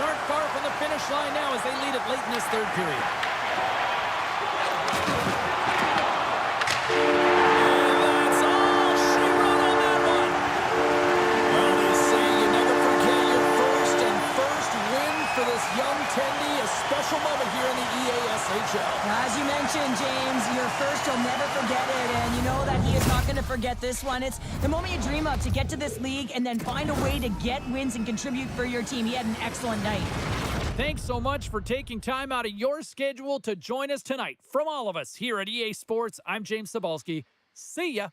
aren't far from the finish line now as they lead it late in this third period. And that's all she wrote on that one. Well, they say you never forget your first win for this young Tendy. A special moment here in the EASHL. As you mentioned, James, your first, you'll never forget it, and you know that he is not going to forget this one. It's the moment you dream of to get to this league and then find a way to get wins and contribute for your team. He had an excellent night. Thanks so much for taking time out of your schedule to join us tonight. From all of us here at EA Sports, I'm James Cebulski. See ya.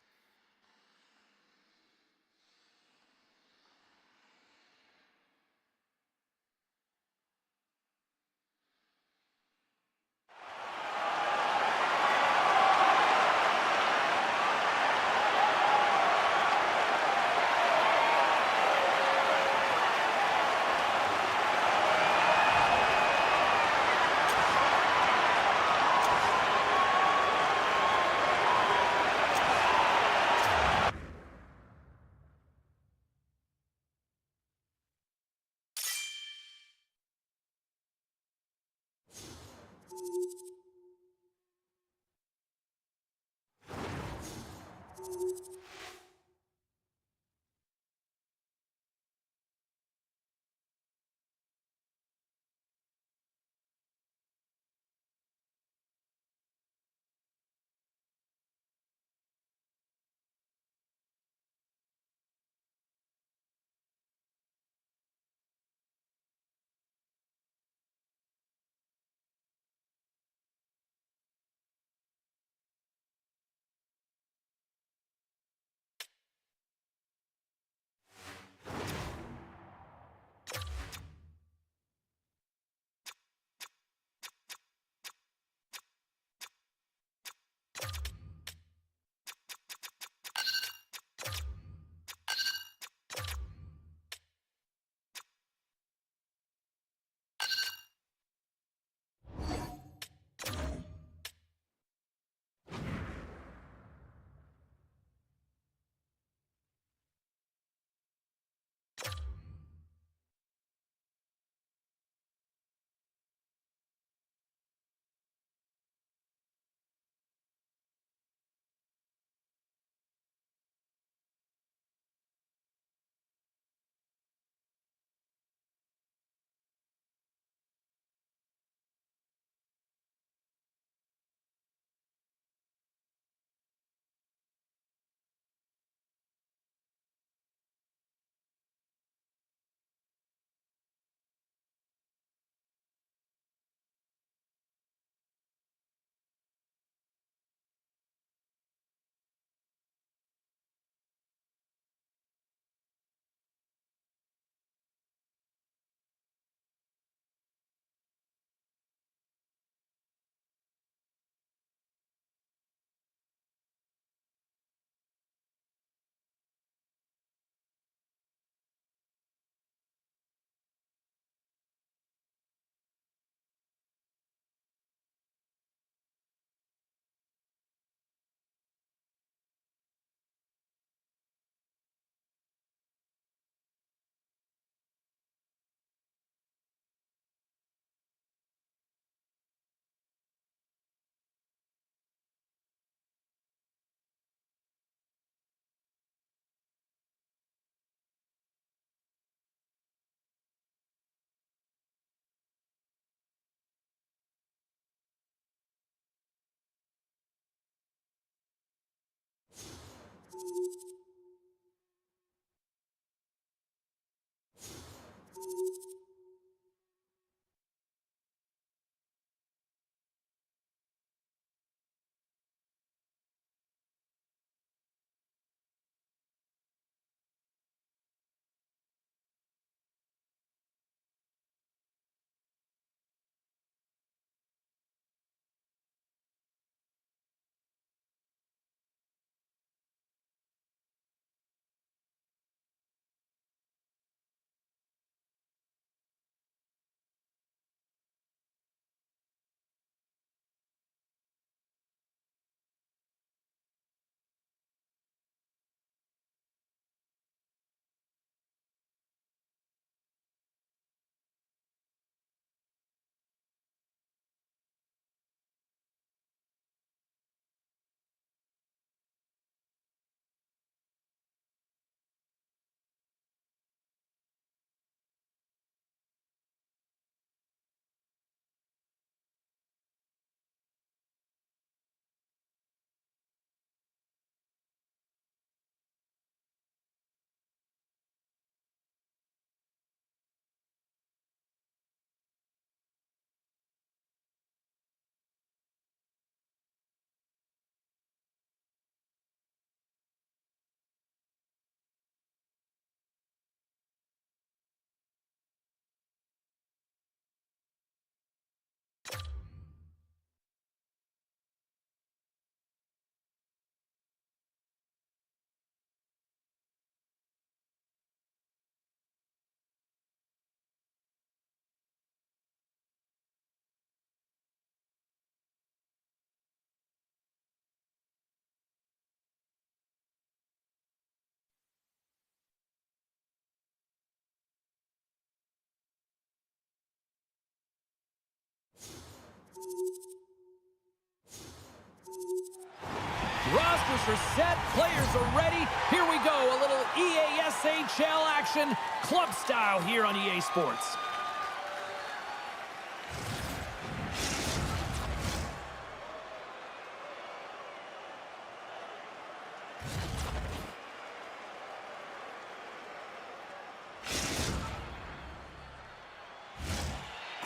Rosters are set. Players are ready. Here we go. A little EASHL action, club style here on EA Sports.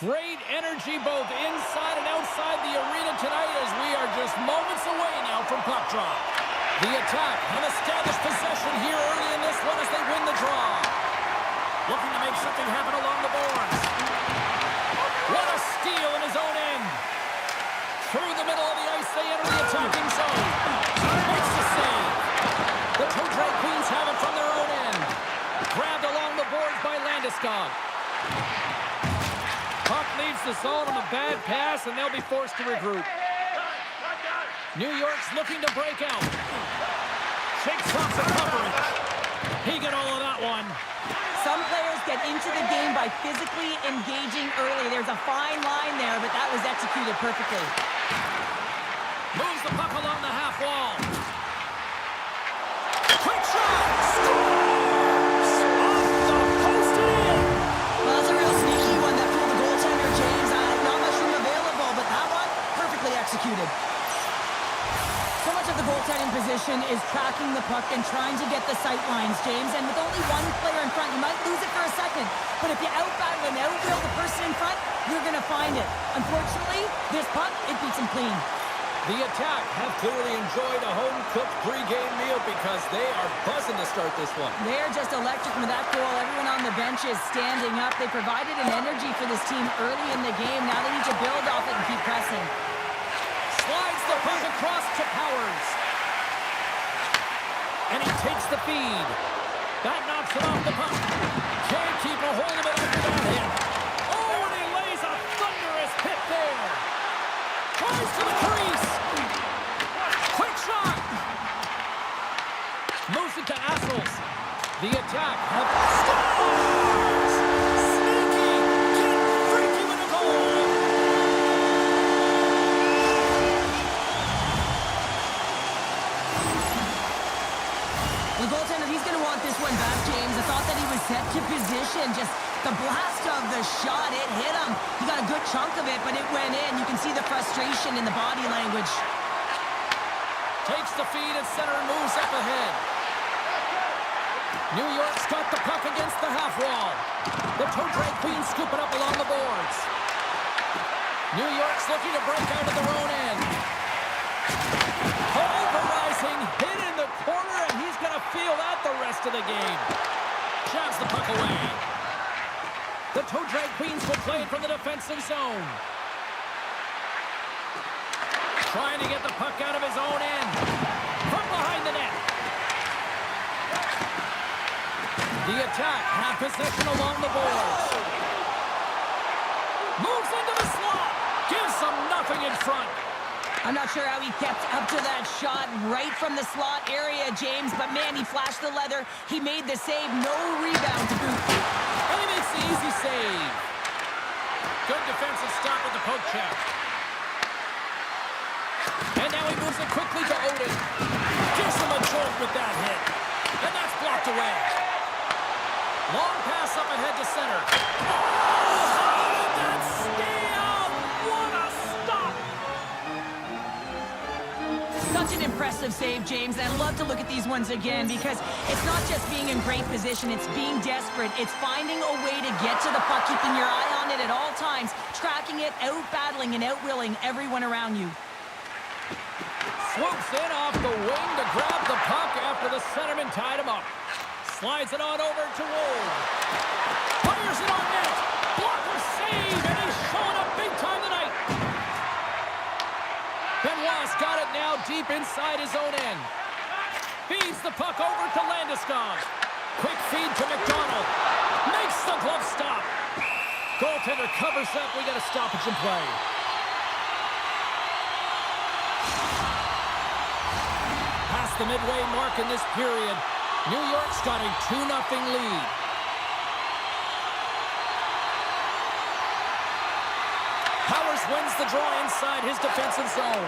Great energy both inside and outside the arena tonight as we are just moments away now from puck drop. The attack have established possession here early in this one as they win the draw. Looking to make something happen along the boards. What a steal in his own end. Through the middle of the ice, they enter the attacking zone. Makes the save. The two Drag Queens have it from their own end. Grabbed along the boards by Landeskog. Puck leaves the zone on a bad pass, and they'll be forced to regroup. New York's looking to break out. Shakes off the coverage. He got all of that one. Some players get into the game by physically engaging early. There's a fine line there, but that was executed perfectly. Moves the puck along the half wall. Quick shot! Scores! Off the post and in! Well, that's a real sneaky one that fooled the goaltender, James. Not much room available, but that one, perfectly executed. So much of the goaltending position is tracking the puck and trying to get the sight lines, James. And with only one player in front, you might lose it for a second. But if you outbattle and outwill the person in front, you're going to find it. Unfortunately, this puck, it beats him clean. The attack have clearly enjoyed a home-cooked pregame meal because they are buzzing to start this one. They're just electric with that goal. Everyone on the bench is standing up. They provided an energy for this team early in the game. Now they need to build off it and keep pressing. Slides the puck across to Powers. And he takes the feed. That knocks him off the puck. Can't keep a hold of it after that hit. Oh, and he lays a thunderous hit there. Tries to the crease. Quick shot. Moves it to Assels. The attack have scores. Sneaky. Get freaky with a goal. The goaltender, he's going to want this one back, James. I thought that he was set to position. Just the blast of the shot, it hit him. He got a good chunk of it, but it went in. You can see the frustration in the body language. Takes the feed at center and moves up ahead. New York's got the puck against the half wall. The two Drag Queens scoop it up along the boards. New York's looking to break out of their own end. Pulverizing hit in the corner, and he's going to feel that the rest of the game. Jabs the puck away. The two Drag Queens will play it from the defensive zone. Trying to get the puck out of his own end. From behind the net. The attack have possession along the boards. Moves into the slot. Gives them nothing in front. I'm not sure how he kept up to that shot right from the slot area, James, but man, he flashed the leather. He made the save, no rebound to boot. And he makes the easy save. Good defensive stop with the poke check. And now he moves it quickly to Odin. Gives him a jolt with that hit. And that's blocked away. Long pass up ahead to center. Oh, how did that stay out? What a stop! Such an impressive save, James. I'd love to look at these ones again because it's not just being in great position, it's being desperate. It's finding a way to get to the puck, keeping your eye on it at all times, tracking it, out-battling and out-willing everyone around you. Swoops in off the wing to grab the puck after the centerman tied him up. Slides it on over to Wold. Fires it on net. Blocker save, and he's showing up big time tonight. Benoit's got it now deep inside his own end. Feeds the puck over to Landeskog. Quick feed to McDonald. Makes the glove stop. Goaltender covers up. We got a stoppage in play. Past the midway mark in this period, New York's got a 2-0 lead. Powers wins the draw inside his defensive zone.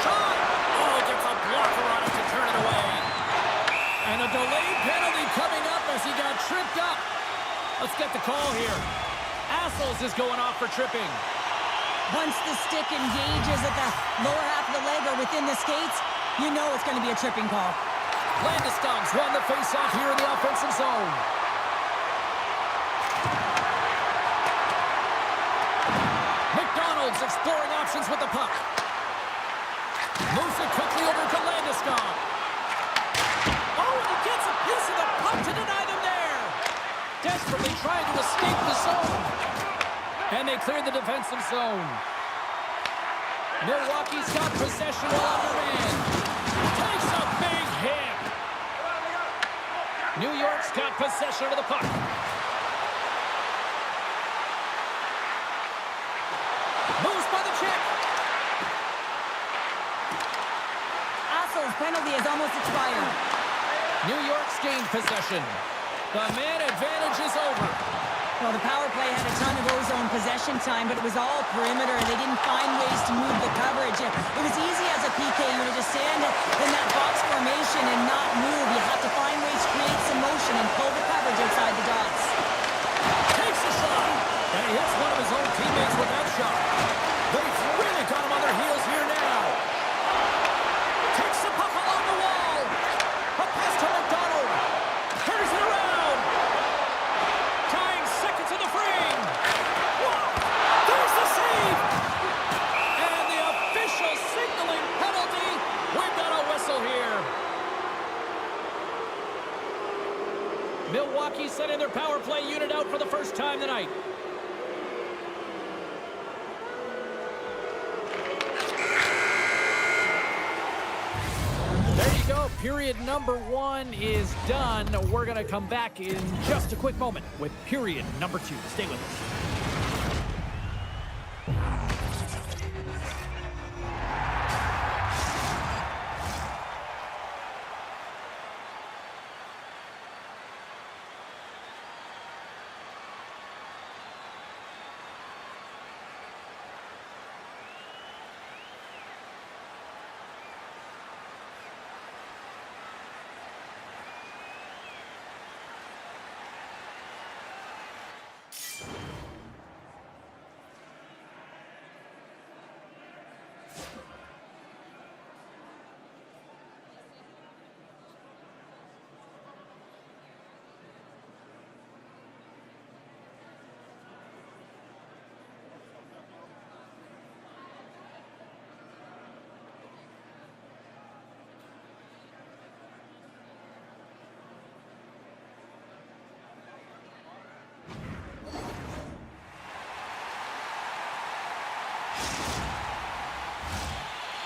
Shot! Oh, gets a blocker on it to turn it away. And a delayed penalty coming up as he got tripped up. Let's get the call here. Assels is going off for tripping. Once the stick engages at the lower half of the leg or within the skates, you know it's going to be a tripping call. Landeskog's won the faceoff here in the offensive zone. McDonald's exploring options with the puck. Moves it quickly over to Landeskog. Oh, and he gets a piece of the puck to deny them there. Desperately trying to escape the zone. And they clear the defensive zone. Milwaukee's got possession while undermanned. Takes a big hit. New York's got possession of the puck. Moves by the check. Assel's penalty has almost expired. New York's gained possession. The man advantage is over. Well, the power play had a ton of ozone possession time, but it was all perimeter, and they didn't find ways to move the coverage. It was easy as a PK unit to stand in that box formation and not move. You have to find ways to create some motion and pull the coverage outside the dots. Takes a shot. And he hits one of his own teammates with that shot. They've really got him on their heels here now. Takes the puck along the wall. A pass to McDonald. Turns it around. Tying second to the frame. Whoa. There's the save. And the official signaling penalty. We've got a whistle here. Milwaukee sending their power play unit out for the first time tonight. There you go. Period number 1 is done. We're going to come back in just a quick moment with period number 2. Stay with us.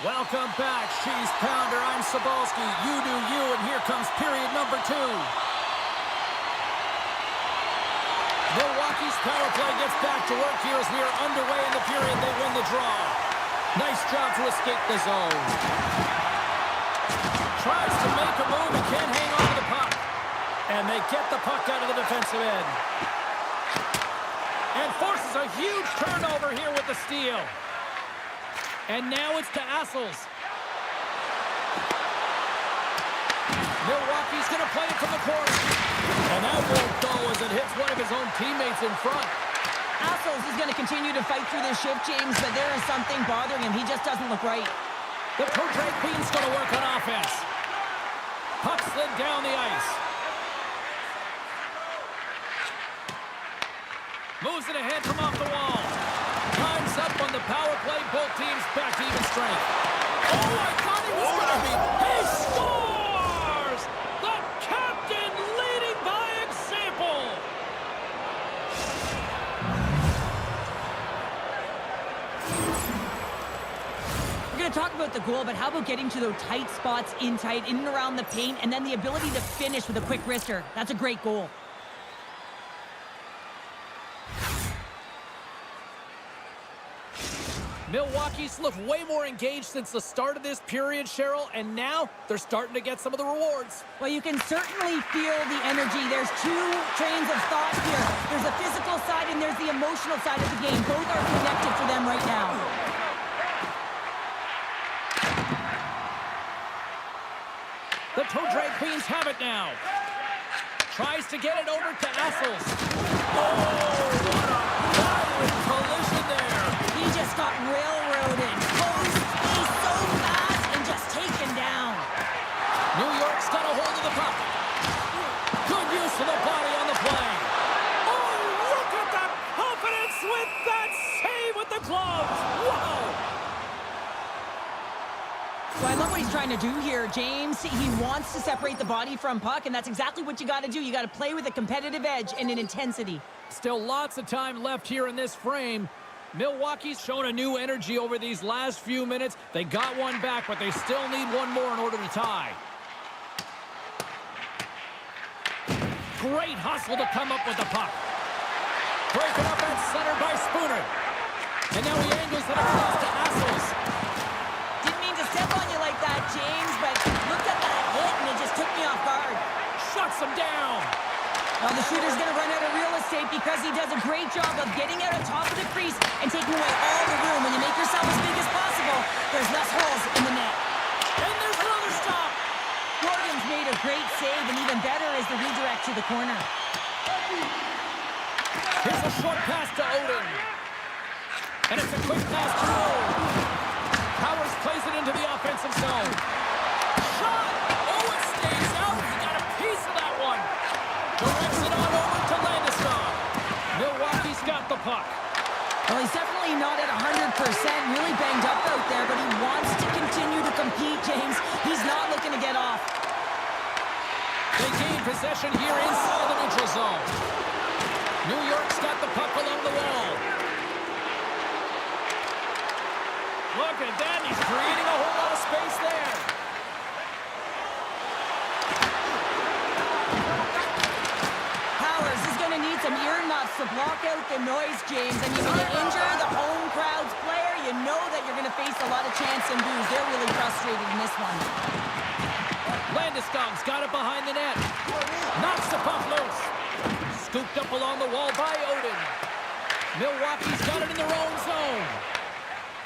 Welcome back, Cheese Pounder. I'm Sabalski. You do you, and here comes period number 2. Milwaukee's power play gets back to work here as we are underway in the period. They win the draw. Nice job to escape the zone. Tries to make a move and can't hang on to the puck. And they get the puck out of the defensive end. And forces a huge turnover here with the steal. And now it's to Assels. Milwaukee's going to play it from the corner. And that won't go as it hits one of his own teammates in front. Assels is going to continue to fight through this shift, James, but there is something bothering him. He just doesn't look right. The Portrait Queen's going to work on offense. Puck slid down the ice. Moves it ahead from off the wall. Time's up on the power play. Both teams back to even strength. Oh, I thought he was going to be. He scores! The captain leading by example. We're going to talk about the goal, but how about getting to those tight spots in and around the paint, and then the ability to finish with a quick wrister? That's a great goal. Milwaukee's looked way more engaged since the start of this period, Cheryl, and now they're starting to get some of the rewards. Well, you can certainly feel the energy. There's two trains of thought here. There's a physical side and there's the emotional side of the game. Both are connected for them right now. The toe drag queens have it now. Tries to get it over to Assels. Oh, what a violent collision there. He just got railroaded. Post, he's so fast and just taken down. New York's got a hold of the puck. Good use of the body on the play. Oh, look at the confidence with that save with the gloves. Wow. So I love what he's trying to do here, James. He wants to separate the body from puck, and that's exactly what you got to do. You got to play with a competitive edge and an intensity. Still lots of time left here in this frame. Milwaukee's shown a new energy over these last few minutes. They got one back, but they still need one more in order to tie. Great hustle to come up with the puck. Breaking up at center by Spooner. And now he angles it across to Assels. Didn't mean to step on you like that, James, but looked at that hit and it just took me off guard. Shuts him down. Well, the shooter's going to run out of real estate because he does a great job of getting out on top of the crease and taking away all the room. When you make yourself as big as possible, there's less holes in the net. And there's another stop. Gordon's made a great save, and even better is the redirect to the corner. Here's a short pass to Odin. And it's a quick pass to Rowe. Powers plays it into the offensive zone. Shot! Oh, it stays out. He got a piece of that one. Directs it on over to Landeskog. Milwaukee's got the puck. Well, he's definitely not at 100%, really banged up out there, but he wants to continue to compete, James. He's not looking to get off. They gain possession here inside the neutral zone. New York's got the puck along the wall. Look at that. He's creating a whole lot of space there. Powers is going to need some earmuffs to block out the noise, James. I mean, when you injure the home crowd's player, you know that you're going to face a lot of chants and boos. They're really frustrated in this one. Landeskog's got it behind the net. Knocks the puck loose. Scooped up along the wall by Odin. Milwaukee's got it in their own zone.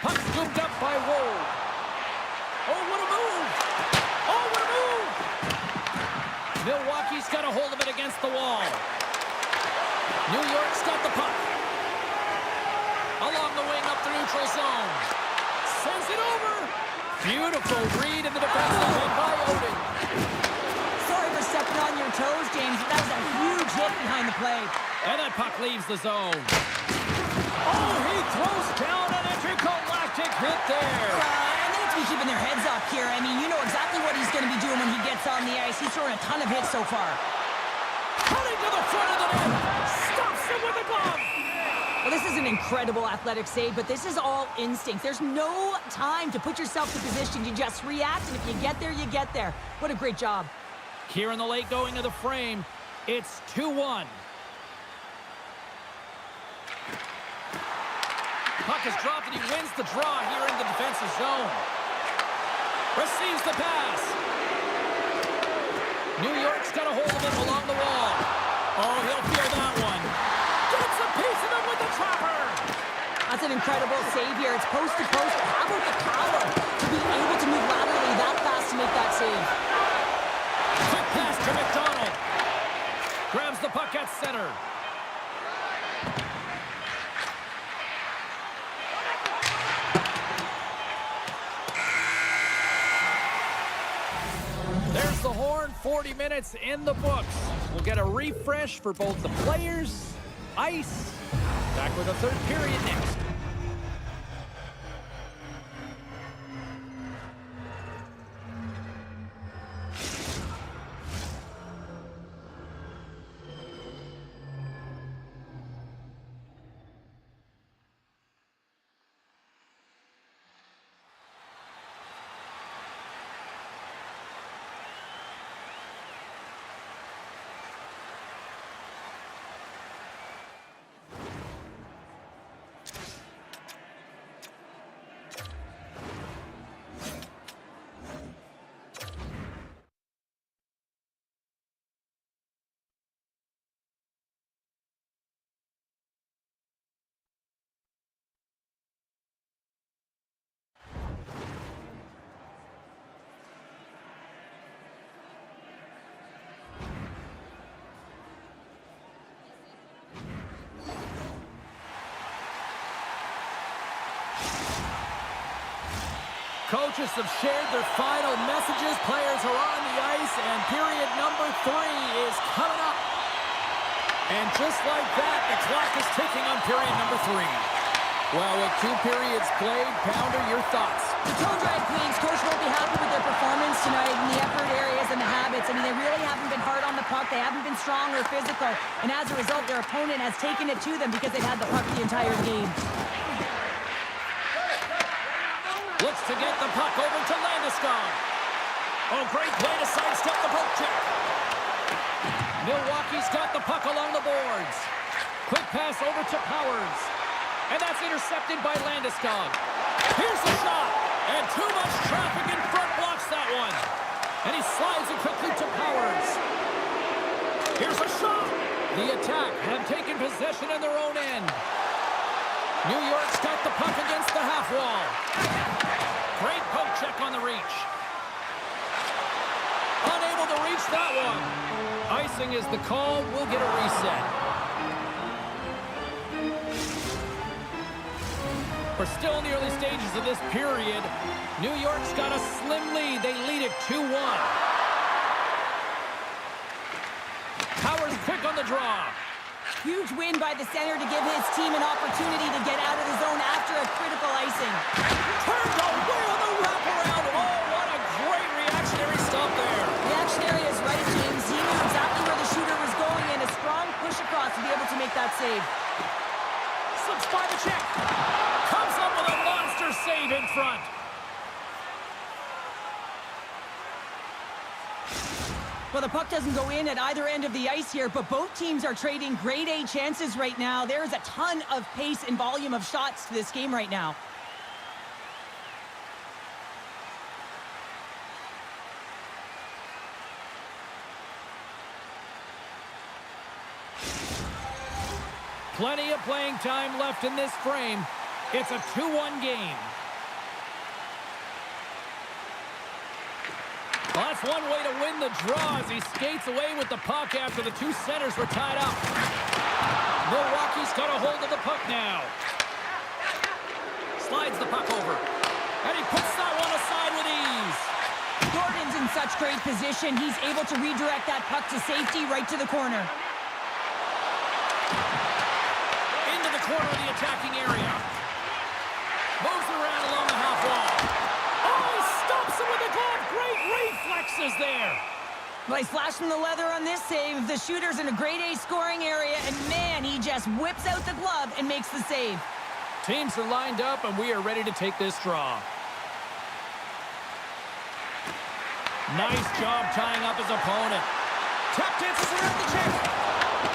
Puck scooped up by Wold. Oh, what a move! Oh, what a move! Milwaukee's got a hold of it against the wall. New York's got the puck. Along the wing up the neutral zone. Sends it over. Beautiful read in the defensive end by Odin. Sorry for stepping on your toes, James, but that was a huge hit behind the play. And that puck leaves the zone. Oh, he throws down an intergalactic hit there. And they need to be keeping their heads up here. I mean, you know exactly what he's going to be doing when he gets on the ice. He's throwing a ton of hits so far. Cutting to the front of the net. Stops him with a glove. Well, this is an incredible athletic save, but this is all instinct. There's no time to put yourself to position. You just react, and if you get there, you get there. What a great job. Here in the late going of the frame, it's 2-1. Puck is dropped, and he wins the draw here in the defensive zone. Receives the pass. New York's got a hold of it along the wall. Oh, he'll feel that one. Gets a piece of it with the trapper. That's an incredible save here. It's post to post, but how about the power to be able to move laterally that fast to make that save? Quick pass to McDonald. Grabs the puck at center. There's the horn. 40 minutes in the books. We'll get a refresh for both the players, ice. Back with the third period next. coaches have shared their final messages. Players are on the ice, and period number 3 is coming up. And just like that, the clock is ticking on period number 3. Well, with 2 periods played, Pounder, your thoughts? The Toe-Drag Queens, coach won't be happy with their performance tonight in the effort areas and the habits. I mean, they really haven't been hard on the puck. They haven't been strong or physical. And as a result, their opponent has taken it to them because they've had the puck the entire game. Looks to get the puck over to Landeskog. Oh, great play to sidestep the poke check. Milwaukee's got the puck along the boards. Quick pass over to Powers. And that's intercepted by Landeskog. Here's the shot. And too much traffic in front blocks that one. And he slides it quickly to Powers. Here's a shot. The attack have taken possession in their own end. New York's got the puck against the half wall. Great poke check on the reach. Unable to reach that one. Icing is the call. We'll get a reset. We're still in the early stages of this period. New York's got a slim lead. They lead it 2-1. Powers quick on the draw. Huge win by the center to give his team an opportunity to get out of the zone after a critical icing. Turned away on the wraparound. Oh, what a great reactionary stop there. Reactionary is right, James. He knew exactly where the shooter was going and a strong push across to be able to make that save. Slips by the check. Comes up with a monster save in front. Well, the puck doesn't go in at either end of the ice here, but both teams are trading grade A chances right now. There is a ton of pace and volume of shots to this game right now. Plenty of playing time left in this frame. It's a 2-1 game. Well, that's one way to win the draw as he skates away with the puck after the 2 centers were tied up. Milwaukee's got a hold of the puck now. Slides the puck over. And he puts that one aside with ease. Gordon's in such great position. He's able to redirect that puck to safety right to the corner. Into the corner of the attacking area. Moves around along the half wall. Oh, he stops him with a glove. Great reflexes there. Well, he's flashing the leather on this save. The shooter's in a grade A scoring area, and man, he just whips out the glove and makes the save. Teams are lined up, and we are ready to take this draw. Nice job tying up his opponent. Tap dances around the check.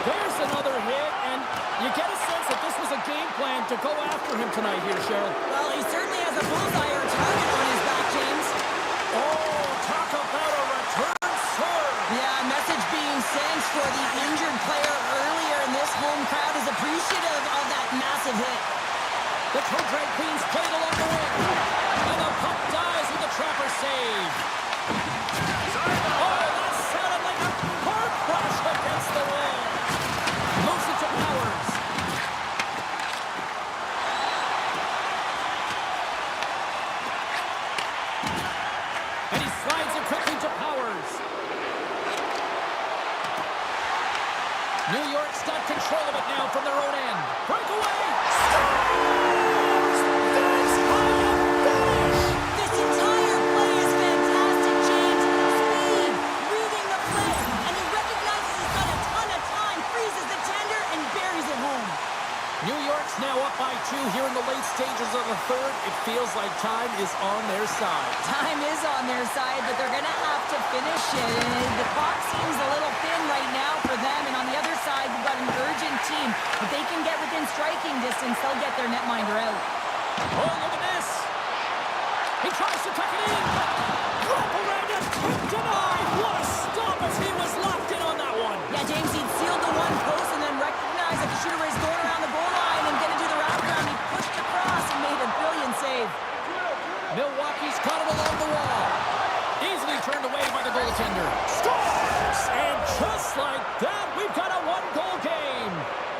There's another hit, and you get a sense that this was a game plan to go after him tonight here, Cheryl. Well, he certainly has a bullseye or a target on his back, James. Oh, talk about a return serve. Yeah, message being sent for the injured player earlier, and this home crowd is appreciative of that massive hit. The Toe-Drag Queens played along the wing, and the puck dies with the trapper save. Oh, that sounded like a car crash against the wall. Moves it to Powers. And he slides it quickly to Powers. New York's got control of it now from their own end. Breakaway! Scores! That's how you finish! This entire play is fantastic, James. Speed, reading the play, and he recognizes he's got a ton of time, freezes the tender, and buries it home. New York's now up by 2 here in the late stages of the third. It feels like time is on their side. Time is on their side, but they're going to have to finish it. And the clock seems a little thin right now for them. And on the other side, we've got an urgent team. If they can get within striking distance, they'll get their netminder out. Oh, look at this. He tries to tuck it in. Wrap around it. Denied. What a stop as he was locked in on that one. Yeah, James, he'd sealed the one post and then recognized that the shooter was going around the goal line and going to do the wraparound. He pushed across and made a brilliant save. Milwaukee's got it along the wall. Easily turned away by the goaltender. Scores! And just like that, we've got a 1-goal game.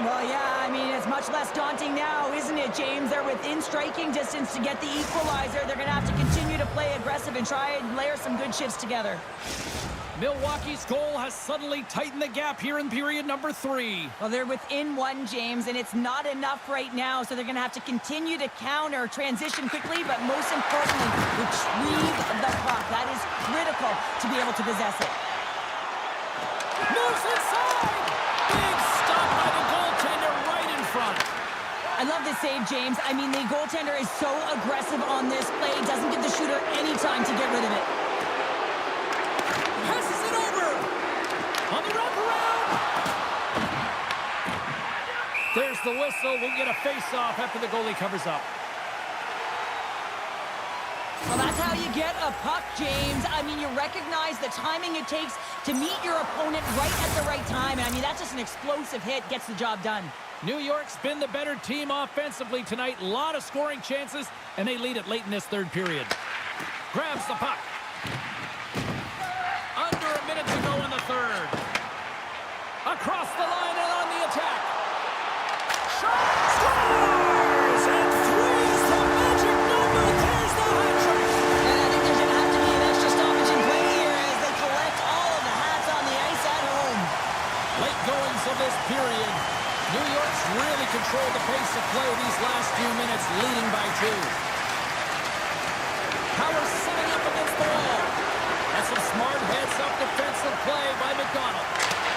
Well, yeah, I mean, as much much less daunting now, isn't it, James? They're within striking distance to get the equalizer. They're going to have to continue to play aggressive and try and layer some good shifts together. Milwaukee's goal has suddenly tightened the gap here in period number 3. Well, they're within one, James, and it's not enough right now, so they're going to have to continue to counter, transition quickly, but most importantly, retrieve the puck. That is critical to be able to possess it. Moves inside! Big stop by the goaltender right in front. I love this save, James. I mean, the goaltender is so aggressive on this play, doesn't give the shooter any time to get rid of it. Passes it over! On the wraparound! There's the whistle. We'll get a face-off after the goalie covers up. Well, that's how you get a puck, James. I mean, you recognize the timing it takes to meet your opponent right at the right time. And I mean, that's just an explosive hit, gets the job done. New York's been the better team offensively tonight. A lot of scoring chances, and they lead it late in this third period. Grabs the puck. Under a minute to go in the third. Across the line and on the attack. Shot! Scores! And three's the magic number. There's the hat trick. And I think there's going to have to be an extra stoppage in play here as they collect all of the hats on the ice at home. Late goings of this period. New York's really controlled the pace of play these last few minutes, leading by 2. Power setting up against the wall. That's some smart heads-up defensive play by McDonald.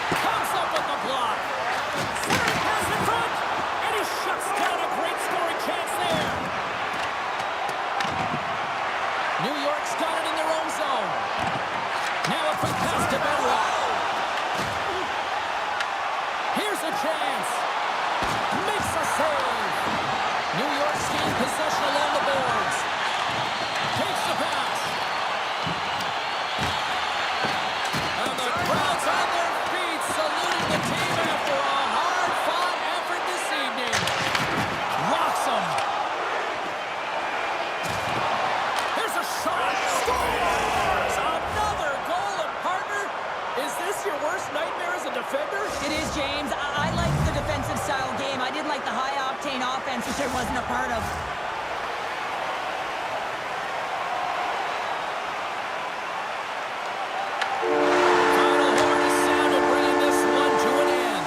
Comes up with the block. Center pass in front, and he shuts down a great scoring chance there. New York's got it in their own zone. Now a quick pass to Benoit. Here's a chance. Makes a save. New York's gained possession along the boards. Takes the pass. And the crowd's on their feet, saluting the team after a hard-fought effort this evening. Rocks them. Here's a shot. Scores! Another goal, and partner. Is this your worst nightmare as a defender? It is, James. I like the defensive style game. I didn't like the high-octane offense, which I wasn't a part of. Final horn is sounded, bringing this one to an end.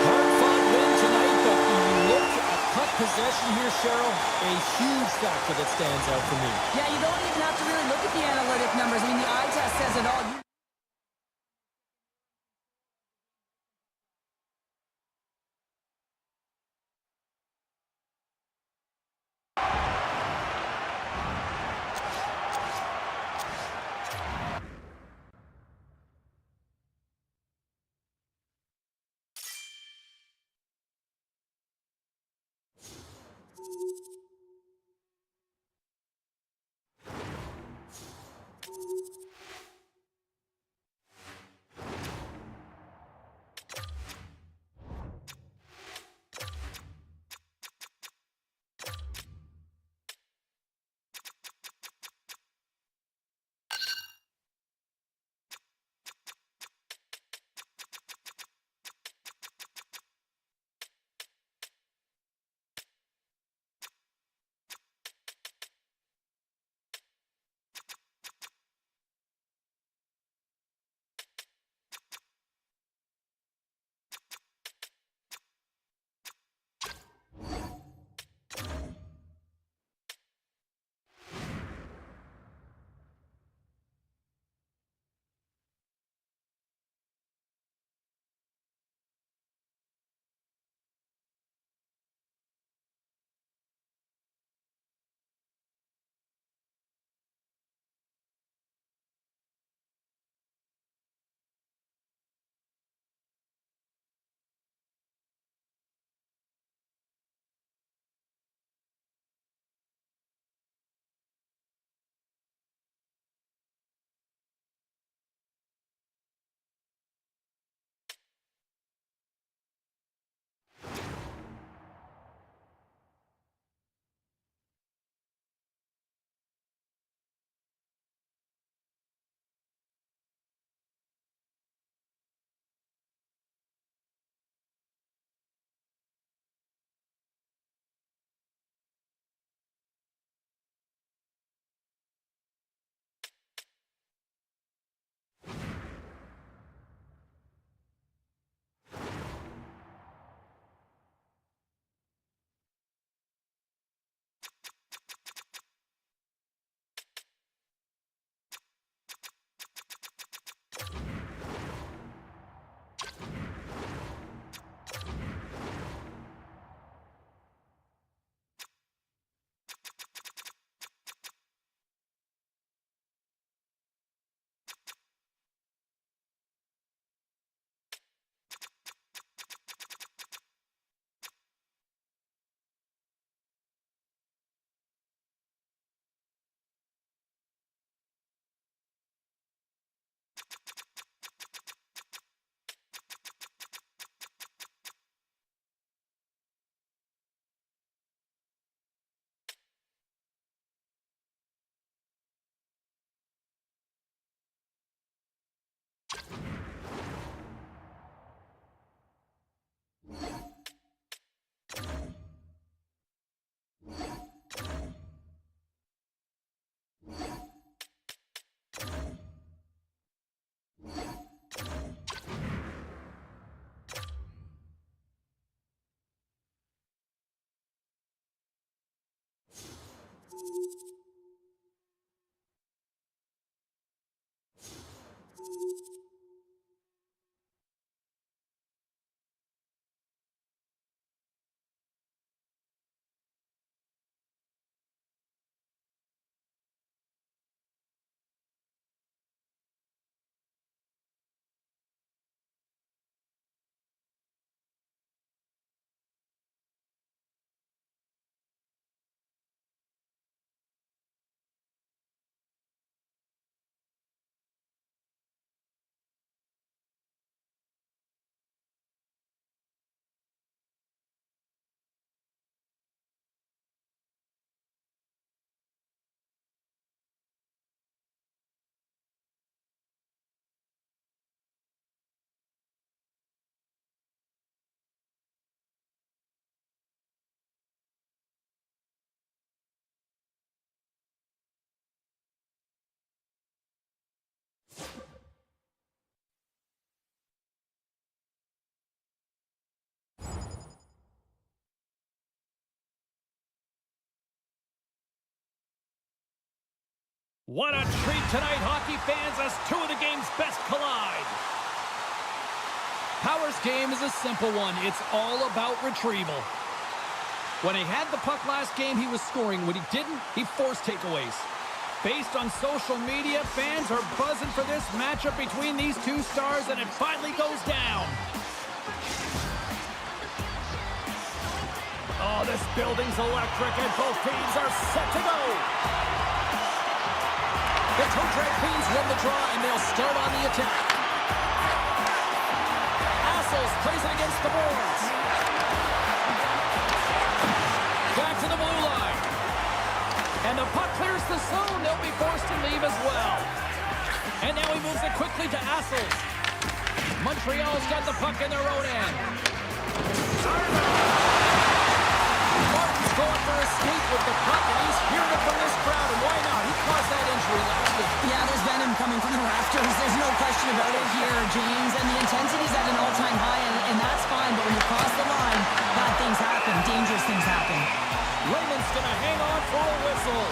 Hard-fought win tonight, but when you look at puck possession here, Cheryl, a huge factor that stands out for me. Yeah, you don't even have to really look at the analytic numbers. I mean, the eye test says it all. What a treat tonight, hockey fans, as two of the game's best collide. Power's game is a simple one. It's all about retrieval. When he had the puck last game, he was scoring. When he didn't, he forced takeaways. Based on social media, fans are buzzing for this matchup between these two stars, and it finally goes down. Oh, this building's electric, and both teams are set to go. The Toe-Drag Queens win the draw, and they'll start on the attack. Assels plays it against the boards. Back to the blue line. And the puck clears the zone. They'll be forced to leave as well. And now he moves it quickly to Assels. Montreal's got the puck in their own end. Martin's going for a skate with the puck, and he's hearing it from this crowd, and why not? He caused that injury last week. Yeah, there's venom coming from the rafters. There's no question about it here, James. And the intensity's at an all-time high, and that's fine. But when you cross the line, bad things happen. Dangerous things happen. Raymond's going to hang on for a whistle.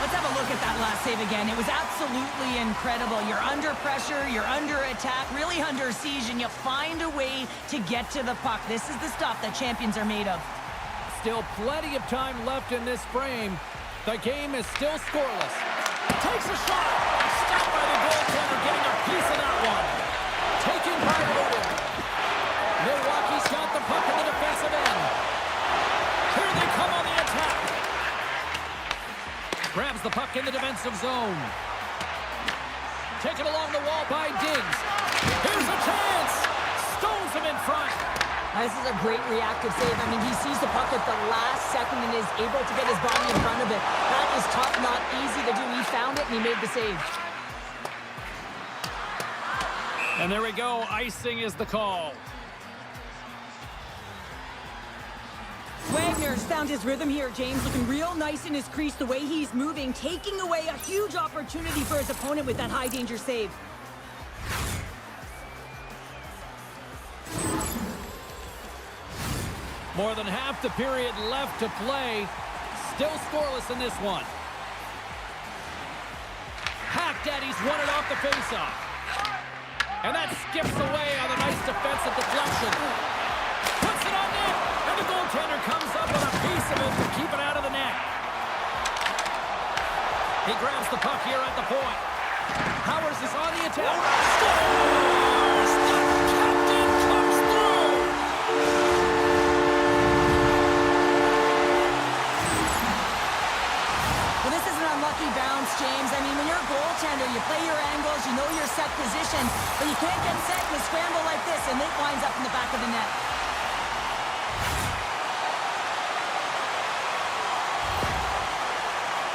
Let's have a look at that last save again. It was absolutely incredible. You're under pressure, you're under attack, really under siege, and you find a way to get to the puck. This is the stuff that champions are made of. Still plenty of time left in this frame. The game is still scoreless. Takes a shot. Stopped by the goaltender, getting a piece of that one. Taking by Odin. Milwaukee's got the puck in the defensive end. Here they come on the attack. Grabs the puck in the defensive zone. Taken along the wall by Diggs. Here's a chance. Stones him in front. This is a great reactive save. I mean, he sees the puck at the last second and is able to get his body in front of it. That is tough, not easy to do. He found it and he made the save. And there we go. Icing is the call. Wagner's found his rhythm here, James. Looking real nice in his crease, the way he's moving, taking away a huge opportunity for his opponent with that high-danger save. More than half the period left to play. Still scoreless in this one. Hackdaddy's won it off the faceoff. And that skips away on a nice defensive deflection. Puts it on net. And the goaltender comes up with a piece of it to keep it out of the net. He grabs the puck here at the point. Powers is on the attack. Scores! The captain comes through! Well, this is an unlucky bounce, James. I mean, when you're a goaltender, you play your angles, you know your set position, but you can't get set in a scramble like this, and it winds up in the back of the net.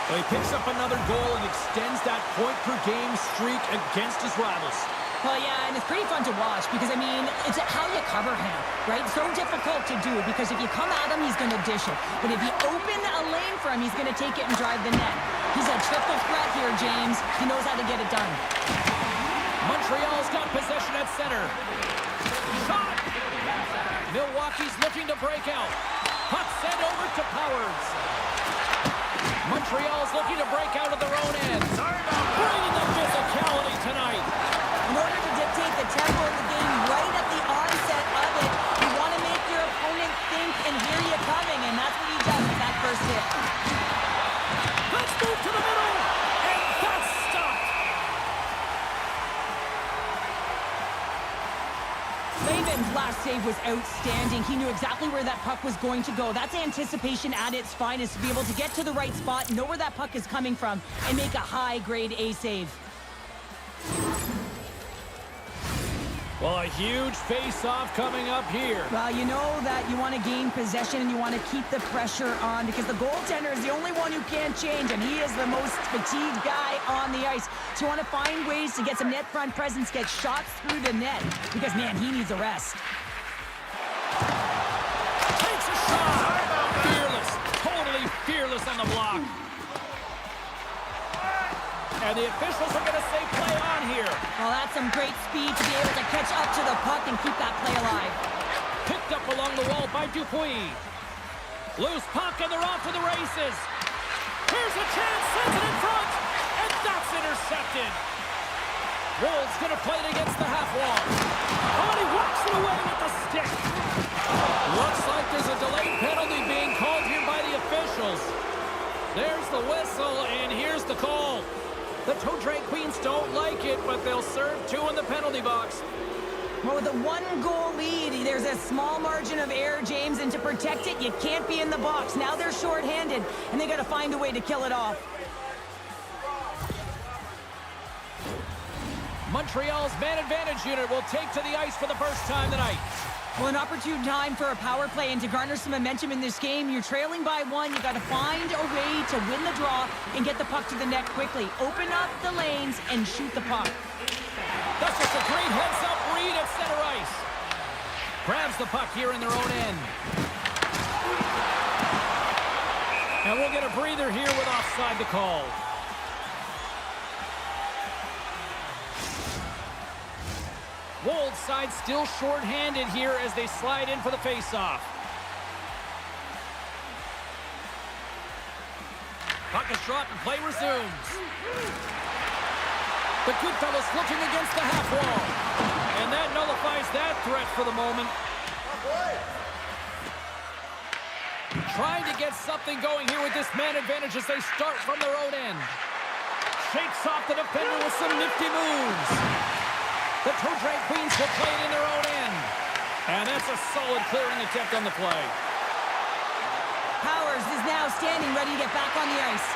Well, he picks up another goal and extends that point-per-game streak against his rivals. Well, yeah, and it's pretty fun to watch because, I mean, it's how you cover him, right? So difficult to do because if you come at him, he's going to dish it. But if you open a lane for him, he's going to take it and drive the net. He's a triple threat here, James. He knows how to get it done. Montreal's got possession at center. Shot! Milwaukee's looking to break out. Puck sent over to Powers. Montreal's looking to break out of their own end. Bringing the physicality tonight. In order to dictate the tempo of the game right at the onset of it, you want to make your opponent think and hear you coming, and that's what he does with that first hit. Let's move to the middle, and that's stopped. Laban's last save was outstanding. He knew exactly where that puck was going to go. That's anticipation at its finest, to be able to get to the right spot, know where that puck is coming from, and make a high-grade A save. Well, a huge face-off coming up here. Well, you know that you want to gain possession and you want to keep the pressure on because the goaltender is the only one who can't change, and he is the most fatigued guy on the ice. So you want to find ways to get some net front presence, get shots through the net because, man, he needs a rest. Takes a shot. Fearless. Totally fearless on the block. And the officials are going to say play on here. Well, that's some great speed to be able to catch up to the puck and keep that play alive. Picked up along the wall by Dupuis. Loose puck, and they're off to the races. Here's a chance, sends it in front, and that's intercepted. Wold's going to play it against the half wall. Oh, and he whacks it away with the stick. Looks like there's a delayed penalty being called here by the officials. There's the whistle, and here's the call. The Toe Drag Queens don't like it, but they'll serve two in the penalty box. Well, with a one-goal lead, there's a small margin of error, James, and to protect it, you can't be in the box. Now they're short-handed, and they got to find a way to kill it off. Montreal's man advantage unit will take to the ice for the first time tonight. Well, an opportune time for a power play, and to garner some momentum in this game, you're trailing by one. You got to find a way to win the draw and get the puck to the net quickly. Open up the lanes and shoot the puck. That's just a great heads-up read at center ice. Grabs the puck here in their own end. And we'll get a breather here with offside the call. Wold's side still short-handed here as they slide in for the face-off. Puck is dropped and play resumes. The Goodfellas looking against the half wall. And that nullifies that threat for the moment. Trying to get something going here with this man advantage as they start from their own end. Shakes off the defender with some nifty moves. The Toe Drag Queens will play it in their own end. And that's a solid clearing attempt on the play. Powers is now standing ready to get back on the ice.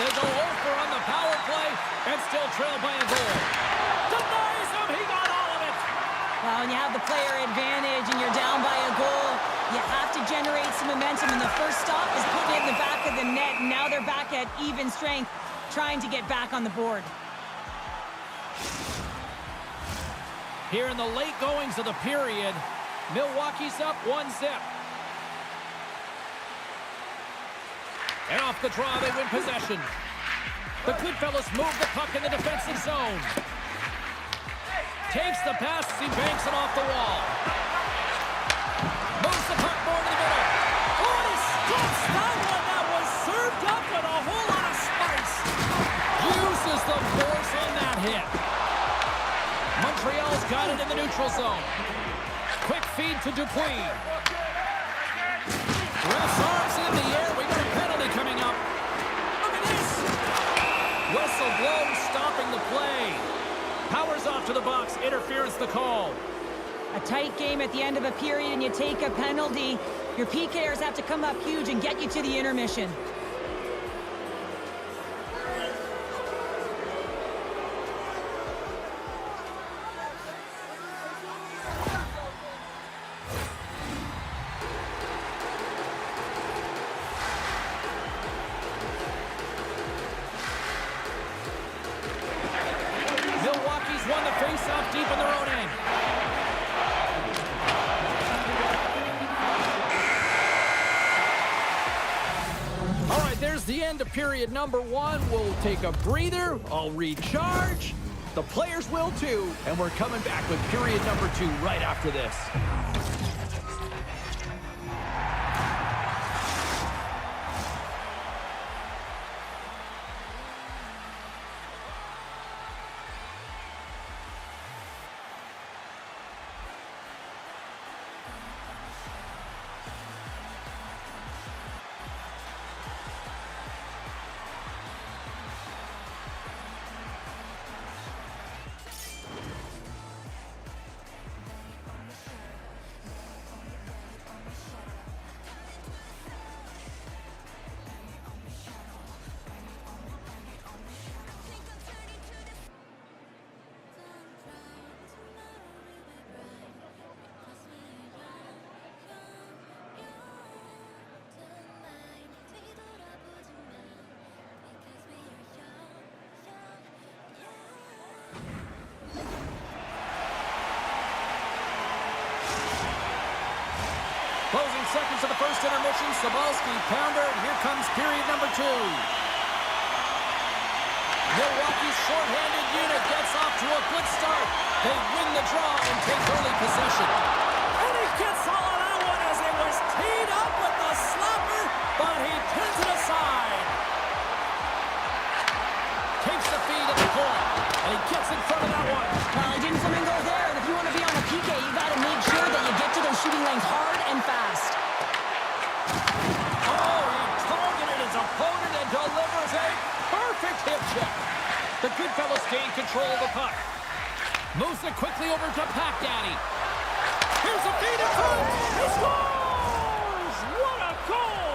They go over on the power play and still trail by a goal. Denies him. He got all of it. Well, when you have the player advantage and you're down by a goal, you have to generate some momentum. And the first stop is putting it in the back of the net. And now they're back at even strength, trying to get back on the board. Here in the late goings of the period, Milwaukee's up 1-0. And off the draw, they win possession. The Goodfellas move the puck in the defensive zone. Takes the pass, he banks it off the wall. Moves the puck more to the middle. Oh, he stops that one. That was served up with a whole lot of spice. Uses the force on that hit. Montreal's got it in the neutral zone. Quick feed to Dupuis. Ref's arms in the air. We got a penalty coming up. Look at this. Whistle blows, stopping the play. Powers off to the box. Interference the call. A tight game at the end of a period and you take a penalty. Your PKers have to come up huge and get you to the intermission. Won the face-off deep in their own end. All right, there's the end of period number one. We'll take a breather. I'll recharge. The players will too. And we're coming back with period number two right after this. Closing seconds of the first intermission. Sobalski, pounder, and here comes period number 2. Milwaukee's shorthanded unit gets off to a good start. They win the draw and take early possession. And he gets all of that one as it was teed up with the slapper, but he pins it aside. Takes the feed at the point, and he gets in front of that one. Well, he didn't flamingo there, and if you want to be on a PK, you got to make sure that you get to those shooting lanes hard and fast. Oh, he targeted his opponent and delivers a perfect hip check. The Goodfellas gain control of the puck. Moves it quickly over to Pack Daddy. Here's a feed in front. He scores! What a goal!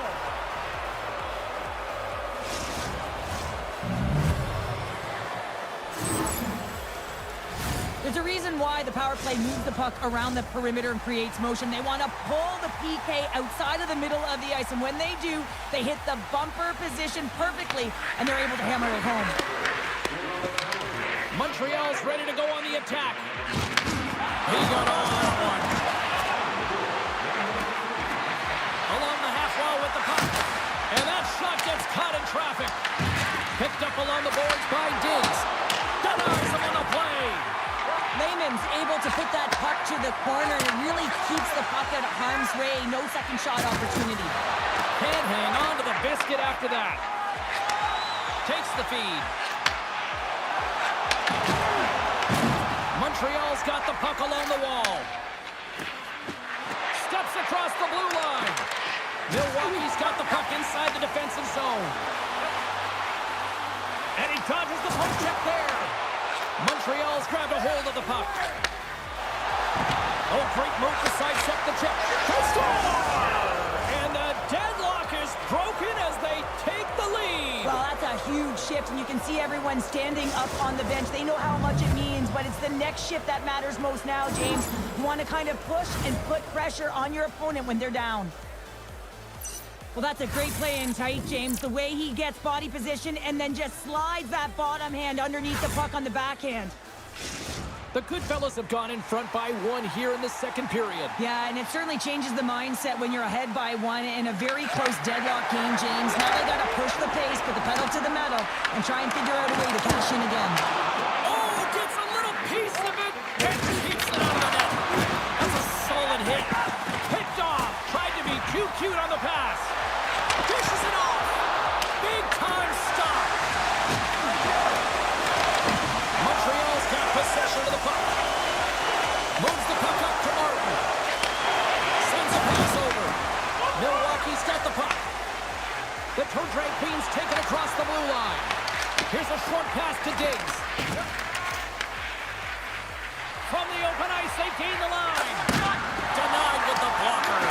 There's a reason why the power play moves the puck around the perimeter and creates motion. They want to pull the PK outside of the middle of the ice, and when they do, they hit the bumper position perfectly, and they're able to hammer it home. Montreal's ready to go on the attack. He got on that one. Along the half wall with the puck. And that shot gets caught in traffic. Picked up along the boards by Diggs. Denies him on the play. Lehman's able to put that puck to the corner, and it really keeps the puck out of harm's way. No second shot opportunity. Can't hang on to the biscuit after that. Takes the feed. Montreal's got the puck along the wall. Steps across the blue line. Milwaukee's got the puck inside the defensive zone. And he dodges the poke check there. Montreal's grabbed a hold of the puck. Oh, great move to sidestep the check. They score! And the deadlock is broken as they take the lead. Well, that's a huge shift, and you can see everyone standing up on the bench. They know how much it means, but it's the next shift that matters most now, James. You want to kind of push and put pressure on your opponent when they're down. Well, that's a great play in tight, James. The way he gets body position and then just slides that bottom hand underneath the puck on the backhand. The Goodfellas have gone in front by 1 here in the second period. Yeah, and it certainly changes the mindset when you're ahead by 1 in a very close deadlock game, James. Now they got to push the pace, put the pedal to the metal, and try and figure out a way to cash in again. Oh, gets a little piece of it and keeps it out of the net. That's a solid hit. Picked off. Tried to be too cute on the pass. Dishes it off. Big time stop. Montreal's got possession of the puck. Moves the puck up to Martin. Sends a pass over. Milwaukee's got the puck. The toe drag Queens take it across the blue line. Here's a short pass to Diggs. From the open ice, they gain the line. Denied with the blocker.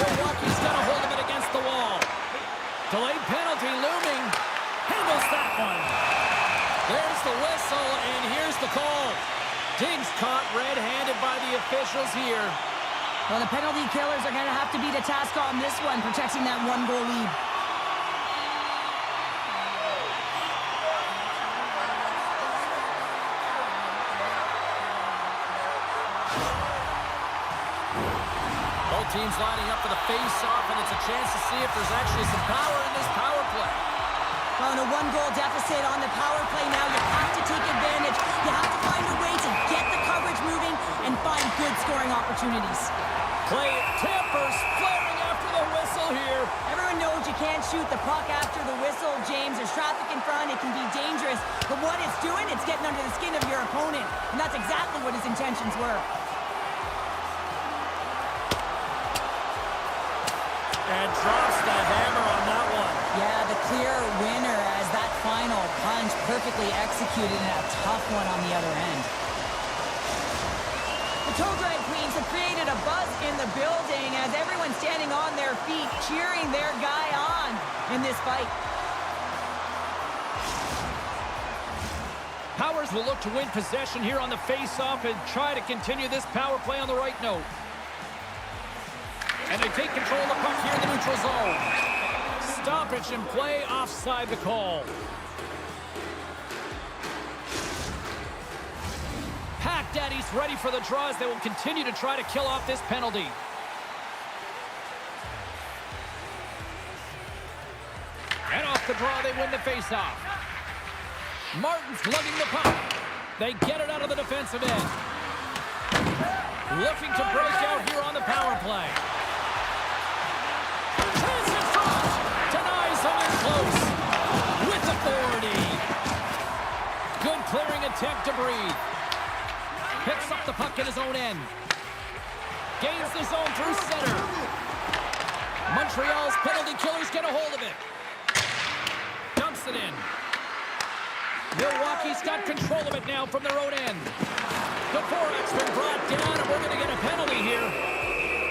Milwaukee's got a hold of it against the wall. Delayed penalty looming. Handles that one. There's the whistle, and here's the call. Diggs caught red-handed by the officials here. Well, the penalty killers are going to have to beat a task on this one, protecting that 1-goal lead. Both teams lining up for the face-off, and it's a chance to see if there's actually some power in this power play. Well, in a 1-goal deficit on the power play now, you have to take advantage. You have to find a way to get the coverage moving and find good scoring opportunities. Play tempers flaring after the whistle here. Everyone knows you can't shoot the puck after the whistle, James. There's traffic in front. It can be dangerous. But what it's doing, it's getting under the skin of your opponent. And that's exactly what his intentions were. And drops the hammer on that one. Yeah, the clear winner as that final punch perfectly executed and a tough one on the other end. The Toe Drag Queens have created a buzz in the building as everyone's standing on their feet, cheering their guy on in this fight. Powers will look to win possession here on the face-off and try to continue this power play on the right note. And they take control of the puck here in the neutral zone. Stoppage and play offside the call. Pack Daddy's ready for the draw as they will continue to try to kill off this penalty. the draw, they win the faceoff. Martin's lugging the puck. They get it out of the defensive end. Looking to break out here on the power play. Chance in front. Denies him in close. With authority. Good clearing attempt to breathe. Picks up the puck in his own end. Gains the zone through center. Montreal's penalty killers get a hold of it. Dumps it in. Milwaukee's got control of it now from their own end. The forecheck's been brought down, and we're going to get a penalty here.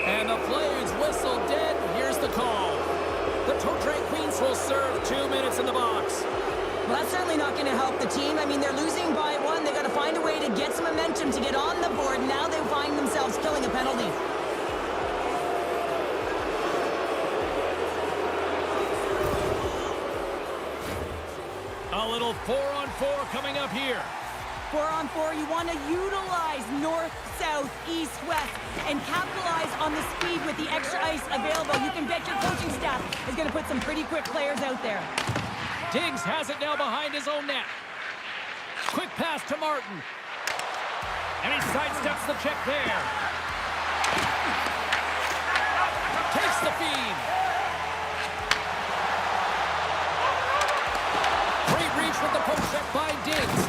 And the play's whistle dead. Here's the call. The Toronto Queens will serve 2 minutes in the box. Well, that's certainly not going to help the team. I mean, they're losing by one. They got to find a way to get some momentum to get on the board. Now they find themselves killing a penalty. A little 4-on-4 coming up here. 4-on-4, you want to utilize north, south, east, west, and capitalize on the speed with the extra ice available. You can bet your coaching staff is going to put some pretty quick players out there. Diggs has it now behind his own net. Quick pass to Martin. And he sidesteps the check there. Takes the feed. Great reach with the poke check by Diggs.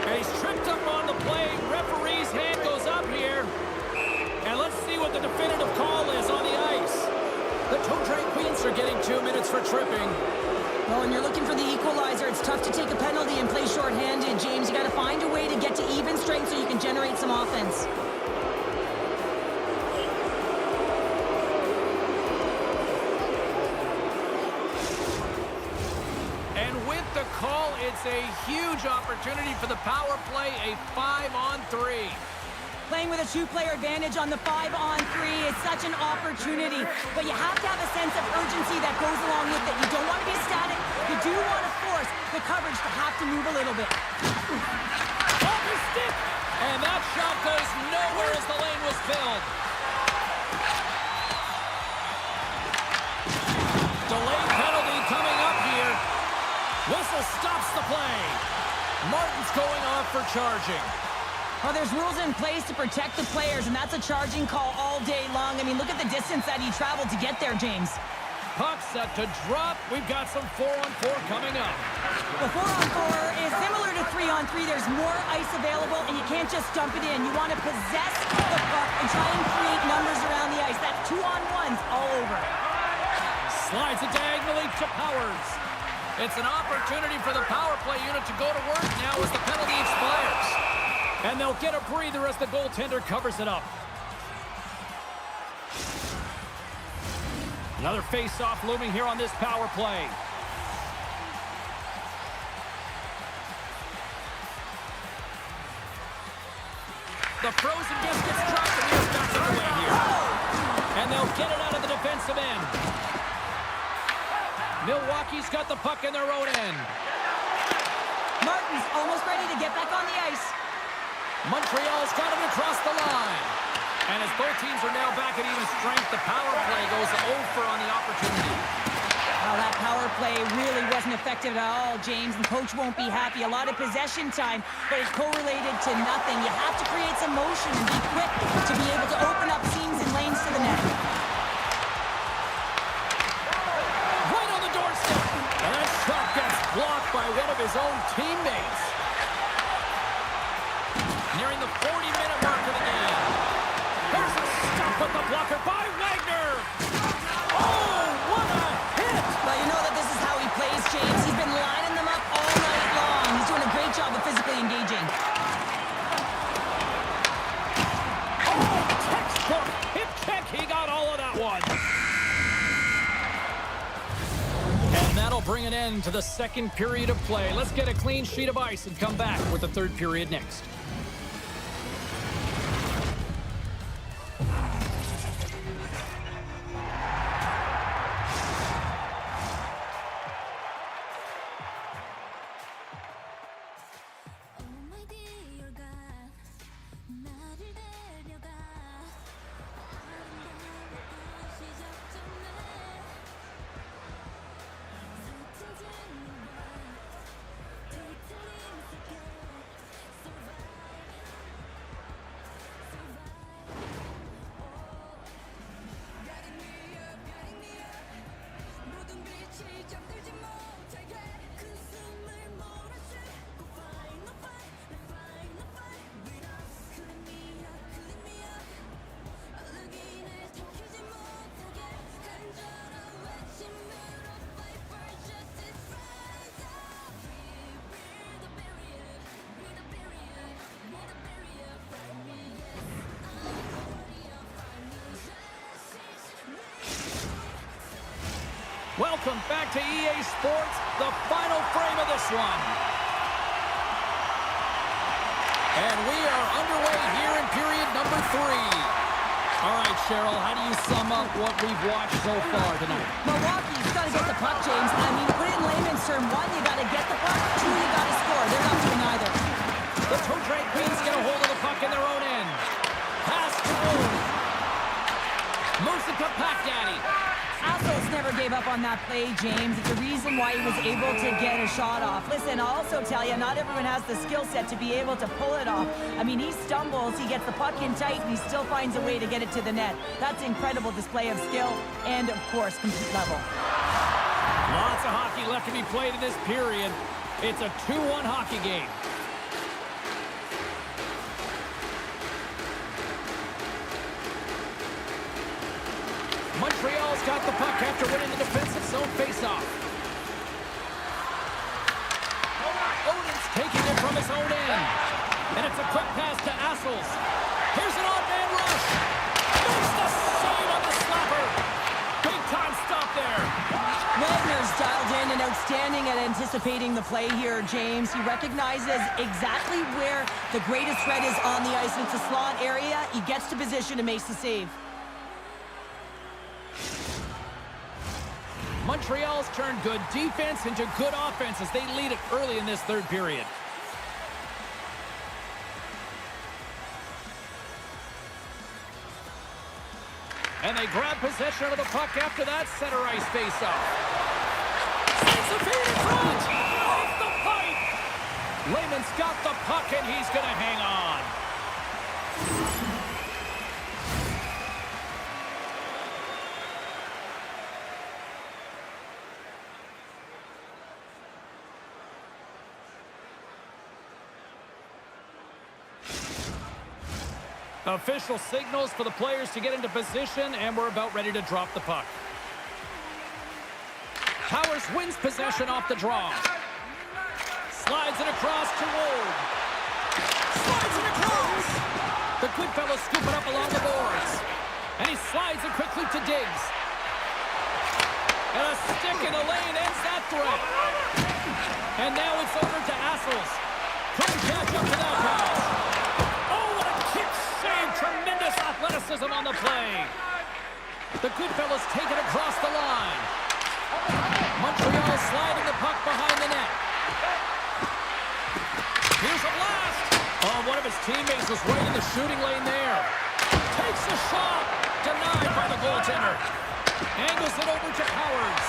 And he's tripped up on the play. Referee's hand goes up here. And let's see what the definitive call is on the ice. The Toronto Queens are getting 2 minutes for tripping. Well, when you're looking for the equalizer, it's tough to take a penalty and play shorthanded, James. You got to find a way to get to even strength so you can generate some offense. And with the call, it's a huge opportunity for the power play, a 5-on-3. Playing with a two-player advantage on the 5-on-3 is such an opportunity, but you have to have a sense of urgency that goes along with it. You don't want to be static. You do want to force the coverage to have to move a little bit. Off his stick! And that shot goes nowhere as the lane was filled. Delayed penalty coming up here. Whistle stops the play. Martin's going off for charging. Well, there's rules in place to protect the players, and that's a charging call all day long. I mean, look at the distance that he traveled to get there, James. Puck set to drop. We've got some 4-on-4 coming up. The 4-on-4 is similar to 3-on-3. There's more ice available, and you can't just dump it in. You want to possess the puck and try and create numbers around the ice. That's 2-on-1s all over. Slides it diagonally to Powers. It's an opportunity for the power play unit to go to work now as the penalty expires. And they'll get a breather as the goaltender covers it up. Another face-off looming here on this power play. The frozen disc gets dropped and he's back away here. And they'll get it out of the defensive end. Milwaukee's got the puck in their own end. Martin's almost ready to get back on the ice. Montreal's got it across the line. And as both teams are now back at even strength, the power play goes over on the opportunity. Well, that power play really wasn't effective at all, James. The coach won't be happy. A lot of possession time, but it's correlated to nothing. You have to create some motion and be quick to be able to open up seams and lanes to the net. Right on the doorstep. And that shot gets blocked by one of his own teammates. Nearing the 40-minute mark of the game. There's a stop with the blocker by Wagner. Oh, what a hit! Well, you know that this is how he plays, James. He's been lining them up all night long. He's doing a great job of physically engaging. Oh, textbook hip check. He got all of that one. And that'll bring an end to the second period of play. Let's get a clean sheet of ice and come back with the third period next. Welcome back to EA Sports, the final frame of this one. And we are underway here in period number 3. All right, Cheryl, how do you sum up what we've watched so far tonight? Milwaukee's got to get the puck, James. I mean, put it in layman's term. 1, you got to get the puck. 2, you got to score. They're not doing either. The Toe-Drag Queens get a hold of the puck in their own end. Pass to Wood. Moves it to Pack Daddy. Assos never gave up on that play, James. It's the reason why he was able to get a shot off. Listen, I'll also tell you, not everyone has the skill set to be able to pull it off. I mean, he stumbles, he gets the puck in tight, and he still finds a way to get it to the net. That's incredible display of skill and, of course, complete level. Lots of hockey left to be played in this period. It's a 2-1 hockey game. Montreal's got the puck after winning the defensive zone faceoff. Odin's taking it from his own end. And it's a quick pass to Assels. Here's an odd-man rush. Makes the save on the slapper. Big-time stop there. Wagner's dialed in and outstanding at anticipating the play here, James. He recognizes exactly where the greatest threat is on the ice. It's a slot area. He gets to position and makes the save. Montreal's turned good defense into good offense as they lead it early in this third period. And they grab possession of the puck after that center ice face-off. Sends the feed in front! Off the pipe! Lehman's got the puck and he's going to hang on. Official signals for the players to get into position, and we're about ready to drop the puck. Powers wins possession off the draw. Slides it across to Wood. Slides it across! The Goodfellas scoop it up along the boards. And he slides it quickly to Diggs. And a stick in the lane ends that threat. And now it's over to Assels. Couldn't catch up to that pass. Tremendous athleticism on the play. The Goodfellas take it across the line. Montreal sliding the puck behind the net. Here's a blast. Oh, one of his teammates was right in the shooting lane there. Takes the shot. Denied by the goaltender. Angles it over to Powers.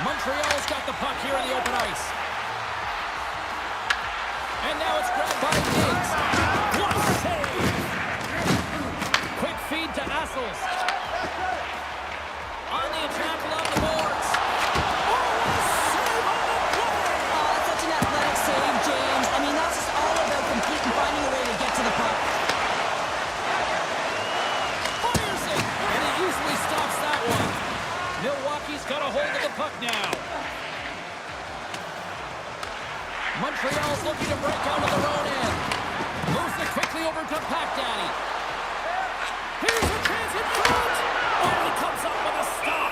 Montreal's got the puck here in the open ice. And now it's grabbed by Diggs. What a save. Quick feed to Assels. On the attack along the boards. Oh, save on the play! Oh, that's such an athletic save, James. I mean, that's just all about competing, finding a way to get to the puck. Fires it! And he easily stops that one. Milwaukee's got a hold of the puck now. Montreal's looking to break out of their own end. Moves it quickly over to Pack Daddy. Here's a chance in front! Oh, he comes up with a stop!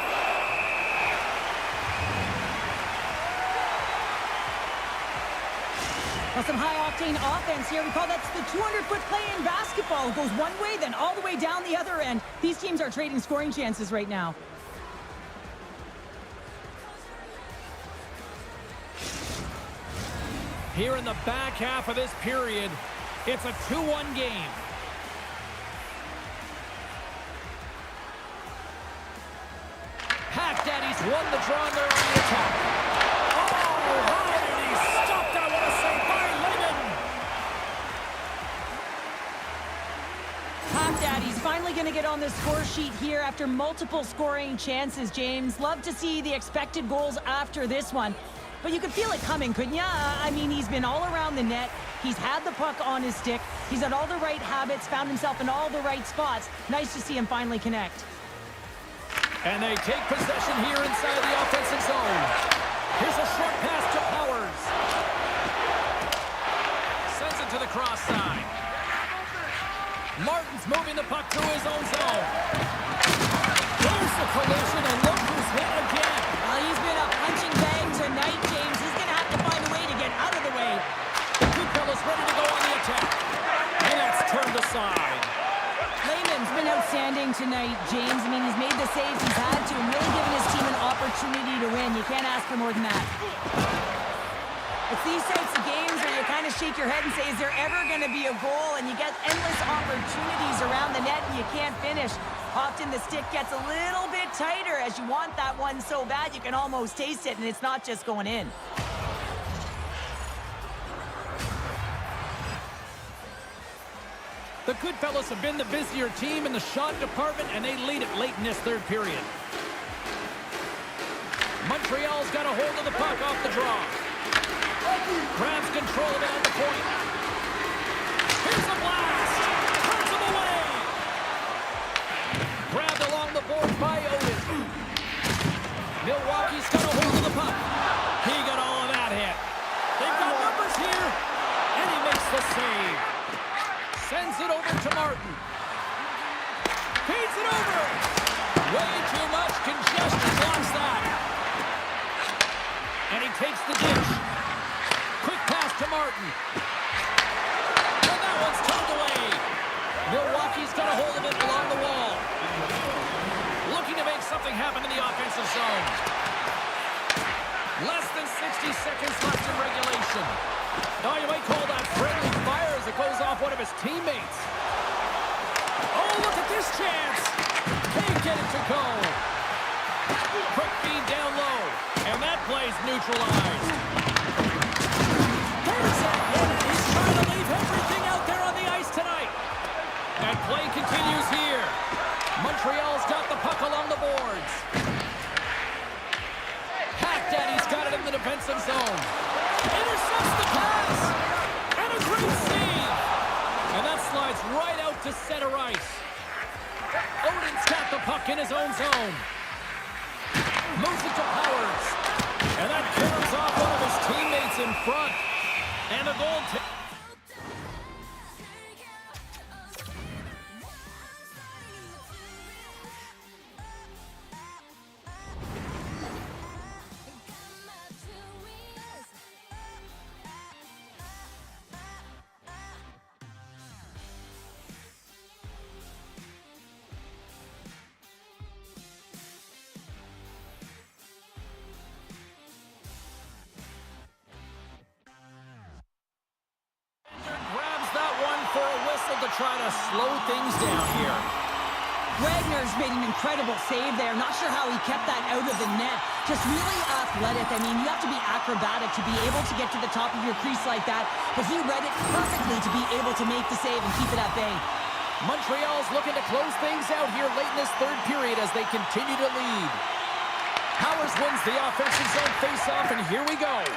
Well, some high-octane offense here. We call that the 200-foot play in basketball. It goes one way, then all the way down the other end. These teams are trading scoring chances right now. Here in the back half of this period, it's a 2-1 game. Pack Daddy's won the draw and they're on the attack. Oh, how did he stop that? What a save by Lehman! Pack Daddy's finally going to get on the score sheet here after multiple scoring chances, James. Love to see the expected goals after this one. But you could feel it coming, couldn't you? I mean, he's been all around the net. He's had the puck on his stick. He's had all the right habits, found himself in all the right spots. Nice to see him finally connect. And they take possession here inside the offensive zone. Here's a short pass to Powers. Sends it to the cross side. Martin's moving the puck through his own zone. There's the collision, and look who's hit again. Well, tonight, James. I mean, he's made the saves he's had to and really given his team an opportunity to win. You can't ask for more than that. It's these types of games where you kind of shake your head and say, is there ever going to be a goal? And you get endless opportunities around the net and you can't finish. Often the stick gets a little bit tighter as you want that one so bad you can almost taste it, and it's not just going in. The Goodfellas have been the busier team in the shot department, and they lead it late in this third period. Montreal's got a hold of the puck off the draw. Grabs control of it at the point. Here's a blast! Turns him away! Grabbed along the boards by Oden. Milwaukee's got a hold of the puck. He got all of that hit. They've got numbers here, and he makes the save. Sends it over to Martin. Feeds it over. Way too much congestion blocks that. And he takes the dish. Quick pass to Martin. And that one's turned away. Milwaukee's got a hold of it along the wall. Looking to make something happen in the offensive zone. Less than 60 seconds left in regulation. Now you might call that friendly fire as it goes off one of his teammates. Oh, look at this chance. Can't get it to go. Quick feed down low. And that play's neutralized. There's a hit. He's trying to leave everything out there on the ice tonight. And play continues here. Montreal's got the puck along the boards. Hacked at. He's got it in the defensive zone. Intercepts the pass. And a great save. And that slides right out to center ice. Odin's got the puck in his own zone. Moves it to Powers. And that carries off one of his teammates in front. And a goal. For a whistle to try to slow things down here. Wagner's made an incredible save there. Not sure how he kept that out of the net. Just really athletic. I mean, you have to be acrobatic to be able to get to the top of your crease like that. But he read it perfectly to be able to make the save and keep it at bay. Montreal's looking to close things out here late in this third period as they continue to lead. Powers wins the offensive zone faceoff, and here we go.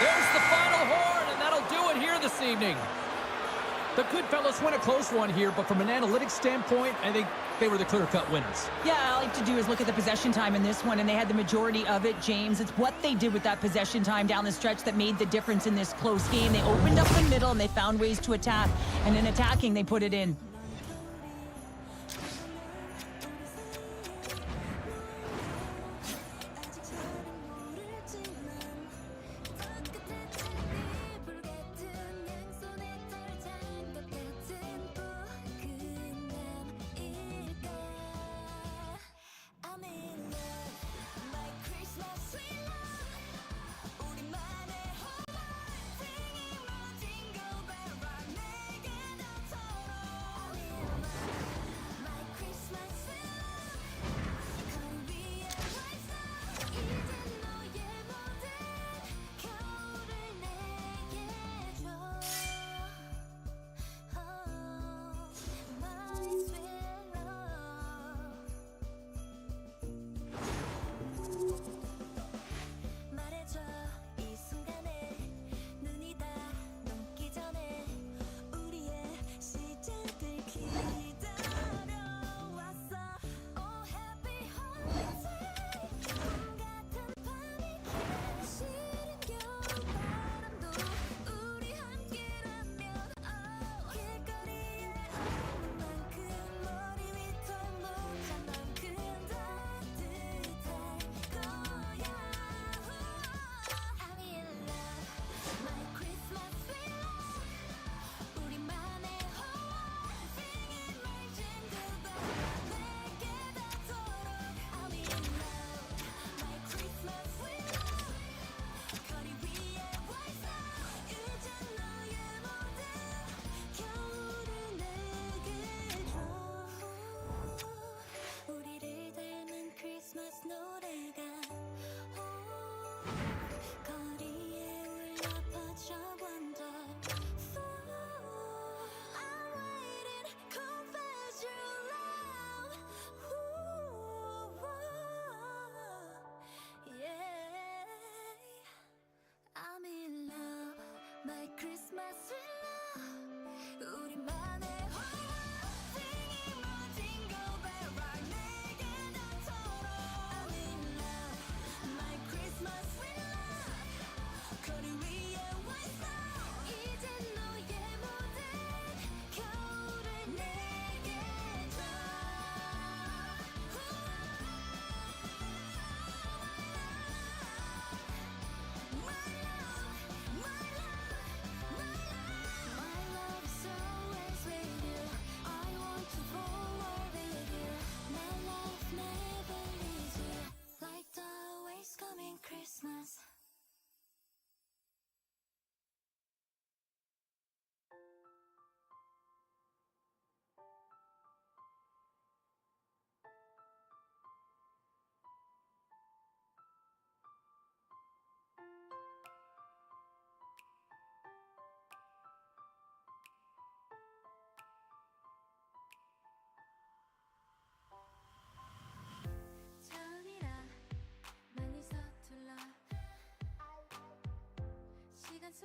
There's the final horn, and that'll do it here this evening. The Goodfellas win a close one here, but from an analytics standpoint, I think they were the clear-cut winners. Yeah, all I like to do is look at the possession time in this one, and they had the majority of it, James. It's what they did with that possession time down the stretch that made the difference in this close game. They opened up the middle, and they found ways to attack, and in attacking, they put it in.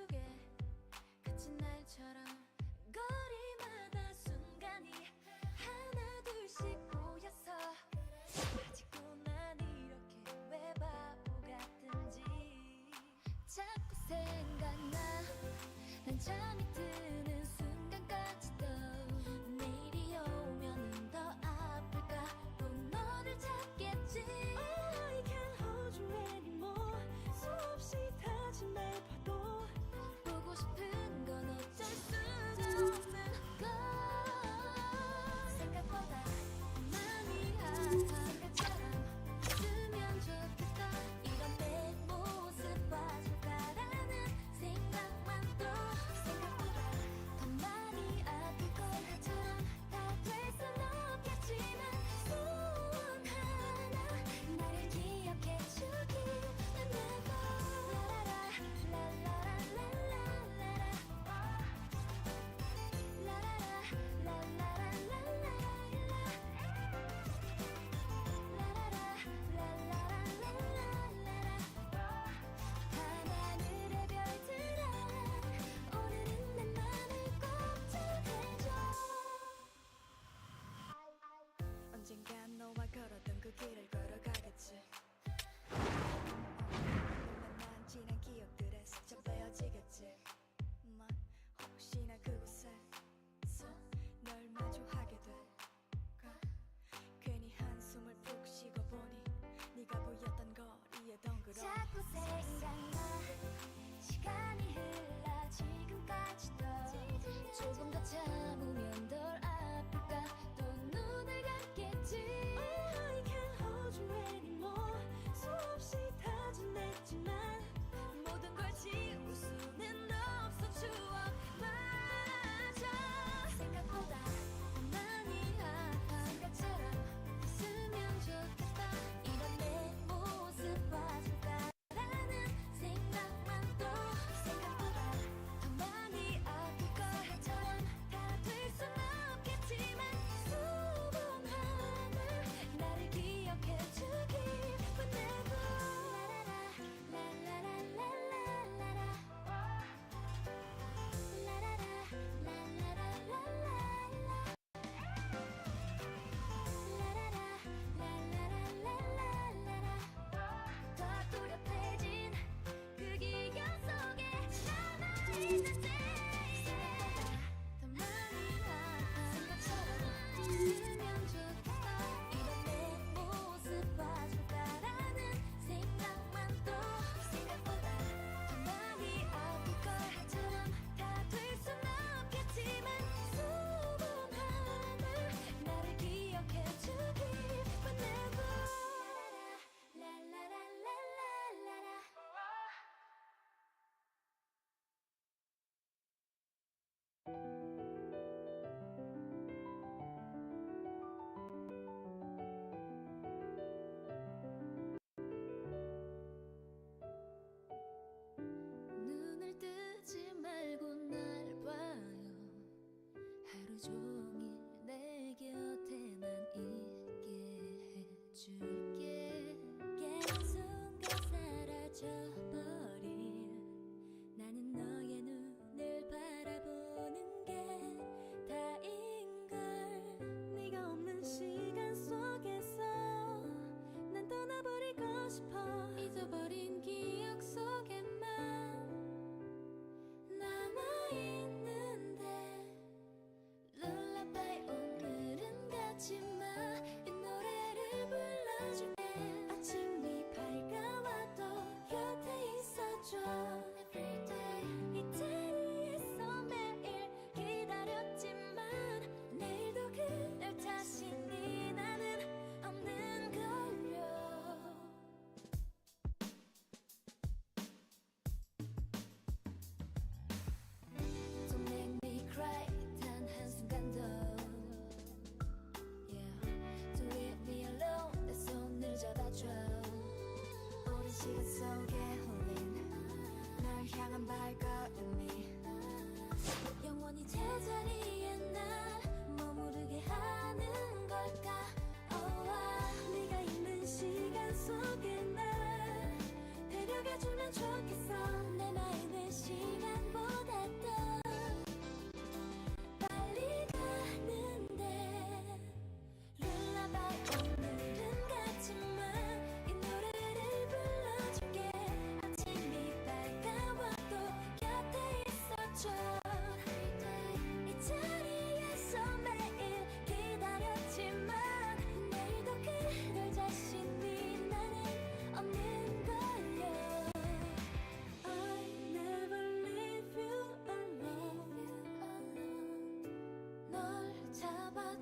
속에 갇힌 날처럼 거리마다 순간이 하나 둘씩 보여서 아직도 난 이렇게 왜 바보 같은지 자꾸 생각나 난 잠이 드는 순간까지도 내일이 오면 더 아플까 또 너를 찾겠지 I can't hold you anymore 수없이 다진 날 봐도 보고 싶은 건 어쩔 수가 없는 걸 생각보다 많이 아파 생각처럼 있으면 좋겠다 이런 내 모습 봐줄까라는 생각만 또 생각보다 더 많이 아플 것처럼 다 될 순 없겠지만 소원 하나 나를 기억해주길 never 하늘의 별들아 오늘은 내 맘을 꼭 전해줘 언젠간 너와 걸었던 그 길을 걸어가겠지 너만 지난 기억들에 스쳐 베어지겠지 만 혹시나 그곳에서 널 마주하게 될까 괜히 한숨을 푹 쉬고 보니 네가 보였던 거리에 덩그러 자꾸 생각나 시간이 흘러 지금까지도 조금 더 참으면 덜 아플까 또 눈을 감겠지 I can't hold you anymore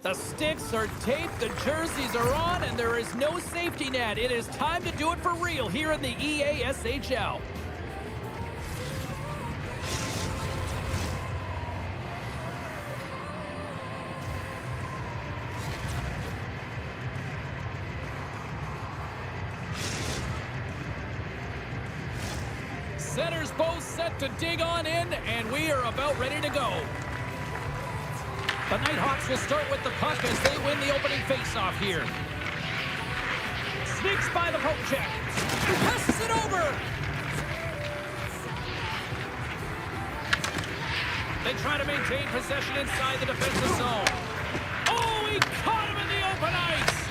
The sticks are taped, the jerseys are on, and there is no safety net. It is time to do it for real here in the EASHL. Centers both set to dig on in, and we are about ready to go. The Nighthawks will start with the puck as they win the opening faceoff here. Sneaks by the forecheck. Passes it over. They try to maintain possession inside the defensive zone. Oh, he caught him in the open ice.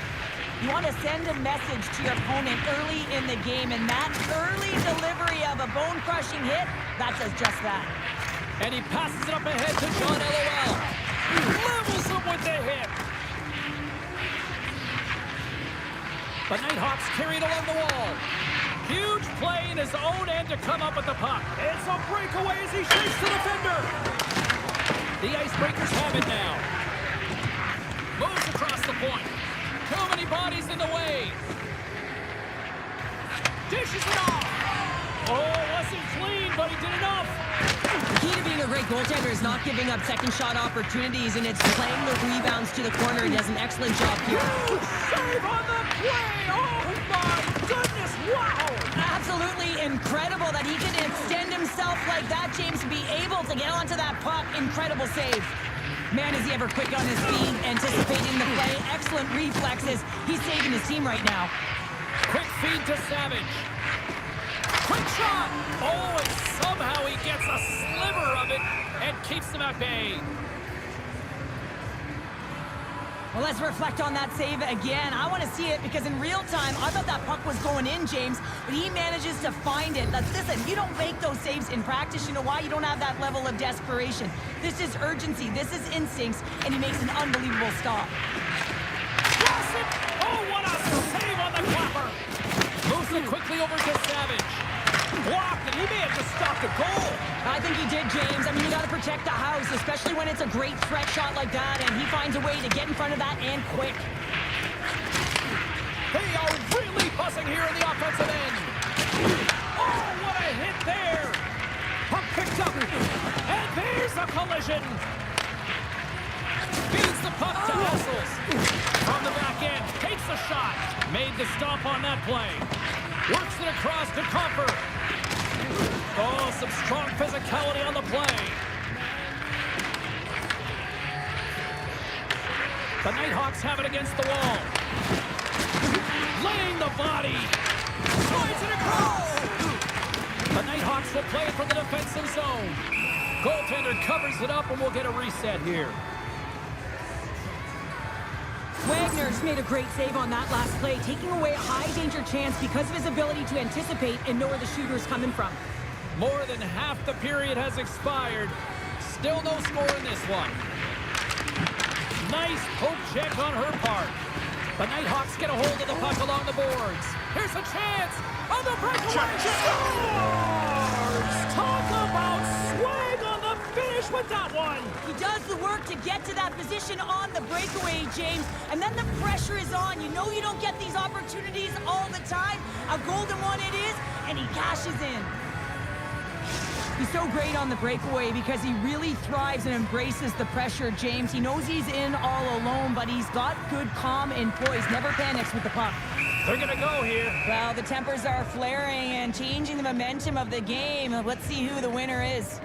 You want to send a message to your opponent early in the game, and that early delivery of a bone-crushing hit, that does just that. And he passes it up ahead to John LOL. He levels him with the hit. The Nighthawks carried along the wall. Huge play in his own end to come up with the puck. It's a breakaway as he shakes the defender. The Icebreakers have it now. Moves across the point. Too many bodies in the way. Dishes it off. Oh, wasn't clean, but he did enough. The key to being a great goaltender is not giving up second shot opportunities, and it's playing the rebounds to the corner. He does an excellent job here. Huge save on the play. Oh, my goodness. Wow. Absolutely incredible that he can extend himself like that, James, to be able to get onto that puck. Incredible save. Man, is he ever quick on his feet, anticipating the play. Excellent reflexes. He's saving his team right now. Quick feed to Savage. Quick shot. Oh, and somehow he gets a sliver of it and keeps them at bay. Well, let's reflect on that save again. I want to see it because in real time, I thought that puck was going in, James, but he manages to find it. Listen, you don't make those saves in practice. You know why? You don't have that level of desperation. This is urgency. This is instincts, and he makes an unbelievable stop. Cross it. Oh, what a save on the clapper. Moves it quickly over to Savage. Blocked, and he may have just stopped a goal. I think he did, James. I mean, you got to protect the house, especially when it's a great threat shot like that, and he finds a way to get in front of that and quick. They are really buzzing here in the offensive end. Oh, what a hit there. Puck picked up, and there's a collision. Feeds the puck to Hustles. From the back end, takes a shot. Made the stop on that play. Works it across to Comfort. Oh, some strong physicality on the play. The Nighthawks have it against the wall. Laying the body. Slides it across. The Nighthawks will play it from the defensive zone. Goaltender covers it up, and we'll get a reset here. Wagner's made a great save on that last play, taking away a high-danger chance because of his ability to anticipate and know where the shooter's coming from. More than half the period has expired. Still no score in this one. Nice poke check on her part. The Nighthawks get a hold of the puck along the boards. Here's a chance on the breakaway. Scores! Talk about swag on the finish with that one. He does the work to get to that position on the breakaway, James, and then the pressure is on. You know you don't get these opportunities all the time. A golden one it is, and he cashes in. He's so great on the breakaway because he really thrives and embraces the pressure, James. He knows he's in all alone, but he's got good calm and poise. Never panics with the puck. They're going to go here. Well, the tempers are flaring and changing the momentum of the game. Let's see who the winner is.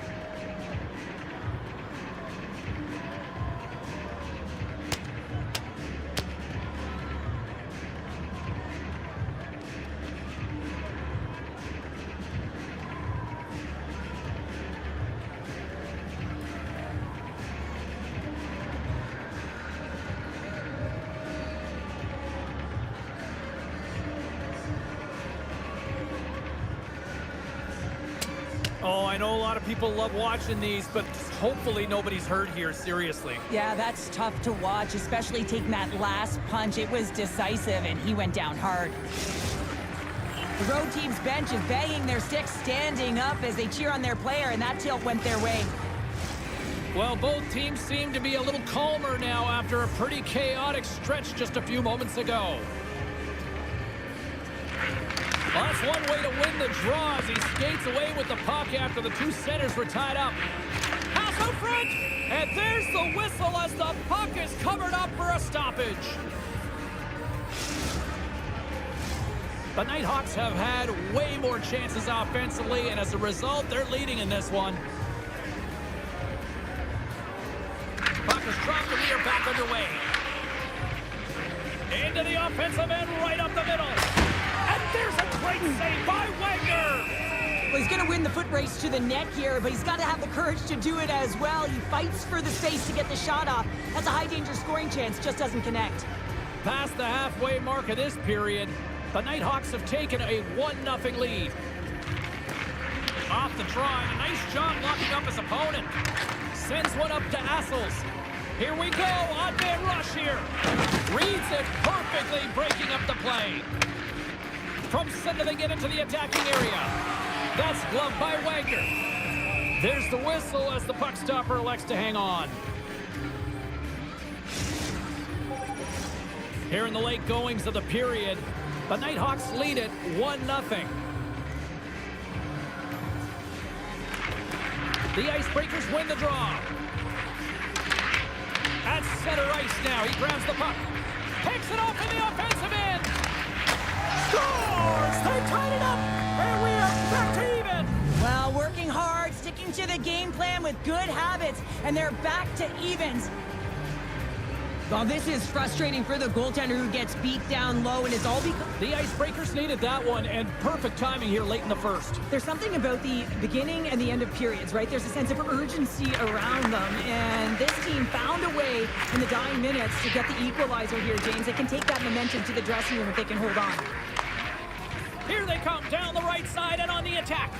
Oh, I know a lot of people love watching these, but hopefully nobody's hurt here, seriously. Yeah, that's tough to watch, especially taking that last punch. It was decisive, and he went down hard. The road team's bench is banging their sticks, standing up as they cheer on their player, and that tilt went their way. Well, both teams seem to be a little calmer now after a pretty chaotic stretch just a few moments ago. Well, that's one way to win the draw as he skates away with the puck after the two centers were tied up. Pass out front, and there's the whistle as the puck is covered up for a stoppage. The Nighthawks have had way more chances offensively, and as a result, they're leading in this one. Puck is dropped, and we are back underway. Into the offensive end, right up the middle. And there's a great save by Wagner. Well, he's going to win the foot race to the net here, but he's got to have the courage to do it as well. He fights for the space to get the shot off. That's a high-danger scoring chance, just doesn't connect. Past the halfway mark of this period, the Nighthawks have taken a 1-0 lead. Off the draw, and a nice job locking up his opponent. Sends one up to Assels. Here we go, on-man rush here. Reads it perfectly, breaking up the play. From center, they get into the attacking area. That's gloved by Wagner. There's the whistle as the puck stopper elects to hang on. Here in the late goings of the period, the Nighthawks lead it 1-0. The Icebreakers win the draw. At center ice now, he grabs the puck. Picks it off in the offensive end. Scores! They tied it up, and we are back to even. Well, working hard, sticking to the game plan with good habits, and they're back to evens. Well, this is frustrating for the goaltender who gets beat down low, and it's all because The Icebreakers needed that one, and perfect timing here late in the first. there's something about the beginning and the end of periods, right? There's a sense of urgency around them, and this team found a way in the dying minutes to get the equalizer here, James. They can take that momentum to the dressing room if they can hold on. Here they come down the right side and on the attack.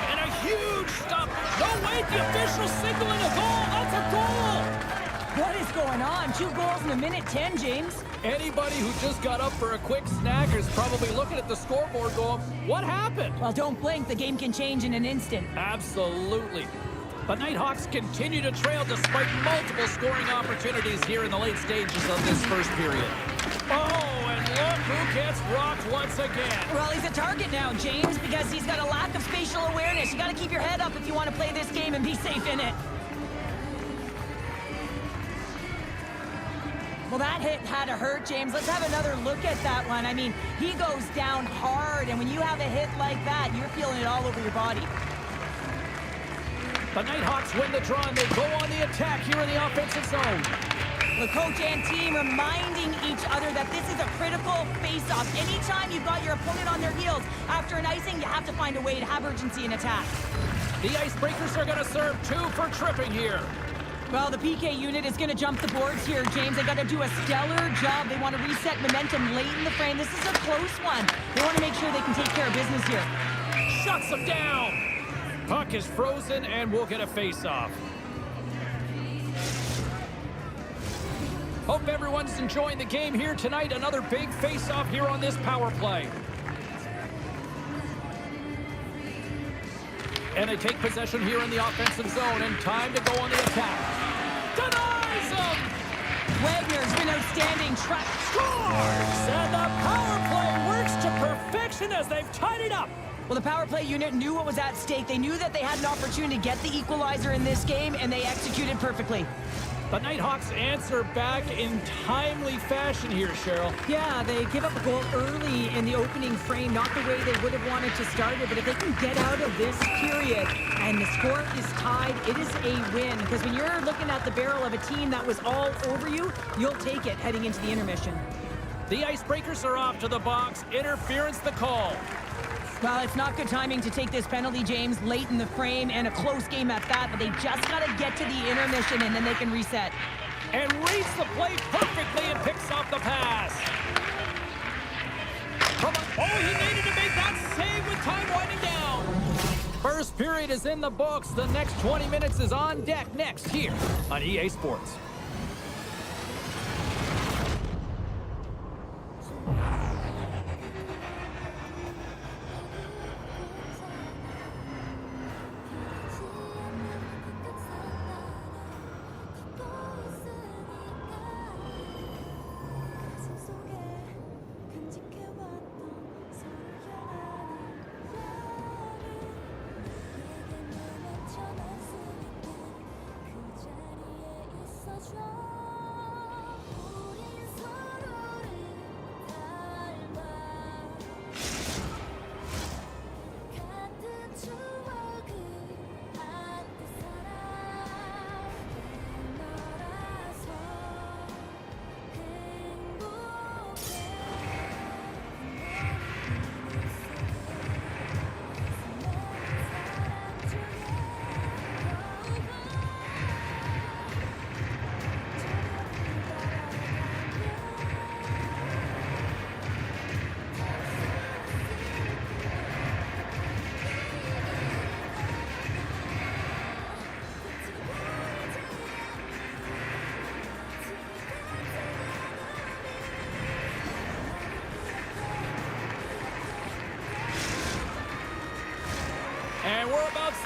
And a huge stop. No, wait, the official signaling a goal. That's a goal. What is going on? 2 goals in a minute 10, James. Anybody who just got up for a quick snack is probably looking at the scoreboard going, what happened? Well, don't blink. The game can change in an instant. Absolutely. The Nighthawks continue to trail despite multiple scoring opportunities here in the late stages of this first period. Oh, and look who gets rocked once again. Well, he's a target now, James, because he's got a lack of spatial awareness. You got to keep your head up if you want to play this game and be safe in it. Well, that hit had to hurt, James. Let's have another look at that one. I mean, he goes down hard, and when you have a hit like that, you're feeling it all over your body. The Nighthawks win the draw, and they go on the attack here in the offensive zone. The coach and team reminding each other that this is a critical face-off. Anytime you've got your opponent on their heels after an icing, you have to find a way to have urgency in attack. The Icebreakers are going to serve 2 for tripping here. Well, the PK unit is going to jump the boards here, James. They got to do a stellar job. They want to reset momentum late in the frame. This is a close one. They want to make sure they can take care of business here. Shuts them down. Puck is frozen, and we'll get a face-off. Hope everyone's enjoying the game here tonight. Another big face-off here on this power play. And they take possession here in the offensive zone, and time to go on the attack. Denies them! Wagner's been outstanding. Scores! And the power play works to perfection as they've tied it up. Well, the power play unit knew what was at stake. They knew that they had an opportunity to get the equalizer in this game, and they executed perfectly. The Nighthawks answer back in timely fashion here, Cheryl. Yeah, they give up a goal early in the opening frame, not the way they would have wanted to start it, but if they can get out of this period and the score is tied, it is a win. Because when you're looking at the barrel of a team that was all over you, you'll take it heading into the intermission. The Icebreakers are off to the box. Interference the call. Well, it's not good timing to take this penalty, James, late in the frame, and a close game at that, but they just got to get to the intermission, and then they can reset. And reads the play perfectly and picks off the pass. He needed to make that save with time winding down. First period is in the books. The next 20 minutes is on deck next here on EA Sports.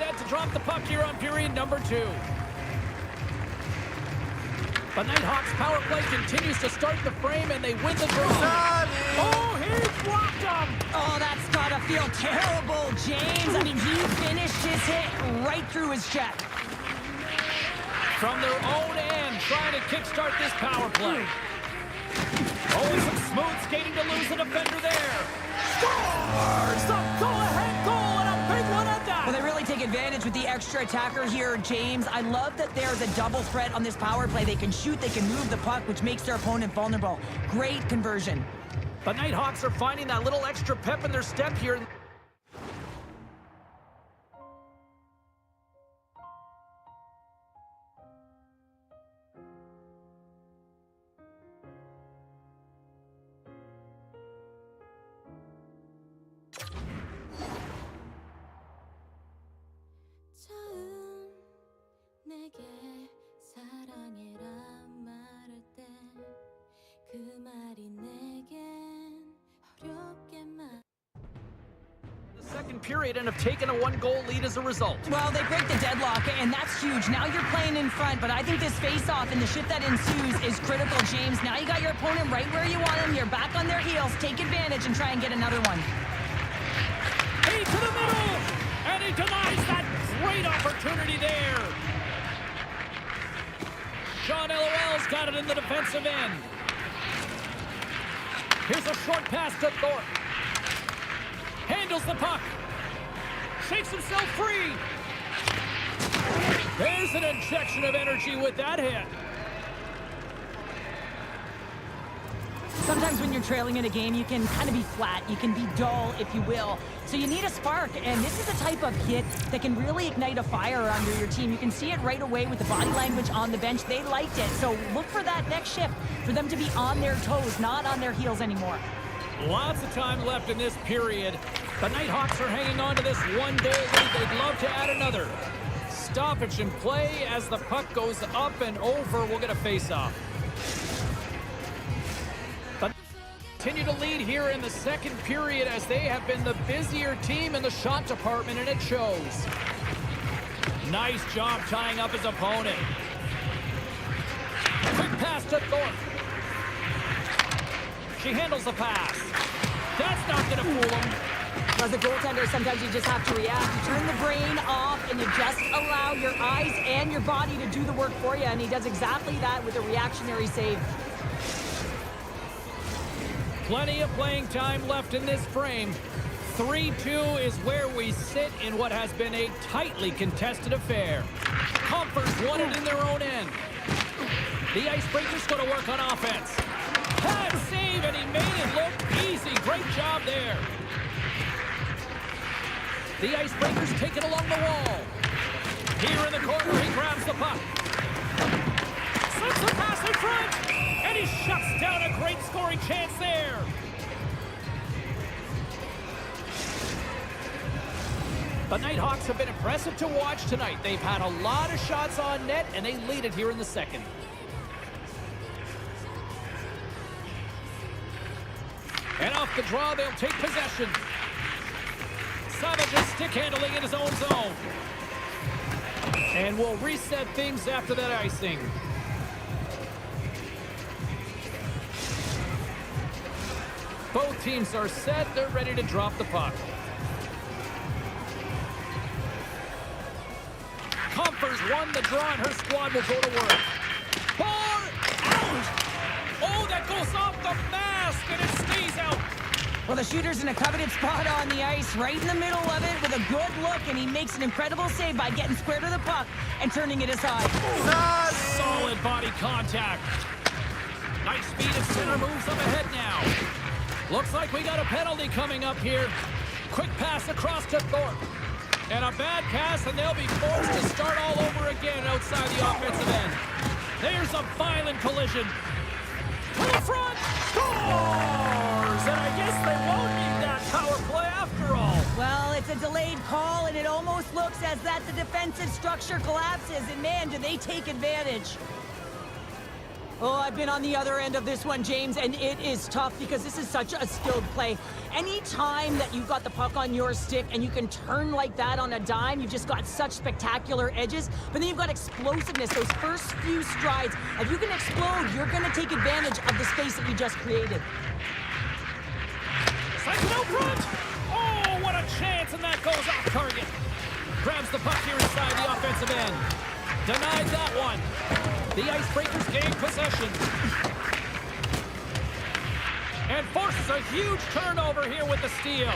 set to drop the puck here on period number 2. The Nighthawks power play continues to start the frame, and they win the draw. Oh, he blocked him! Oh, that's gotta feel terrible, James. I mean, he finished his hit right through his check. From their own end, trying to kickstart this power play. Oh, some smooth skating to lose a defender there. Scores! The go-ahead goal, and a big one at that! Well, they really take advantage with the extra attacker here, James. I love that there's a double threat on this power play. They can shoot, they can move the puck, which makes their opponent vulnerable. Great conversion. The Nighthawks are finding that little extra pep in their step here. 처음 내게 사랑해란 말할 때 그 말이 내겐 어렵게만. The second period and have taken a 1-goal lead as a result. Well, they break the deadlock, and that's huge. Now you're playing in front, but I think this face-off and the shift that ensues is critical, James. Now you got your opponent right where you want them. You're back on their heels. Take advantage and try and get another one. Hey, to the middle! And he denies that great opportunity there. Sean LOL's got it in the defensive end. Here's a short pass to Thorpe. Handles the puck. Shakes himself free. There's an injection of energy with that hit. Sometimes when you're trailing in a game, you can kind of be flat. You can be dull, if you will. So you need a spark, and this is a type of hit that can really ignite a fire under your team. You can see it right away with the body language on the bench. They liked it. So look for that next shift, for them to be on their toes, not on their heels anymore. Lots of time left in this period. The Nighthawks are hanging on to this 1-goal lead. They'd love to add another. Stoppage in play as the puck goes up and over. We'll get a face-off. Continue to lead here in the second period as they have been the busier team in the shot department, and it shows. Nice job tying up his opponent. Quick pass to Thorpe. She handles the pass. That's not going to fool him. As a goaltender, sometimes you just have to react. You turn the brain off, and you just allow your eyes and your body to do the work for you, and he does exactly that with a reactionary save. Plenty of playing time left in this frame. 3-2 is where we sit in what has been a tightly contested affair. Comforts won it in their own end. The Icebreakers going to work on offense. Pad save, and he made it look easy. Great job there. The Icebreakers take it along the wall. Here in the corner, he grabs the puck. Slips the pass in front, and he shuts down a great scoring chance there. The Nighthawks have been impressive to watch tonight. They've had a lot of shots on net, and they lead it here in the second. And off the draw, they'll take possession. Savage's stick handling in his own zone. And we'll reset things after that icing. Both teams are set. They're ready to drop the puck. Comfers won the draw, and her squad will go to work. Bar out! Oh, that goes off the mask, and it stays out. Well, the shooter's in a coveted spot on the ice, right in the middle of it with a good look, and he makes an incredible save by getting square to the puck and turning it aside. Solid body contact. Nice speed and center moves up ahead now. Looks like we got a penalty coming up here. Quick pass across to Thorpe. And a bad pass, and they'll be forced to start all over again outside the offensive end. There's a violent collision. To the front, scores! And I guess they won't need that power play after all. Well, it's a delayed call, and it almost looks as that the defensive structure collapses, and man, do they take advantage. Oh, I've been on the other end of this one, James, and it is tough because this is such a skilled play. Any time that you've got the puck on your stick and you can turn like that on a dime, you've just got such spectacular edges, but then you've got explosiveness, those first few strides. If you can explode, you're going to take advantage of the space that you just created. Slides it out front! Oh, what a chance, and that goes off target. Grabs the puck here inside the offensive end. Denied that one. The Icebreakers gain possession. And forces a huge turnover here with the steal.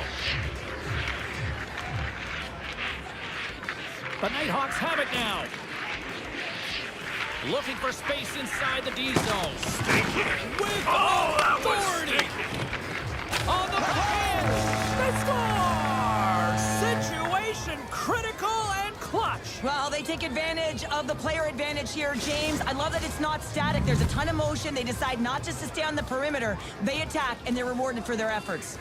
The Nighthawks have it now. Looking for space inside the D zone. With authority. On the play. They score! Situation critical and clutch. Well, they take advantage of the player advantage here, James. I love that it's not static. There's a ton of motion. They decide not just to stay on the perimeter. They attack, and they're rewarded for their efforts.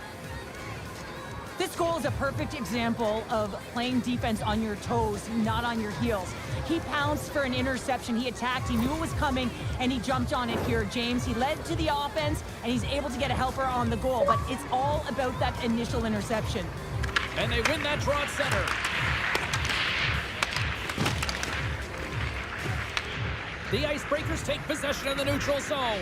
This goal is a perfect example of playing defense on your toes, not on your heels. He pounced for an interception. He attacked. He knew it was coming, and he jumped on it here, James. He led to the offense, and he's able to get a helper on the goal. But it's all about that initial interception. And they win that draw at center. The Icebreakers take possession in the neutral zone.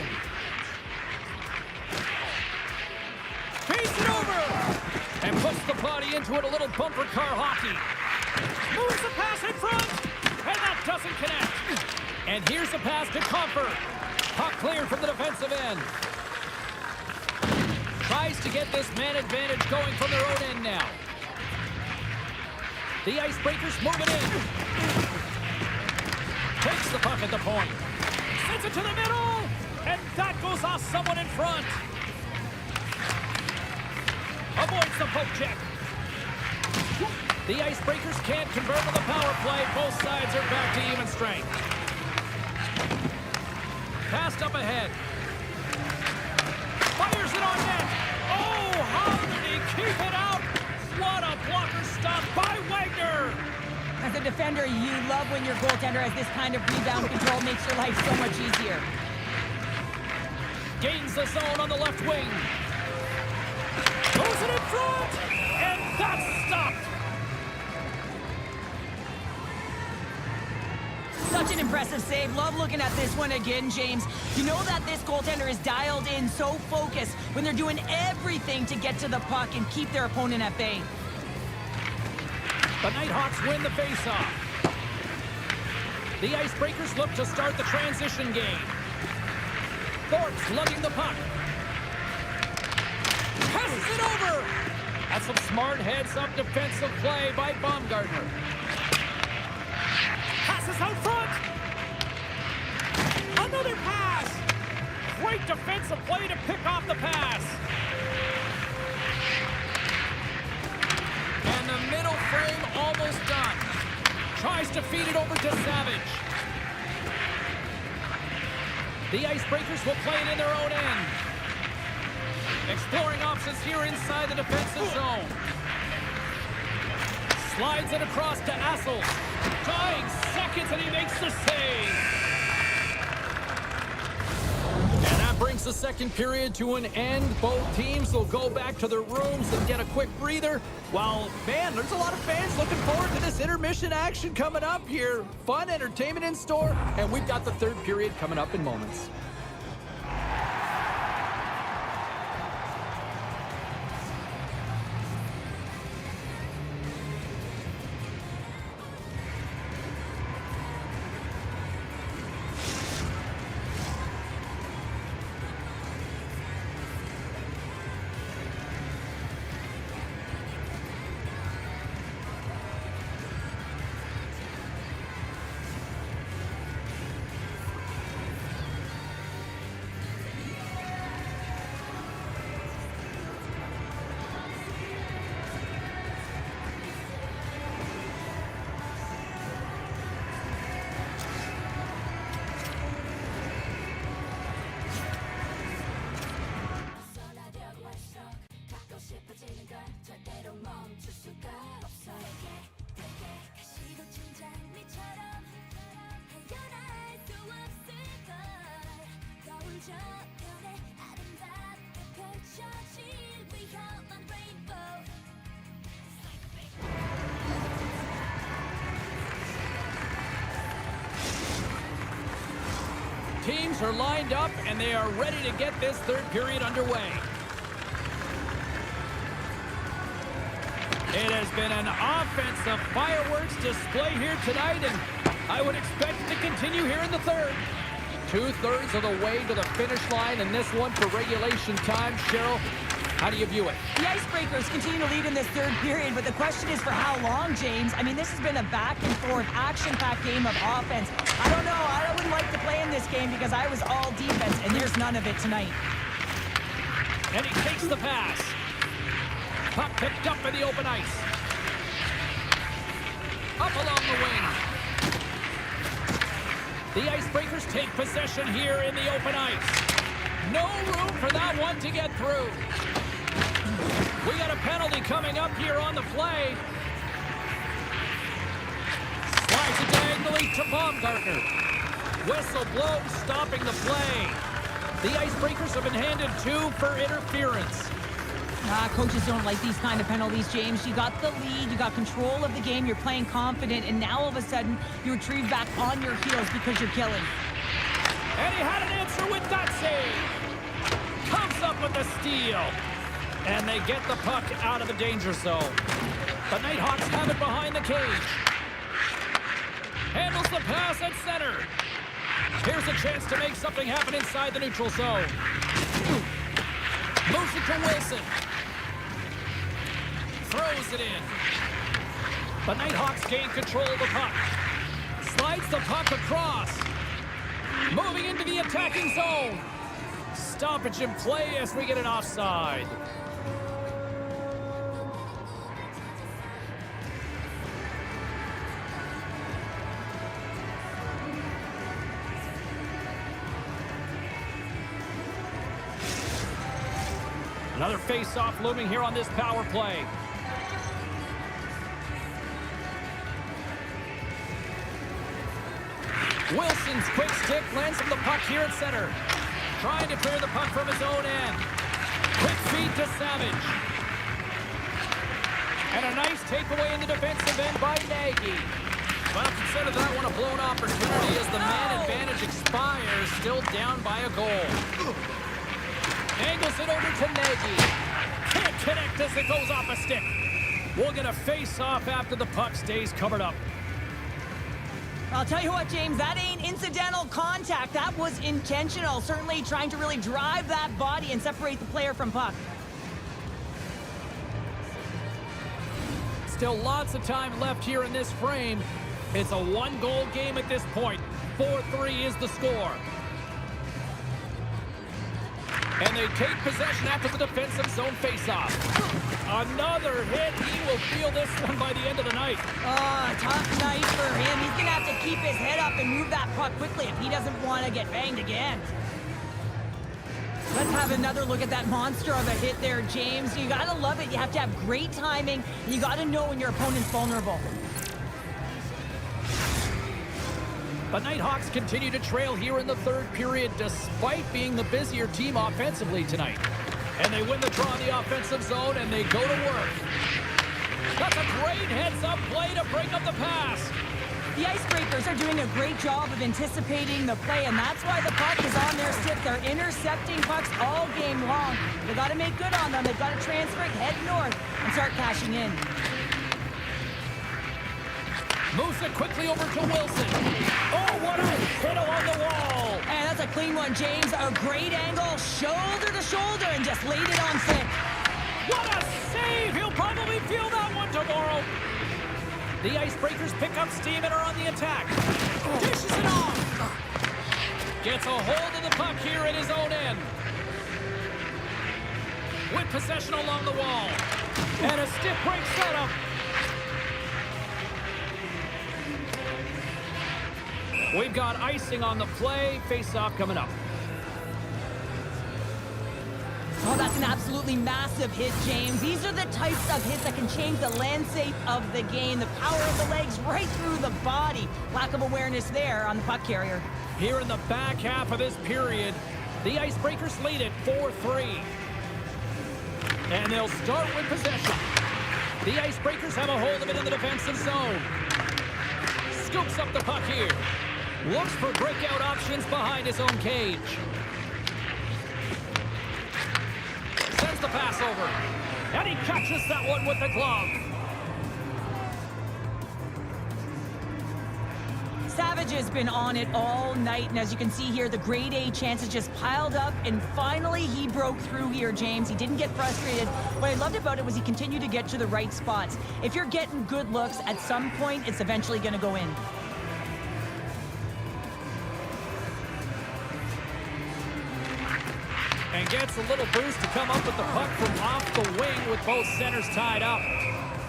Face it over! And puts the body into it, a little bumper car hockey. Moves the pass in front! And that doesn't connect. And here's the pass to Comfort. Puck cleared from the defensive end. Tries to get this man advantage going from their own end now. The Icebreakers move it in. Takes the puck at the point. Sends it to the middle. And that goes off someone in front. Avoids the poke check. The Icebreakers can't convert on the power play. Both sides are back to even strength. Passed up ahead. Fires it on net. Oh, how did he keep it out? What a blocker stop by Wagner. As a defender, you love when your goaltender has this kind of rebound control. Makes your life so much easier. Gains the zone on the left wing. Goes it in front. And that's stopped. Such an impressive save. Love looking at this one again, James. You know that this goaltender is dialed in, so focused when they're doing everything to get to the puck and keep their opponent at bay. The Nighthawks win the faceoff. The Icebreakers look to start the transition game. Thorpe's lugging the puck. Passes it over. That's some smart heads-up defensive play by Baumgartner. Passes out front. Another pass. Great defensive play to pick off the pass. And the middle frame almost done. Tries to feed it over to Savage. The Icebreakers will play it in their own end. Exploring options here inside the defensive zone. Slides it across to Assel. Dying seconds, and he makes the save. And that brings the second period to an end. Both teams will go back to their rooms and get a quick breather. While, man, there's a lot of fans looking forward to this intermission action coming up here. Fun entertainment in store, and we've got the third period coming up in moments. 저편에 아름답게 펼쳐질 위험한 레인보우. Teams are lined up, and they are ready to get this third period underway. It has been an offensive fireworks display here tonight, and I would expect it to continue here in the third. 2/3 of the way to the finish line, and this one for regulation time. Cheryl, how do you view it? The Icebreakers continue to lead in this third period, but the question is for how long, James? I mean, this has been a back-and-forth, action-packed game of offense. I don't know. I wouldn't like to play in this game because I was all defense, and there's none of it tonight. And he takes the pass. Puck picked up in the open ice. Up along the wing. The Icebreakers take possession here in the open ice. No room for that one to get through. We got a penalty coming up here on the play. Slides it diagonally to Baumgartner. Whistle blows, stopping the play. The Icebreakers have been handed 2 for interference. Coaches don't like these kind of penalties, James. You got the lead, you got control of the game, you're playing confident, and now all of a sudden, you retrieve back on your heels because you're killing. And he had an answer with that save. Comes up with the steal. And they get the puck out of the danger zone. The Nighthawks have it behind the cage. Handles the pass at center. Here's a chance to make something happen inside the neutral zone. Moves it to Wilson. Throws it in. The Nighthawks gain control of the puck. Slides the puck across. Moving into the attacking zone. Stoppage in play as we get an offside. Another face-off looming here on this power play. Wilson's quick stick lands him the puck here at center. Trying to clear the puck from his own end. Quick feed to Savage. And a nice takeaway in the defensive end by Nagy. Well, consider that one a blown opportunity as the man advantage expires, still down by a goal. Angles it over to Nagy. Can't connect as it goes off a stick. We'll get a face-off after the puck stays covered up. I'll tell you what, James, that ain't incidental contact. That was intentional. Certainly trying to really drive that body and separate the player from puck. Still lots of time left here in this frame. It's a one-goal game at this point. 4-3 is the score. And they take possession after the defensive zone faceoff. Another hit. He will feel this one by the end of the night. Tough night for him. He's going to have to keep his head up and move that puck quickly if he doesn't want to get banged again. Let's have another look at that monster of a hit there, James. You got to love it. You have to have great timing, and you got to know when your opponent's vulnerable. The Nighthawks continue to trail here in the third period despite being the busier team offensively tonight. And they win the draw in the offensive zone, and they go to work. That's a great heads-up play to break up the pass. The Icebreakers are doing a great job of anticipating the play, and that's why the puck is on their stick. They're intercepting pucks all game long. They got to make good on them. They've got to transfer it, head north, and start cashing in. Moves it quickly over to Wilson. Oh, what a hit along the wall. And that's a clean one, James. A great angle, shoulder to shoulder, and just laid it on thick. What a save! He'll probably feel that one tomorrow. The Icebreakers pick up steam and are on the attack. Dishes it off. Gets a hold of the puck here at his own end. With possession along the wall. And a stiff break setup. We've got icing on the play. Face-off coming up. Oh, that's an absolutely massive hit, James. These are the types of hits that can change the landscape of the game. The power of the legs right through the body. Lack of awareness there on the puck carrier. Here in the back half of this period, The Icebreakers lead it 4-3. And they'll start with possession. The Icebreakers have a hold of it in the defensive zone. Scoops up the puck here. Looks for breakout options behind his own cage. Sends the pass over. And he catches that one with the glove. Savage has been on it all night, and as you can see here, the grade A chances just piled up, and finally he broke through here, James. He didn't get frustrated. What I loved about it was he continued to get to the right spots. If you're getting good looks, at some point, it's eventually going to go in. And gets a little boost to come up with the puck from off the wing with both centers tied up.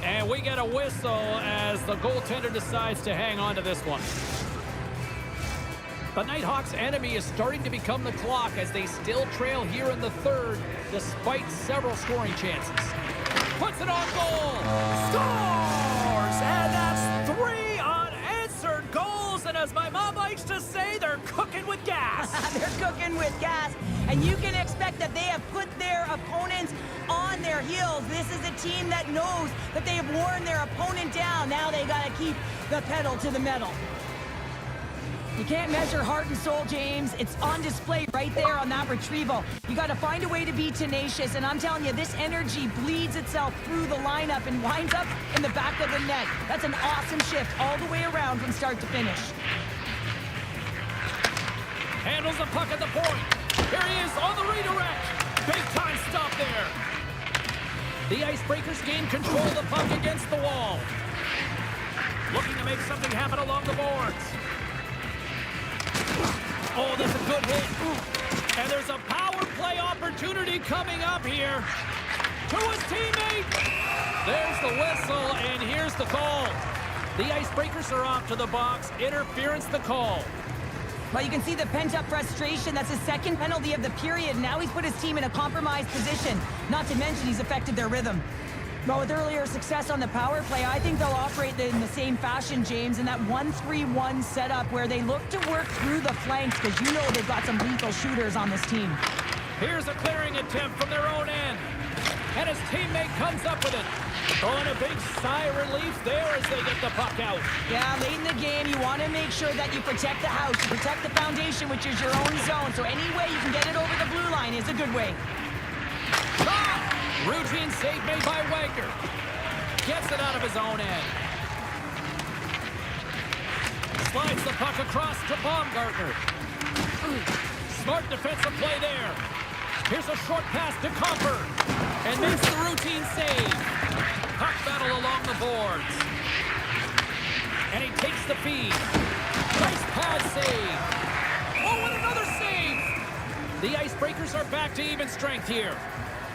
And we get a whistle as the goaltender decides to hang on to this one. The Nighthawks' enemy is starting to become the clock as they still trail here in the third despite several scoring chances. Puts it on goal. Scores! And that's 3 unanswered goals. And as my mom likes to say, they're cooking with gas. They're cooking with gas, and you can expect that they have put their opponents on their heels. This is a team that knows that they have worn their opponent down. Now they got to keep the pedal to the metal. You can't measure heart and soul, James. It's on display right there on that retrieval. You got to find a way to be tenacious, and I'm telling you, this energy bleeds itself through the lineup and winds up in the back of the net. That's an awesome shift all the way around from start to finish. Handles the puck at the point. Here he is on the redirect. Big time stop there. The Icebreakers gain control of the puck against the wall. Looking to make something happen along the boards. Oh, that's a good hit. And there's a power play opportunity coming up here. To his teammate. There's the whistle, and here's the call. The Icebreakers are off to the box. Interference the call. Well, you can see the pent-up frustration. That's his second penalty of the period. Now he's put his team in a compromised position. Not to mention he's affected their rhythm. Well, with earlier success on the power play, I think they'll operate in the same fashion, James, in that 1-3-1 setup where they look to work through the flanks because you know they've got some lethal shooters on this team. Here's a clearing attempt from their own end. And his teammate comes up with it. Throwing a big sigh of relief there as they get the puck out. Yeah, late in the game, you want to make sure that you protect the house, you protect the foundation, which is your own zone. So any way you can get it over the blue line is a good way. Ah! Routine save made by Wagner. Gets it out of his own end. Slides the puck across to Baumgartner. Smart defensive play there. Here's a short pass to Comper. And makes the routine save. Puck battle along the boards. And he takes the feed. Nice pad save. Oh, and another save. The Icebreakers are back to even strength here.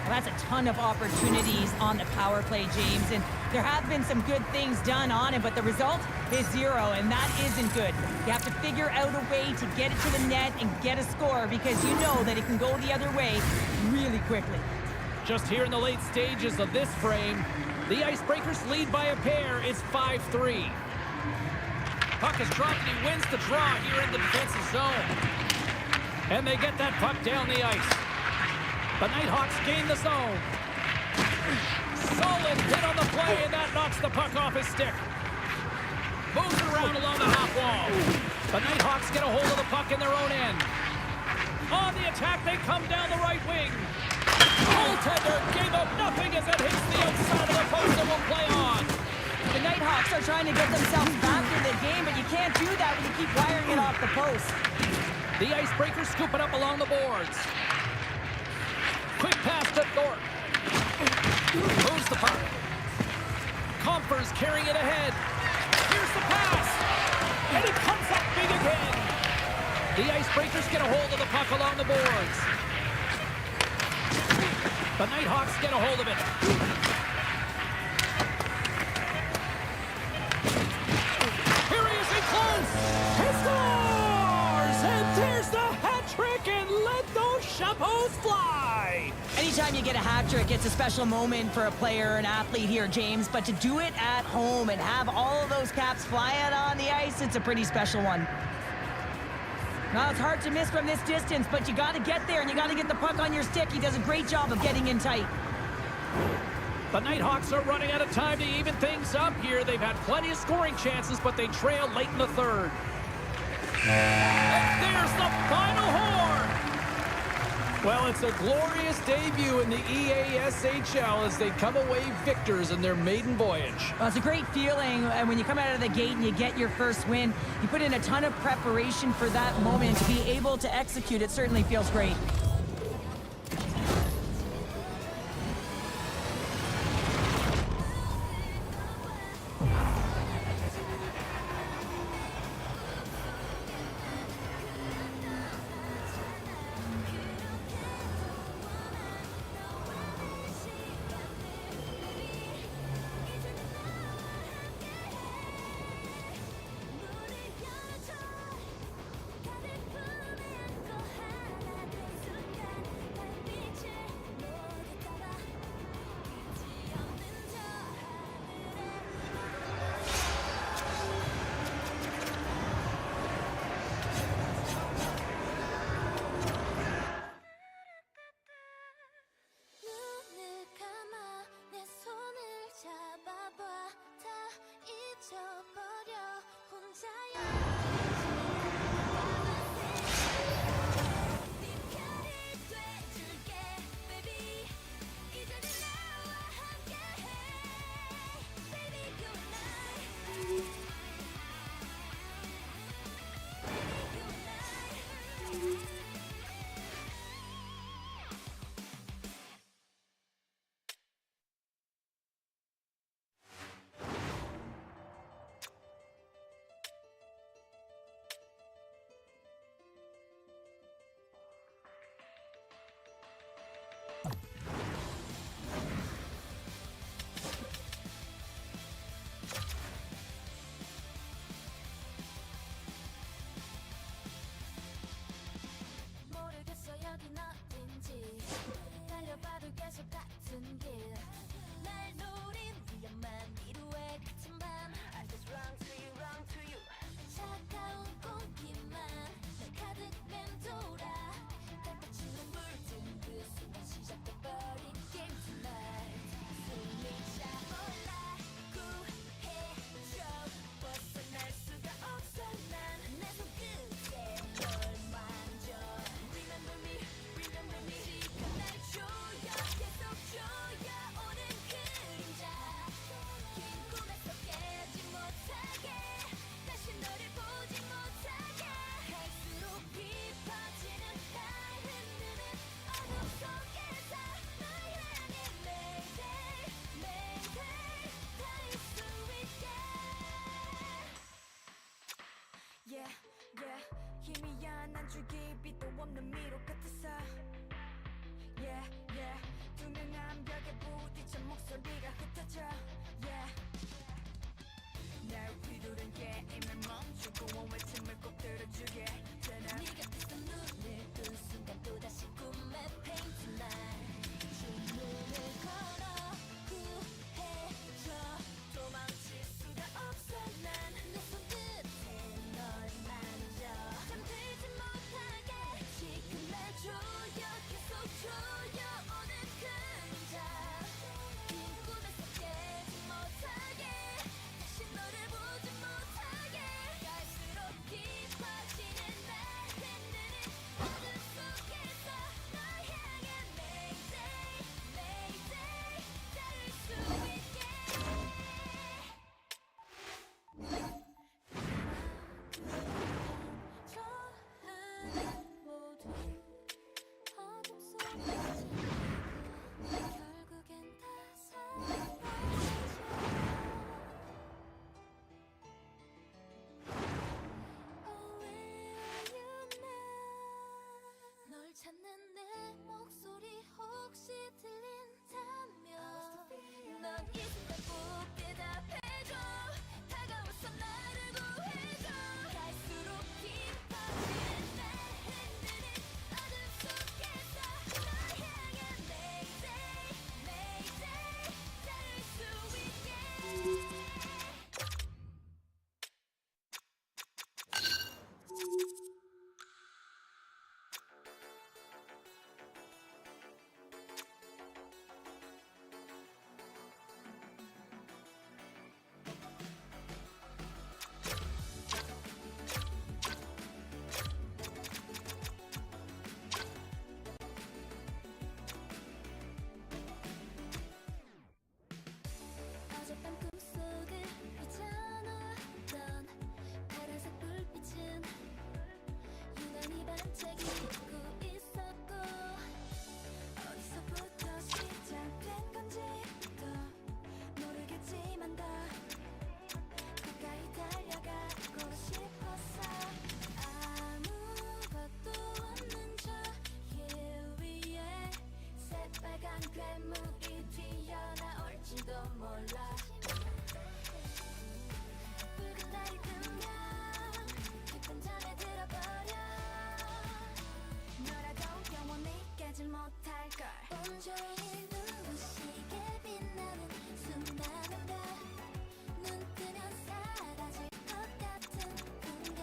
Well, that's a ton of opportunities on the power play, James, and there have been some good things done on it, but the result is 0, and that isn't good. You have to figure out a way to get it to the net and get a score because you know that it can go the other way really quickly. Just here in the late stages of this frame, the Icebreakers lead by a pair. It's 5-3. Puck is dropped and he wins the draw here in the defensive zone. And they get that puck down the ice. The Nighthawks gain the zone. Solid hit on the play, and that knocks the puck off his stick. Moves it around along the half wall. The Nighthawks get a hold of the puck in their own end. On the attack, they come down the right wing. Goaltender gave up nothing as it hits the outside of the post and will play on. The Nighthawks are trying to get themselves back in the game, but you can't do that when you keep wiring it off the post. The Icebreakers scoop it up along the boards. Quick pass to Thorpe. Moves the puck. Comper's carrying it ahead. Here's the pass. And it comes up big again. The Icebreakers get a hold of the puck along the boards. The Nighthawks get a hold of it. Here he is in close. He scores! And there's the hat trick, and let those chapeaus fly. Anytime you get a hat trick, it's a special moment for a player, an athlete here, James. But to do it at home and have all of those caps fly out on the ice, it's a pretty special one. Well, it's hard to miss from this distance, but you got to get there and you got to get the puck on your stick. He does a great job of getting in tight. The Nighthawks are running out of time to even things up here. They've had plenty of scoring chances, but they trail late in the third. And there's the final horn! Well, it's a glorious debut in the EASHL as they come away victors in their maiden voyage. Well, it's a great feeling when you come out of the gate and you get your first win. You put in a ton of preparation for that moment. To be able to execute it certainly feels great. 눈을 감아 내 손을 잡아봐 다 잊어버려 혼자여 네 편이 돼줄게 baby 이제는 나와 함께해 baby good night baby good night 모르겠어 여긴 어딘지 달려봐도 계속 같은 길 날 노린 위험한 미루의 같은 밤 I just run to you, run to you 차가운 공기만 날 가득 맴돌아 달빛으로 물든 그 순간 시작돼버린 게임 tonight 숨이 차올라 구해줘 벗어날 수가 없어 난 내 손끝에 널 만져 Remember me, remember me 시간 날 조여 계속 조여 오는 그림자 긴 꿈에서 깨지 못하게 다시 너를 보지 못하게 갈수록 깊어지는 날 흔드는 어둠 속에서 널 향해 Mayday, Mayday 닿을 수 있게 Yeah, yeah 희미한 한 줄기 빛도 없는 미로 같았어 Yeah, yeah 투명한 벽에 부딪혀 목소리가 흩어져 Yeah 날 휘두른 게임을 멈추고 외침을 꼭 들어주게 되나 네 곁에서 눈을 뜬 순간 또다시 꿈에 paint tonight 주문을 걸어 구해줘 도망칠 수가 없어 난 내 손끝에 널 만져 잠들지 못하게 지금 날 조여 계속 조여 오는 그림자 긴 꿈에서 깨지 못하게 다시 너를 보지 못하게 갈수록 깊어지는 날 흔드는 어둠 속에서 널 괴물이 튀어나올지도 몰라 붉은 달이 뜨면 깊은 잠에 들어버려 너라도 영원히 깨지 못할걸 온종일 눈부시게 빛나는 수많은 별 눈 뜨면 사라질 것 같은 풍경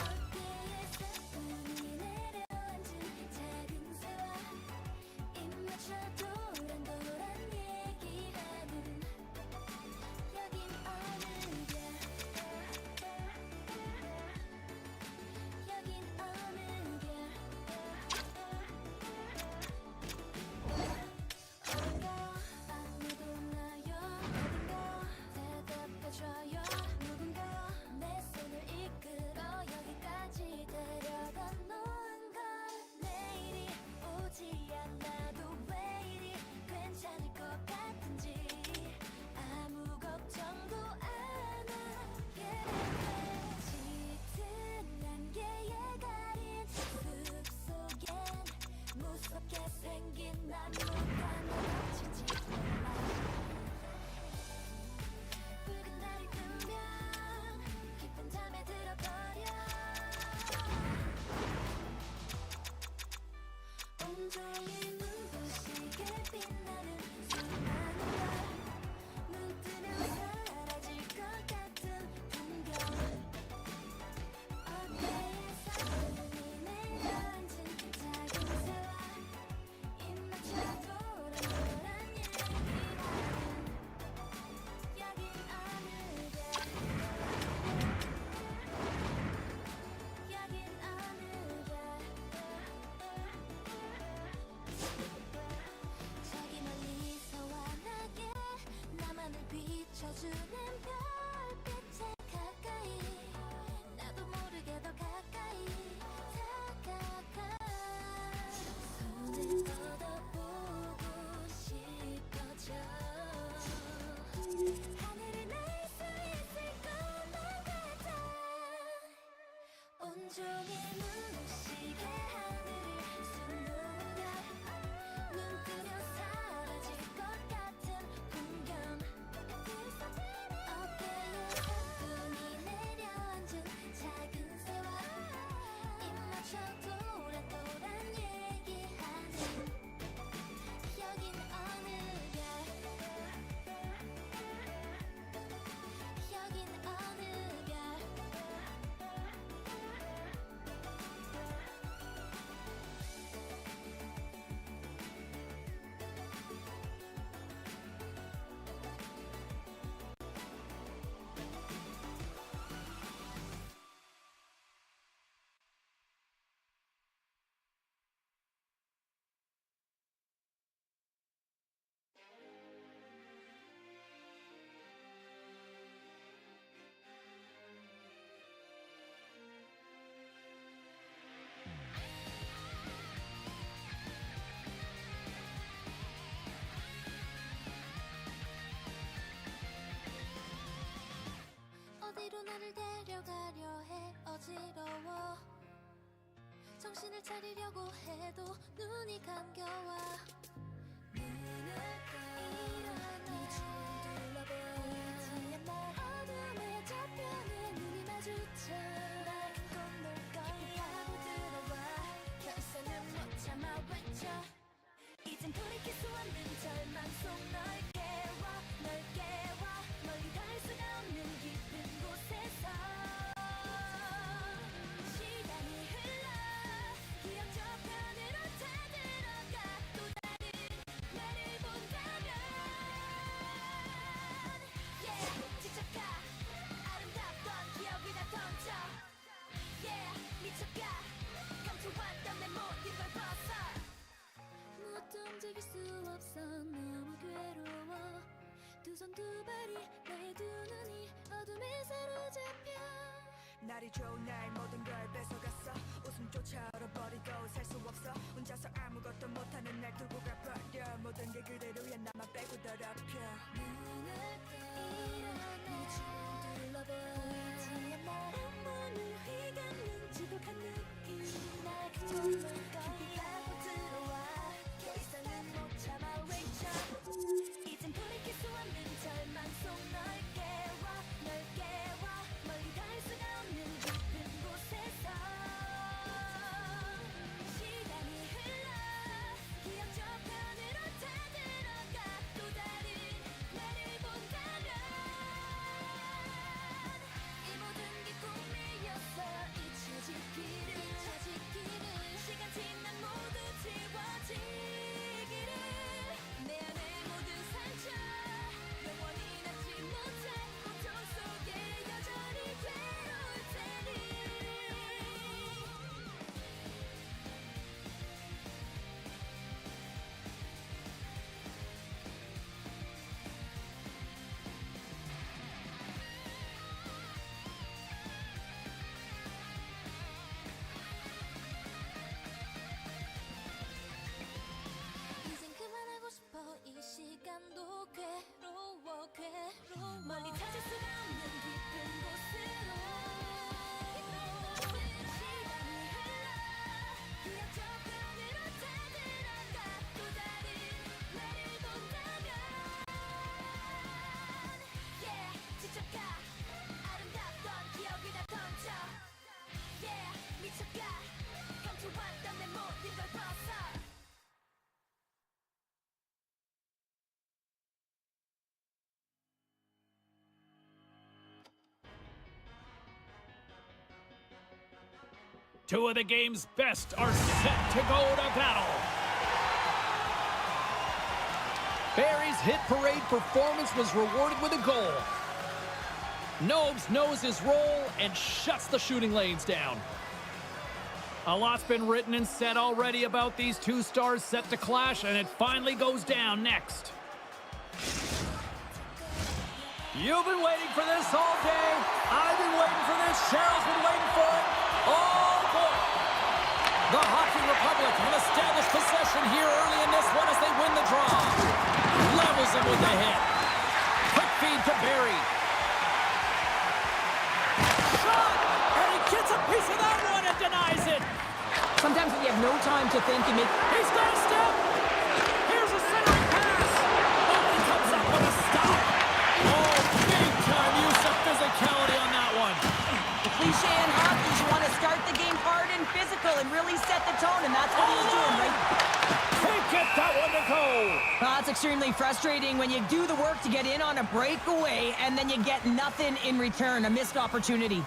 어깨에 스푼이 내려앉은 작은 새와 입 맞춰 도란도란 얘기하는 여긴 어느 별 여긴 어느 별 어딘가요 아무도 없나요 어딘가요 대답해줘요 누군가요 내 손을 이끌어 여기까지 데려다 놓은 걸 내일이 오지 않아도 왜 이리 괜찮을 것 같은지 아무 걱정도 안 하게 돼 짙은 안개에 가린 숲속엔 무섭게 생긴 나무가 넘칠지 몰라 붉은 달이 뜨면 깊은 잠에 들어버려 온종일 눈부시게 빛나는 수많은 별눈 뜨면 사라질 것 같은 풍경 어깨에 사뿐히 내려앉은 작은 새와 입 맞춰 도란도란 얘기하는 여긴 어느 별 여긴 어느 별 저기 멀리서 환하게 나만을 비춰주는 별빛에 가까이 나도 모르게 더 가까이 다가가 손을 걷어보고 싶어져 하늘을 날 수 있을 것만 같아 온종일 눈부시게 하늘을 수놓은 별눈 뜨면 사라질 것 같은 풍경 어깨에 사뿐히 내려앉은 작은 새와 입 맞춰 도란도란 얘기하는 여긴 어느 별 여긴 어느 별 어디로 나를 데려가려 해 어지러워 정신을 차리려고 해도 눈이 감겨와 눈을 일어나 네 둘러보지 않나 어둠에 잡혀 내 눈이 마주쳐 날 건널 거야 파고들어와 결선은 못 참아 외쳐 이젠 돌이킬 수 없는 절망 속 널 깨워 멀리 갈 수가 없는 깊은 곳에서 시간이 흘러 기억 저편으로 타들어가 또 다른 나를 본다면 Yeah 지쳐가 아름답던 기억이 다 던져 Yeah 미쳐가 감춰왔던 내 모든 걸 벗어 무엇도 움직일 수 없어 너무 괴로워 두 손 두 발이 나의 두 눈이 어둠에 사로잡혀 날이 좋은 날 모든 걸 뺏어갔어 웃음조차 얼어버리고 살 수 없어 혼자서 아무것도 못하는 날 두고 가버려 모든 게 그대로야 나만 빼고 더럽혀 눈을 일어나 둘러보지 않나 문을 휘감는 지독한 느낌 날 그쪽으로 깊이 파고 들어와 더 이상 Two of the game's best are set to go to battle. Barry's hit parade performance was rewarded with a goal. Nobes knows his role and shuts the shooting lanes down. A lot's been written and said already about these two stars set to clash, and it finally goes down next. You've been waiting for this all day. I've been waiting for this. Cheryl's been waiting for it. Oh, boy. The Hockey Republic will establish possession here early in this one as they win the draw. Levels him with the hit. Quick feed to Barry. Shot! And he gets a piece of that one and denies it. Sometimes when you have no time to think, you make... He's got a step. Here's a centering pass. Oh, he comes up with a stop. Oh, big time use of physicality on that one. The cliche in hockey is you want to start the game hard and physical and really set the tone, and that's what he was doing, right? Can't get that one to go. That's extremely frustrating when you do the work to get in on a breakaway and then you get nothing in return, a missed opportunity.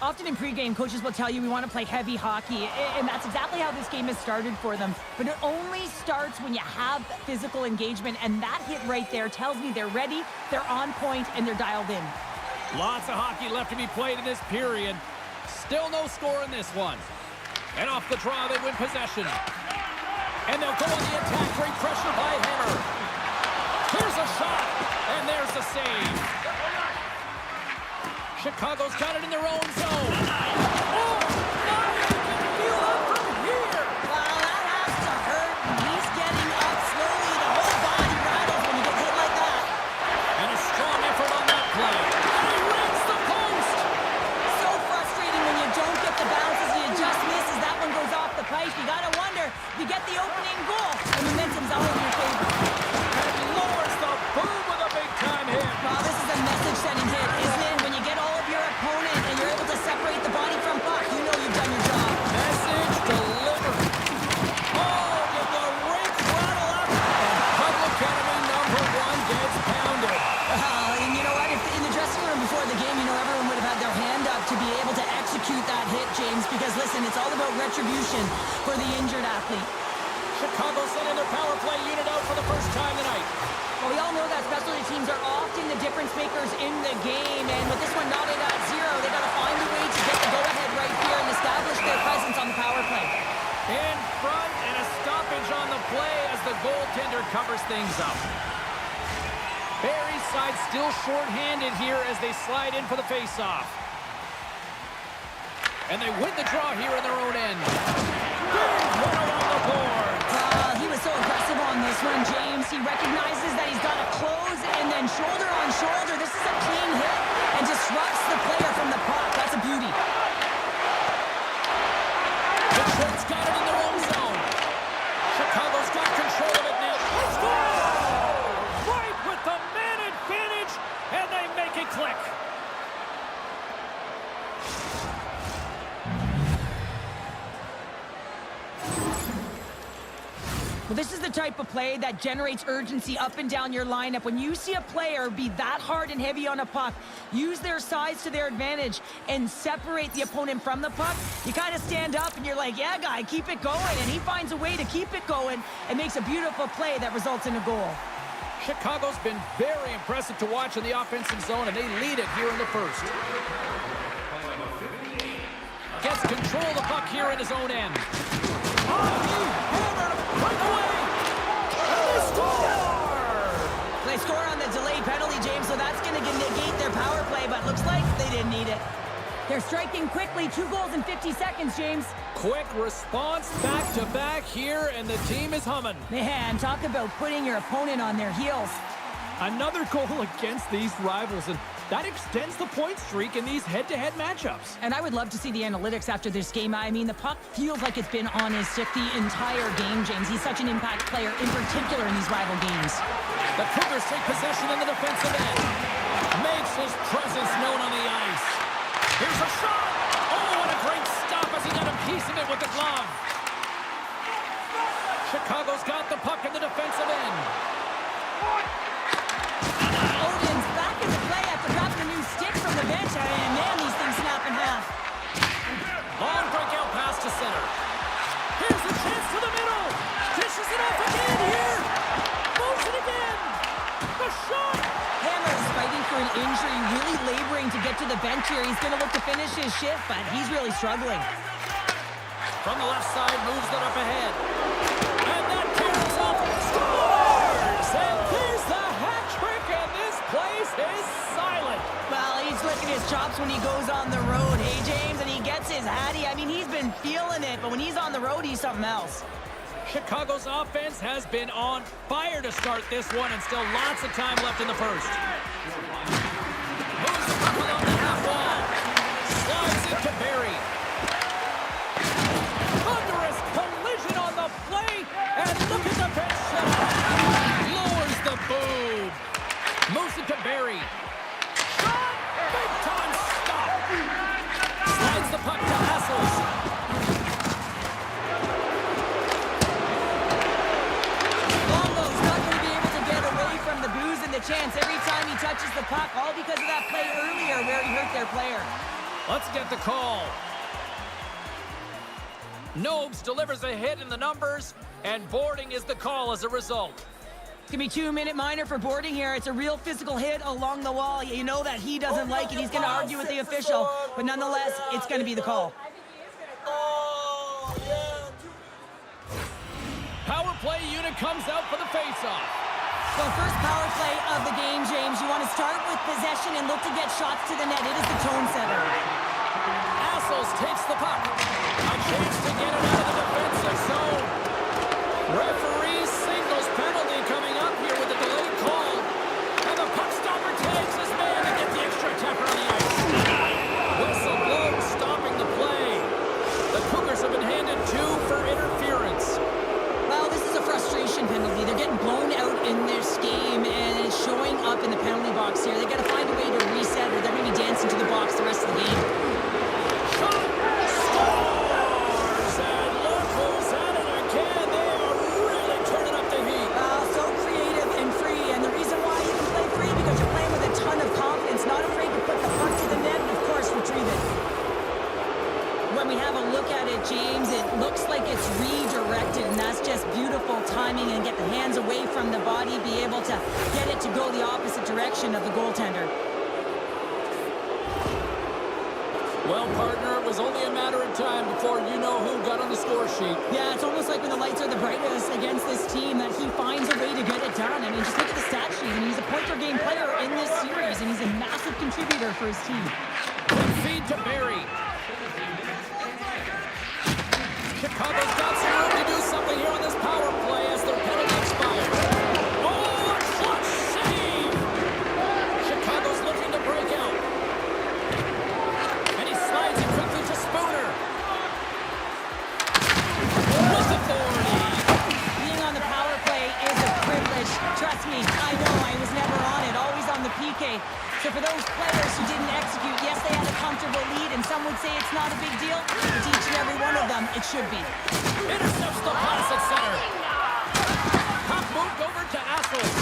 Often in pregame, coaches will tell you we want to play heavy hockey, and that's exactly how this game has started for them. But it only starts when you have physical engagement, and that hit right there tells me they're ready, they're on point, and they're dialed in. Lots of hockey left to be played in this period. Still no score in this one. And off the draw, they win possession. And they'll go on the attack, great pressure by Hammer. Here's a shot, and there's the save. Chicago's got it in their own zone. Oh, now you can feel it from here. Wow, that has to hurt. He's getting up slowly. The whole body rattles when you get hit like that. And a strong effort on that play. And he rings the post. So frustrating when you don't get the bounces, you just miss as that one goes off the pipe. You gotta wonder, if you get the opening goal, the momentum's all in your favor. And lowers the boom with a big-time hit. Wow, this is a message-sending hit, isn't it? When you get all of your opponent and you're able to separate the body from puck, you know you've done your job. Message delivered. Oh, did the rink rattle up? And public enemy number one gets pounded. And you know what? If in the dressing room before the game, you know everyone would have had their hand up to be able to execute that hit, James, because listen, it's all about retribution for the injured athlete. Chicago sending their power play unit out for the first time tonight. Well, we all know that specialty teams are often the difference makers in the game, and with this one knotted at 0, they got to find a way to get the go-ahead right here and establish their presence on the power play. In front and a stoppage on the play as the goaltender covers things up. Barry's side still short-handed here as they slide in for the face-off. And they win the draw here in their own end. Big winner on the board. He was so aggressive on this one, James. He recognizes that he's got to close and then shoulder on shoulder. This is a clean hit and disrupts the player from the puck. That's a beauty. Detroit's got it in their own zone. Chicago's got control of it now. Let's go! Right with the man advantage, and they make it click. Well, this is the type of play that generates urgency up and down your lineup. When you see a player be that hard and heavy on a puck, use their size to their advantage, and separate the opponent from the puck, you kind of stand up and you're like, yeah, guy, keep it going. And he finds a way to keep it going and makes a beautiful play that results in a goal. Chicago's been very impressive to watch in the offensive zone, and they lead it here in the first. Gets control of the puck here in his own end. They score on the delayed penalty, James, so that's going to negate their power play, but looks like they didn't need it. They're striking quickly, 2 goals in 50 seconds, James. Quick response back-to-back here, and the team is humming. Man, talk about putting your opponent on their heels. Another goal against these rivals, and that extends the point streak in these head-to-head matchups. And I would love to see the analytics after this game. I mean, the puck feels like it's been on his stick the entire game, James. He's such an impact player, in particular in these rival games. The Cougars take possession in the defensive end. Makes his presence known on the ice. Here's a shot! Oh, what a great stop as he got a piece of it with the glove. Chicago's got the puck in the defensive end. Odin's back in the play after dropping a new stick from the bench. And man, these things snap in half. Long breakout pass to get to the bench here. He's going to look to finish his shift, but he's really struggling. From the left side, moves it up ahead. And that carries off. Scores! And there's the hat trick, and this place is silent. Well, he's licking his chops when he goes on the road, hey, James? And he gets his hattie. I mean, he's been feeling it, but when he's on the road, he's something else. Chicago's offense has been on fire to start this one, and still lots of time left in the first. Moves the puck along the half wall. Slides it to Barry. Thunderous collision on the play, and look at the bench shot. Lowers the boom. Moves it to Barry. Shot! Big time stop. Slides the puck to Hassels. The chance every time he touches the puck, all because of that play earlier where he hurt their player. Let's get the call. Nobes delivers a hit in the numbers, and boarding is the call as a result. It's going to be 2-minute minor for boarding here. It's a real physical hit along the wall. You know that he doesn't like it. He's going to argue with the official, but nonetheless, it's going to be the call. Power play unit comes out for the faceoff. So first power play of the game, James. You want to start with possession and look to get shots to the net. It is the tone setter. Hassels takes the puck. A chance to get it out of the defensive zone. Referee signals penalty coming up here with the delayed call. And the puck stopper tags his man to get the extra attacker on the ice. Whistle blown, stopping the play. The Cougars have been handed 2 for interference. Well, this is a frustration penalty. They're getting blown out in this game, and it's showing up in the penalty box here. They got to find a way to reset, or they're going to be dancing to the box the rest of the game. Shot! Scores! And look who's at it again. They are really turning up the heat. So creative and free, and the reason why you can play free because you're playing with a ton of confidence, not afraid to put the puck to the net and, of course, retrieve it. When we have a look at it, James, it looks like it's redirected, and that's just beautiful timing, and get the hands away from the body, be able to get it to go the opposite direction of the goaltender. Well, partner, it was only a matter of time before you know who got on the score sheet. Yeah, it's almost like when the lights are the brightest against this team that he finds a way to get it done. I mean, just look at the stat sheet, and he's a point-per-game player in this series, and he's a massive contributor for his team. Quick feed to Barry. Chicago's got some room to do something here on this power play as their penalty expires. Oh, a clutch save! Chicago's looking to break out. And he slides it quickly to Spooner. With authority. Being on the power play is a privilege. Trust me, I know I was never on it, always on the PK. So for those players who didn't execute, yes, they had a comfortable lead, and some would say it's not a big deal. But to each and every one of them, it should be. Intercepts the pass at center. Puck moved over to Hassels.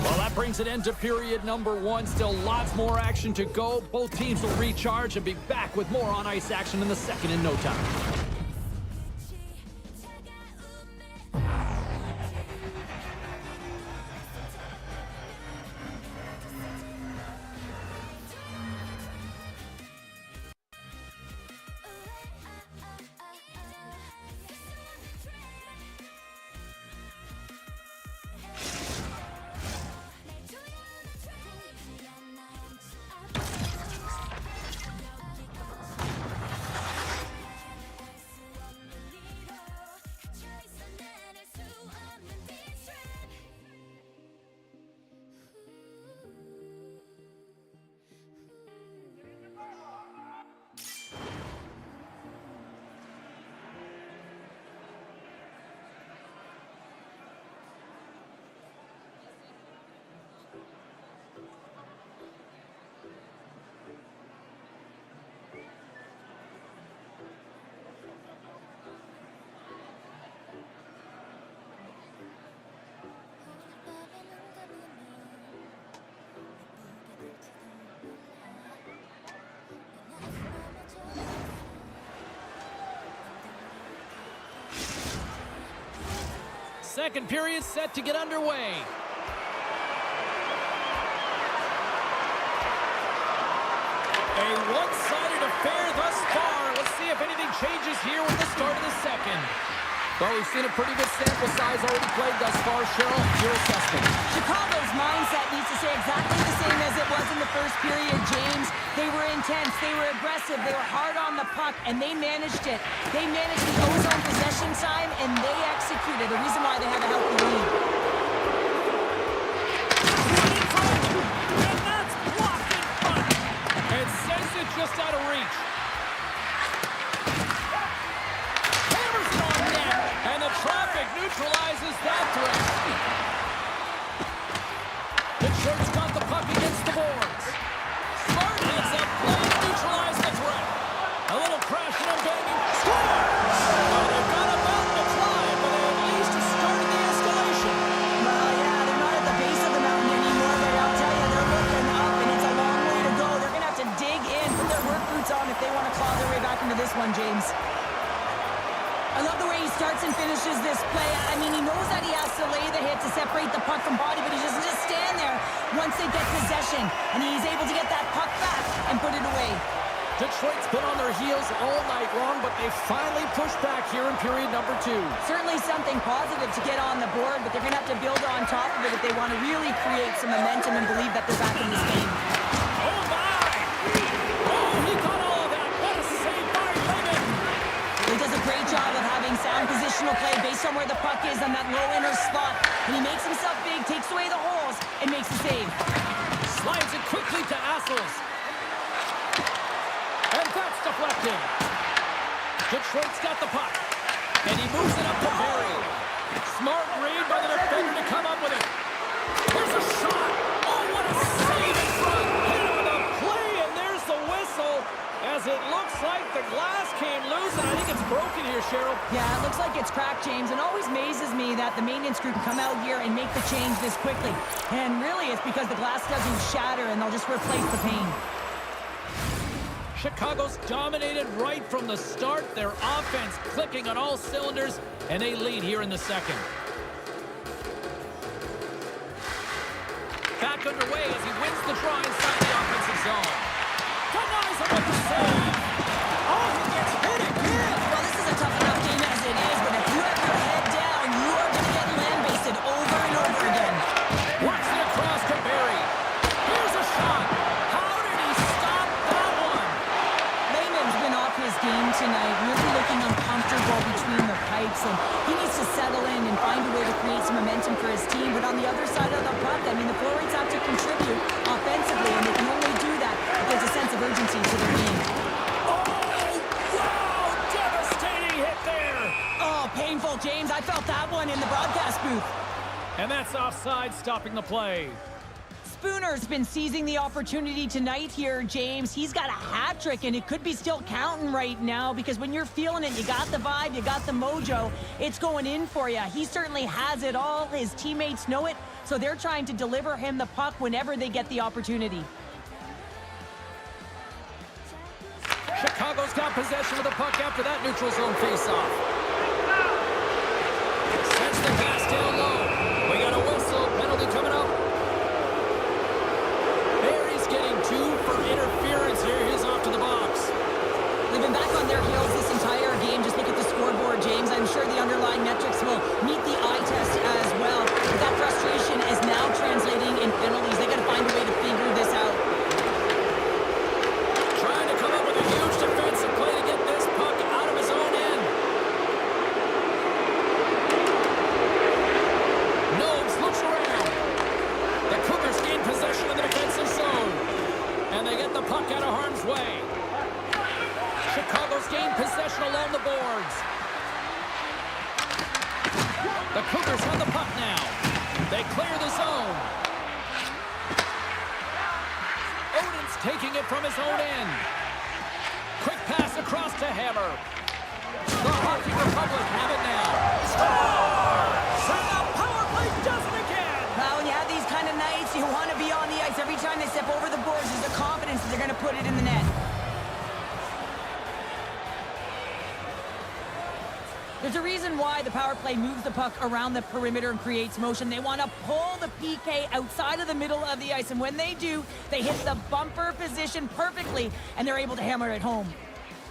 Well, that brings an end to period number 1. Still lots more action to go. Both teams will recharge and be back with more on-ice action in the second in no time. Second period set to get underway. A one-sided affair thus far. Let's see if anything changes here with the start of the second. Well, we've seen a pretty good sample size already played thus far. Cheryl, your assessment. Chicago's mindset needs to stay exactly the same as it was in the first period, James. They were intense, they were aggressive, they were hard on the puck, and they managed it. They managed the ozone possession time, and they executed. The reason why they have a healthy lead. And that's blocked in front. And sends it just out of reach. Hammers it on net. And the traffic neutralizes that threat. Detroit's got the puck against the boards. Smart ends up playing to neutralize the threat. A little crashing and banging. Score! Well, they've got a mountain to climb, but they at least started the escalation. Well, yeah, they're not at the base of the mountain anymore, but I'll tell you, they're looking up, and it's a long way to go. They're going to have to dig in, put their work boots on if they want to claw their way back into this one, James. I love the way he starts and finishes this play. I mean, he knows that he has to lay the hit to separate the puck from body, but he doesn't just stand there once they get possession, and he's able to get that puck back and put it away. Detroit's been on their heels all night long, but they finally pushed back here in period number 2. Certainly something positive to get on the board, but they're going to have to build on top of it if they want to really create some momentum and believe that they're back in this game. Oh, my! Oh, he caught all of that. What a save by Lehman! He does a great job of having sound positional play based on where the puck is on that low inner slot. And he makes himself big, takes away the holes, and makes a save. Slides it quickly to Assels. And that's deflected. Detroit's got the puck. And he moves it up to Barry. Smart read by the defender to come up with it. There's a shot. Oh, what a save in front. Hit on the play, and there's the whistle. As it looks like the glass came loose, and I think it's broken here, Cheryl. Yeah, it looks like it's cracked, James. It always amazes me that the maintenance crew can come out here and make the change this quickly. And really, it's because the glass doesn't shatter, and they'll just replace the pane. Chicago's dominated right from the start. Their offense clicking on all cylinders, and they lead here in the second. Back underway as he wins the draw inside the offensive zone. Denies him with the save. Oh, he gets hit again. Well, this is a tough enough game as it is, but if you have your head down, you are going to get land-basted over and over again. Works it across to Barry. Here's a shot. How did he stop that one? Lehman's been off his game tonight, really looking uncomfortable between the pipes, and he needs to settle in and find a way to create some momentum for his team. But on the other side of the puck, I mean, the forwards have to contribute offensively, and they can only do that if there's a sense of urgency to their game. Oh, wow! Devastating hit there. Oh, painful, James. I felt that one in the broadcast booth. And that's offside, stopping the play. Spooner's been seizing the opportunity tonight here, James. He's got a hat trick, and it could be still counting right now because when you're feeling it, you got the vibe, you got the mojo, it's going in for you. He certainly has it all. His teammates know it, so they're trying to deliver him the puck whenever they get the opportunity. Chicago's got possession of the puck after that neutral zone faceoff. Sends the pass down low. We got a whistle. Penalty coming up. Barry's getting 2 for interference here. He's off to the box. They've been back on their heels this entire game. Just look at the scoreboard, James. I'm sure the underlying metrics will meet the eye test as well. But that frustration is now translating in penalties. They got to find a way to figure this out. Trying to come up with a huge defensive play to get this puck out of his own end. Nobes looks around. The Cougars gain possession of the defensive zone. And they get the puck out of harm's way. Chicago's gained possession along the boards. The Cougars have the puck now. They clear the zone. Odin's taking it from his own end. Quick pass across to Hammer. The Hockey Republic have it now. Scores! And the power play does it again! Now, when you have these kind of nights, you want to be on the ice. Every time they step over the boards, there's a confidence that they're going to put it in the net. There's a reason why the power play moves the puck around the perimeter and creates motion. They want to pull the PK outside of the middle of the ice, and when they do, they hit the bumper position perfectly, and they're able to hammer it home.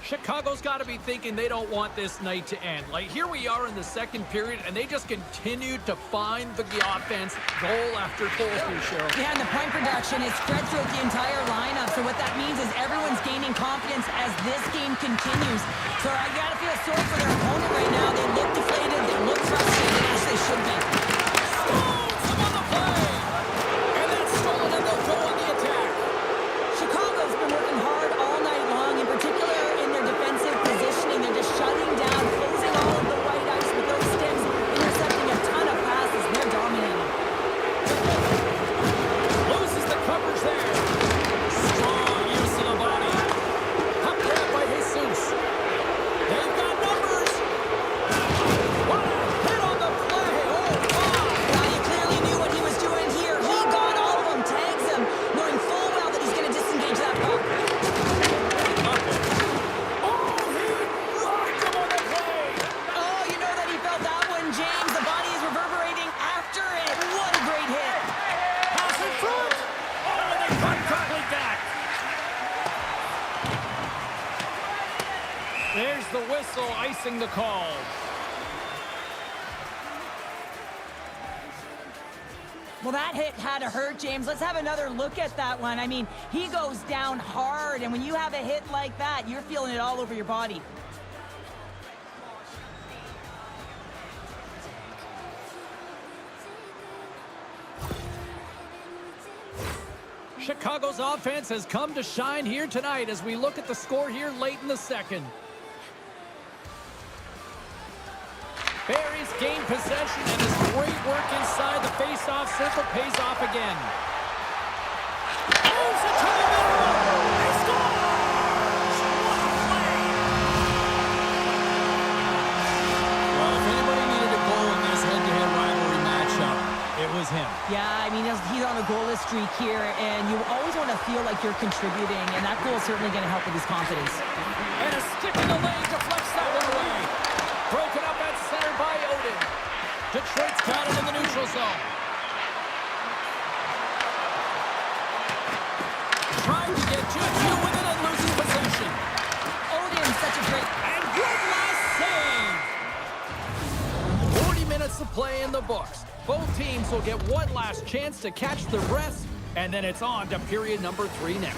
Chicago's got to be thinking they don't want this night to end. Like, here we are in the second period, and they just continue to find the offense goal after goal here, Cheryl. Yeah, and the point production is spread throughout the entire lineup. So what that means is everyone's gaining confidence as this game continues. So I got to feel sorry for their opponent right now. They look deflated. They look frustrated, as they should be. Stones him on the play! And that's stolen, and they'll go on the attack. Chicago's been working hard all night long, in particular in their defensive positioning. They're just shutting down, closing all of the white ice with those sticks, intercepting a ton of passes. They're dominating. Loses the coverage there. Strong use of the body. Puck grab by Jesus. They've got numbers. What a hit on the play. Oh, my. Now, you clearly knew what he was doing here. He got all of them, tags them, knowing full well that he's going to disengage that puck. Oh, he rocked him on the play. Oh, you know that he felt that one, James. The body is reverberating after it. What a great hit. Pass in front. Oh, and they couldn't complete that. There's the whistle icing the call. Well, that hit had to hurt, James. Let's have another look at that one. I mean, he goes down hard, and when you have a hit like that, you're feeling it all over your body. Chicago's offense has come to shine here tonight as we look at the score here late in the second. Barry's gained possession, and his great work inside the face-off circle pays off again. Moves it to the middle. He scores! What a play! Well, if anybody needed a goal in this head-to-head rivalry matchup, it was him. Yeah, I mean, he's on a goalless streak here, and you always want to feel like you're contributing, and that goal is certainly going to help with his confidence. And a stick in the lane deflects that one away. Broken up at center by Odin. Detroit's got it in the neutral zone. Trying to get Juju with it and loses possession. Odin, such a great... And good last save. 40 minutes of play in the books. Both teams will get one last chance to catch the breath, and then it's on to period number 3 next.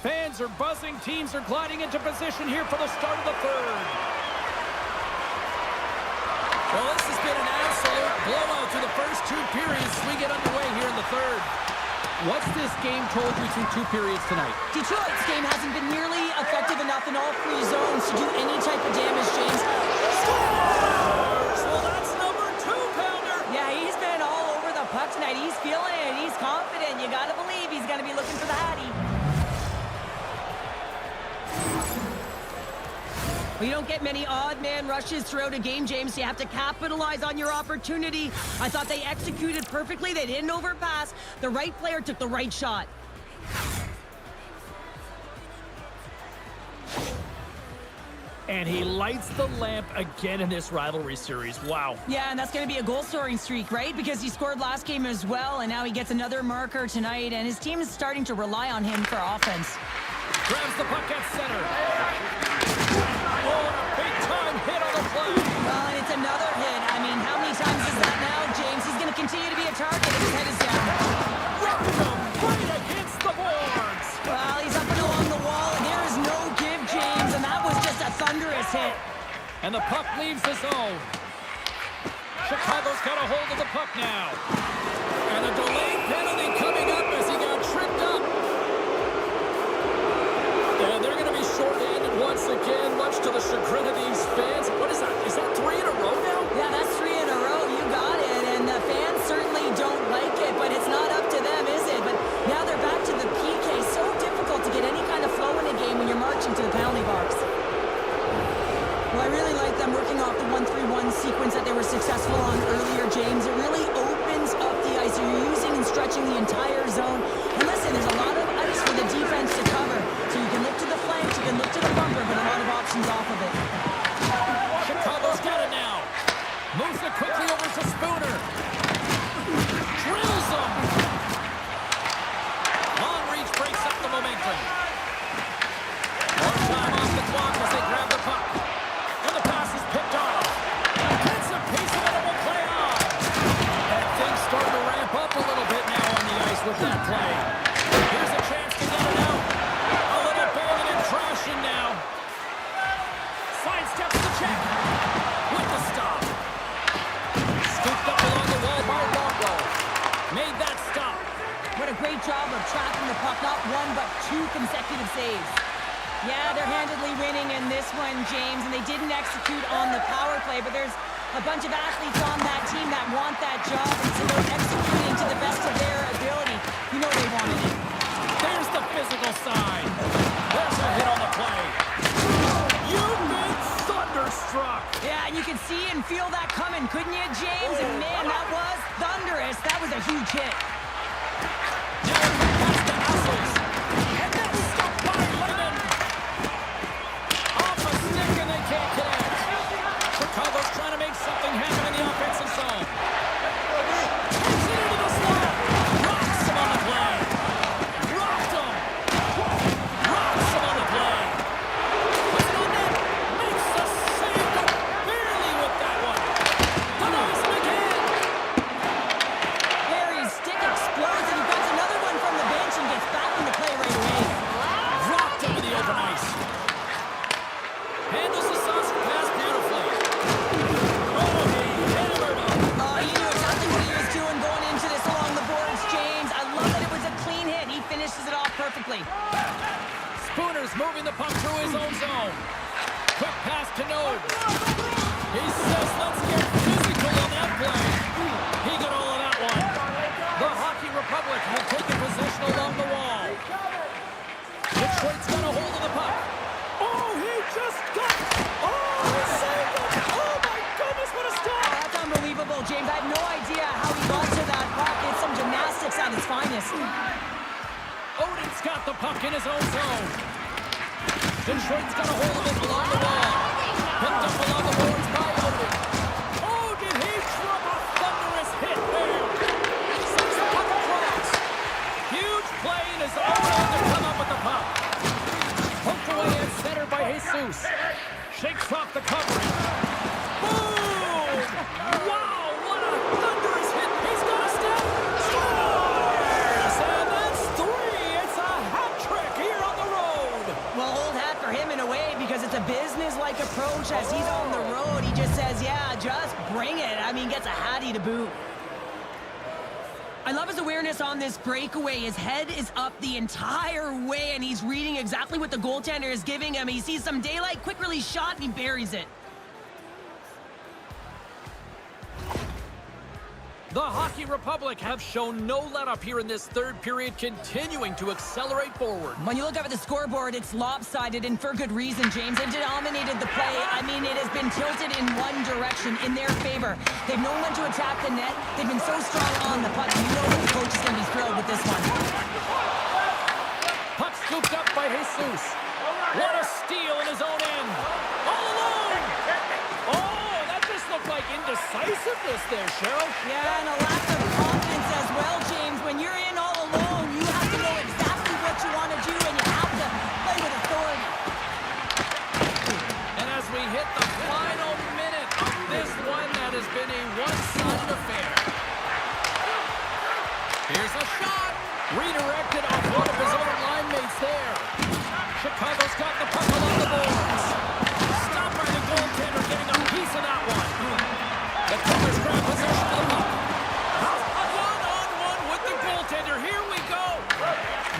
Fans are buzzing. Teams are gliding into position here for the start of the third. Well, this has been an absolute blowout through the first 2 periods. We get underway here in the third. What's this game told you through 2 periods tonight? Detroit's game hasn't been nearly effective enough in all 3 zones to do any type of damage, James. Scores! Well, that's number 2-pounder. Yeah, he's been all over the puck tonight. He's feeling it. He's confident. You got to believe he's going to be looking for the Hattie. Well, you don't get many odd man rushes throughout a game, James. You have to capitalize on your opportunity. I thought they executed perfectly. They didn't overpass. The right player took the right shot. And he lights the lamp again in this rivalry series. Wow. Yeah, and that's going to be a goal-scoring streak, right? Because he scored last game as well, and now he gets another marker tonight, and his team is starting to rely on him for offense. Grabs the puck at center. Oh, a big-time hit on the play. Well, and it's another hit. I mean, how many times is that now, James? He's going to continue to be a target if his head is down. Rocked him right against the boards. Well, he's up and along the wall, and there is no give, James, and that was just a thunderous hit. And the puck leaves the zone. Chicago's got a hold of the puck now. And a delayed penalty coming up as he got tripped up. And they're going to be short-handed once again, much to the chagrin of these fans. What is that? Is that 3 in a row now? Yeah, that's 3 in a row. You got it. And the fans certainly don't like it, but it's not up to them, is it? But now they're back to the PK. So difficult to get any kind of flow in a game when you're marching to the penalty box. Well, I really like them working off the 1-3-1 sequence that they were successful on earlier, James. It really opens up the ice. You're using and stretching the entire zone. And listen, there's a lot of ice for the defense to cover. So you can look to the flanks, you can look to the bumper, but a lot of options off of it. Chicago's got it now. Moves it quickly over to Spooner. Drills him. Long reach breaks up the momentum. More time off the clock as they grab the puck. And the pass is picked off. Gets a piece of it and will play on. And things start to ramp up a little bit now on the ice with that play. Here's a chance to get it out. A little bailing and trashing now. Sidesteps the check. With the stop. Scooped up along the wall by Longo. Made that stop. What a great job of tracking the puck. Not 1, but 2 consecutive saves. Yeah, they're handedly winning in this one, James, and they didn't execute on the power play, but there's a bunch of athletes on that team that want that job, and it's about executing to the best of their ability. You know they wanted it. There's the physical side. There's a hit on the play. You've been thunderstruck. Yeah, and you can see and feel that coming, couldn't you, James? And man, that was thunderous. That was a huge hit. Now it's past the Hassels. And that's stopped by Lehman. Off a stick and they can't connect. Chicago's trying to make something happen in the offensive zone. Takes it into the slot. Rocks him on the play. Rocked him. Rocks him on the play. Puts it on net. Makes the save, but barely with that one. Denies him again. Larry's stick explodes, and he gets another one from the bench and gets back in the play right away. Rocked into the open ice. Handles the saucer pass beautifully. Oh, he hammered him. You knew exactly what he was doing going into this along the boards, James. I love that it was a clean hit. He finishes it off perfectly. Spooner's moving the puck through his own zone. Quick pass to Nobes. He says, let's get physical on that play. He got all of that one. The Hockey Republic have taken possession along the wall. Detroit's got a hold of the puck. Oh, he just got... Oh, he saved it. Oh, my goodness, what a stop. That's unbelievable, James. I have no idea how he got to that puck. It's some gymnastics at its finest. Odin's got the puck in his own zone. Detroit's got a hold of it along the wall. Picked up along the boards by Odin. Oh, did he drop a thunderous hit there? Sends the puck across. Huge play in his own end to come up with the puck. Poked away at center by Jesus. Shakes off the covering. Boom! Wow, what a thunderous hit. He's got a step. Scores! And that's 3. It's a hat trick here on the road. Well, old hat for him in a way because it's a business-like approach as he's on the road. He just says, yeah, just bring it. I mean, gets a hattie to boot. I love his awareness on this breakaway. His head is up the entire way, and he's reading exactly what the goaltender is giving him. He sees some daylight, quick release shot, and he buries it. The Hockey Republic have shown no let-up here in this third period, continuing to accelerate forward. When you look up at the scoreboard, it's lopsided, and for good reason, James. They've dominated the play. I mean, it has been tilted in one direction, in their favor. They've known when to attack the net. They've been so strong on the puck. You know that the coach is going to be thrilled with this one. Puck scooped up by Jesus. What a steal in his own end. Oh, like indecisiveness there, Cheryl. Yeah, and a lack of confidence as well, James. When you're in all alone, you have to know exactly what you want to do, and you have to play with authority. And as we hit the final minute of this one, that has been a one-sided affair. Here's a shot. Redirected off one of his own line mates there. Chicago's got the puck along the boards. Stopped by the goaltender, getting a piece of that one. The Clippers grab possession of the puck. One-on-one with the goaltender. Here we go.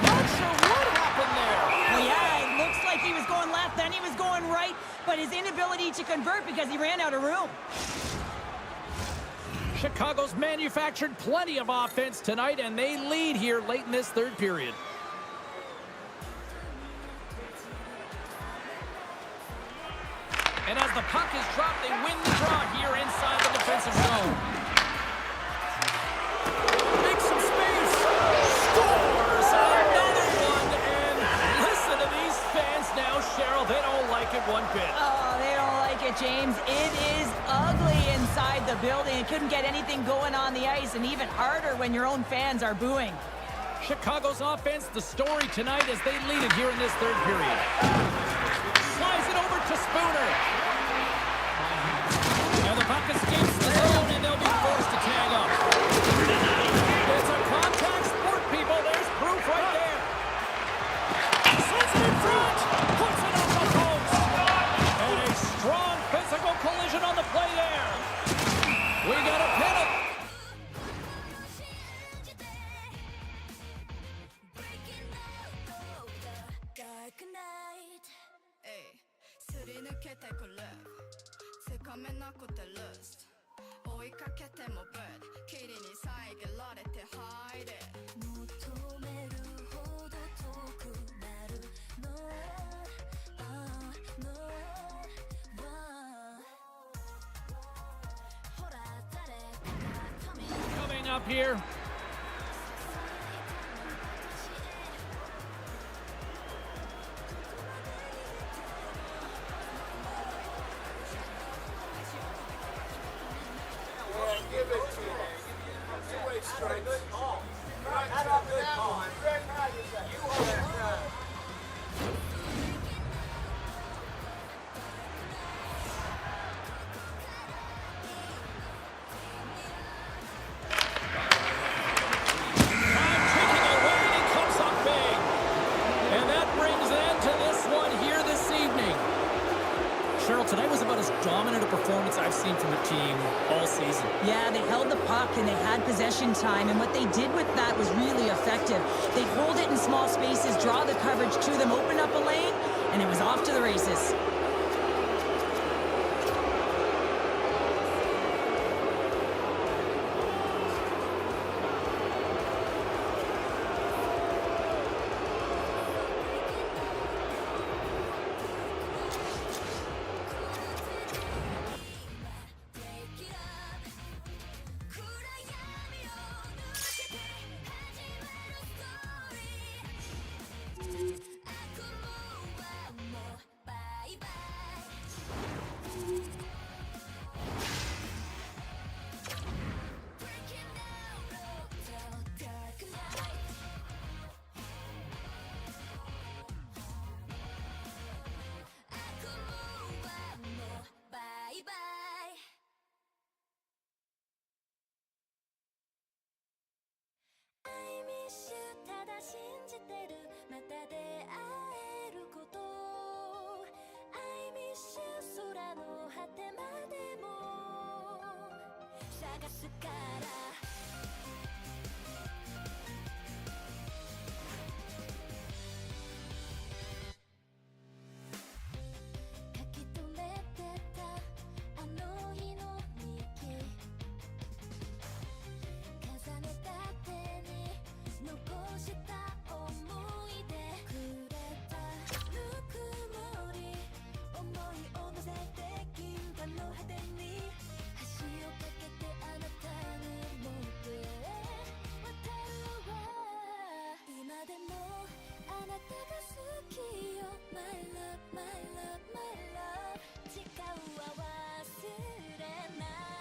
Not sure what happened there. Well, yeah, it looks like he was going left, then he was going right, but his inability to convert because he ran out of room. Chicago's manufactured plenty of offense tonight, and they lead here late in this third period. And as the puck is dropped, they win the draw here inside the defensive zone. Makes some space. Scores another one. And listen to these fans now, Cheryl. They don't like it one bit. Oh, they don't like it, James. It is ugly inside the building. It couldn't get anything going on the ice, and even harder when your own fans are booing. Chicago's offense, the story tonight as they lead it here in this third period. Slides it over to Spooner. Now the puck escapes the zone, and they'll be forced to tag up. It's a contact sport, people. There's proof right there. Sends it in front. Puts it off the post. And a strong physical collision on the play there. We got a penalty. Coming up here. Cheryl, tonight was about as dominant a performance I've seen from the team all season. Yeah, they held the puck and they had possession time, and what they did with that was really effective. They'd hold it in small spaces, draw the coverage to them, open up a lane, and it was off to the races. My love, my love, 誓うは忘れない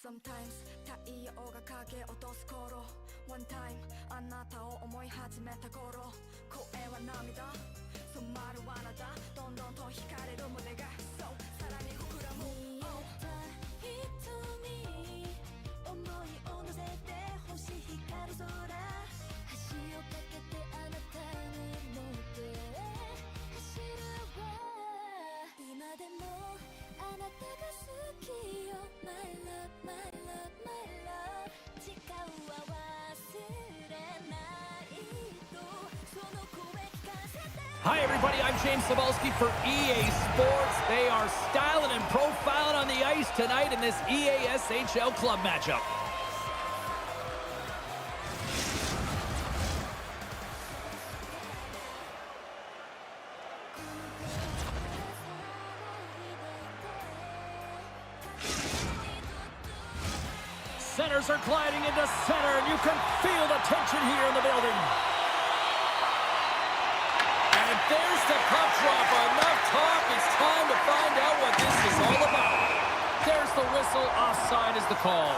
Sometimes 太陽が影落とす頃 One time あなたを思い始めた頃声は涙染まる罠だどんどんと惹かれる胸が So さらに膨らむ見えた瞳思いを乗せて星光る空橋をかけてあなたに乗って走るわ今でもあなたが好きよ My love, my love, my love 時間は忘れないとその声聞かせて Hi, everybody. I'm James Cebulski for EA Sports. They are styling and profiling on the ice tonight in this EASHL club matchup. Centers are gliding into center, and you can feel the tension here in the building. And there's the puck drop. Enough talk. It's time to find out what this is all about. There's the whistle. Offside is the call.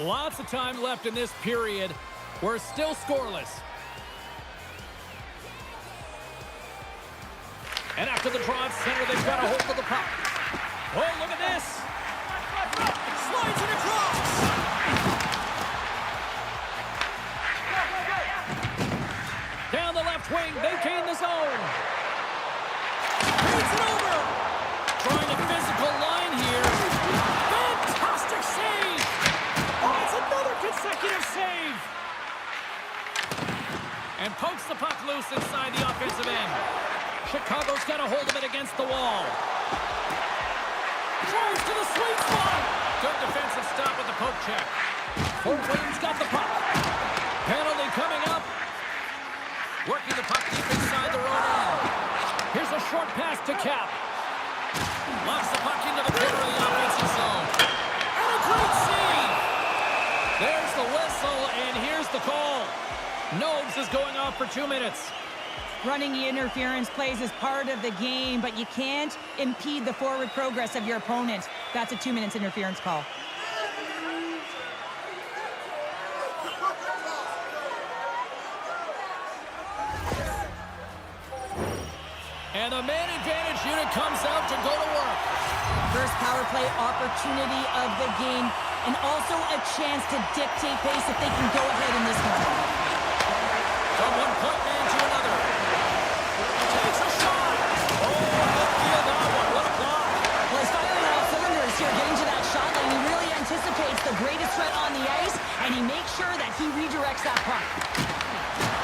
Lots of time left in this period. We're still scoreless. And after the draw at center, they've got a hold of the puck. Oh, look at this. Slides it across. Down the left wing, they gain the zone. Takes it over. Trying a physical line here. Fantastic save. Oh, it's another consecutive save. And pokes the puck loose inside the offensive end. Chicago's got a hold of it against the wall. Drives to the sweet spot. Good defensive stop with the poke check. Fort Williams got the puck. Penalty coming up. Working the puck deep inside the own end. Here's a short pass to Cap. Locks the puck into the corner of the offensive zone. And a great save. There's the whistle, and here's the call. Nobes is going off for 2 minutes. Running the interference plays is part of the game, but you can't impede the forward progress of your opponent. That's a 2 minutes interference call. And the man advantage unit comes out to go to work. First power play opportunity of the game, and also a chance to dictate pace if they can go ahead in this one. From one point man to another. Takes a shot. Oh, good feel that one. What a block. Well, he's firing on all cylinders here, getting to that shot line. He really anticipates the greatest threat on the ice, and he makes sure that he redirects that puck.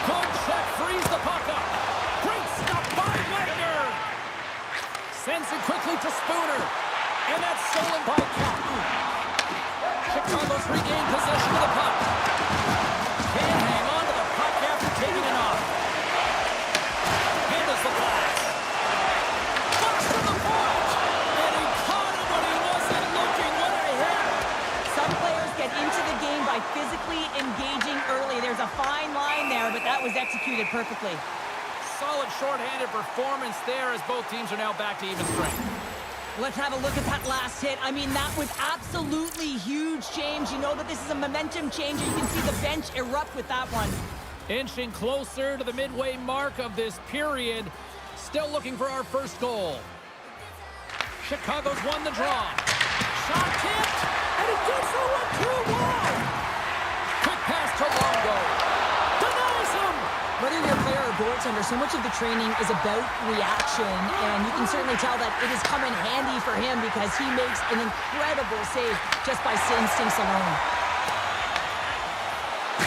Good check, frees the puck up. Great stop by Wagner. Sends it quickly to Spooner. And that's stolen by Cap. Chicago's regained possession of the puck. Can't hang on to the puck after taking it off. Handles the pass. Flush to the point. And he caught him when he wasn't looking. What a hit. Some players get into the game by physically engaging early. There's a fine line there, but that was executed perfectly. Solid shorthanded performance there as both teams are now back to even strength. Let's have a look at that last hit. I mean, that was absolutely huge, James. You know that this is a momentum changer. You can see the bench erupt with that one. Inching closer to the midway mark of this period. Still looking for our first goal. Chicago's won the draw. Shot tipped, and it gets the 1-2 wall. Quick pass to Longo. Denies him. Whether you're a player or goaltender, so much of the training is about reaction, and you can certainly tell that it has come in handy for him because he makes an incredible save just by instincts alone.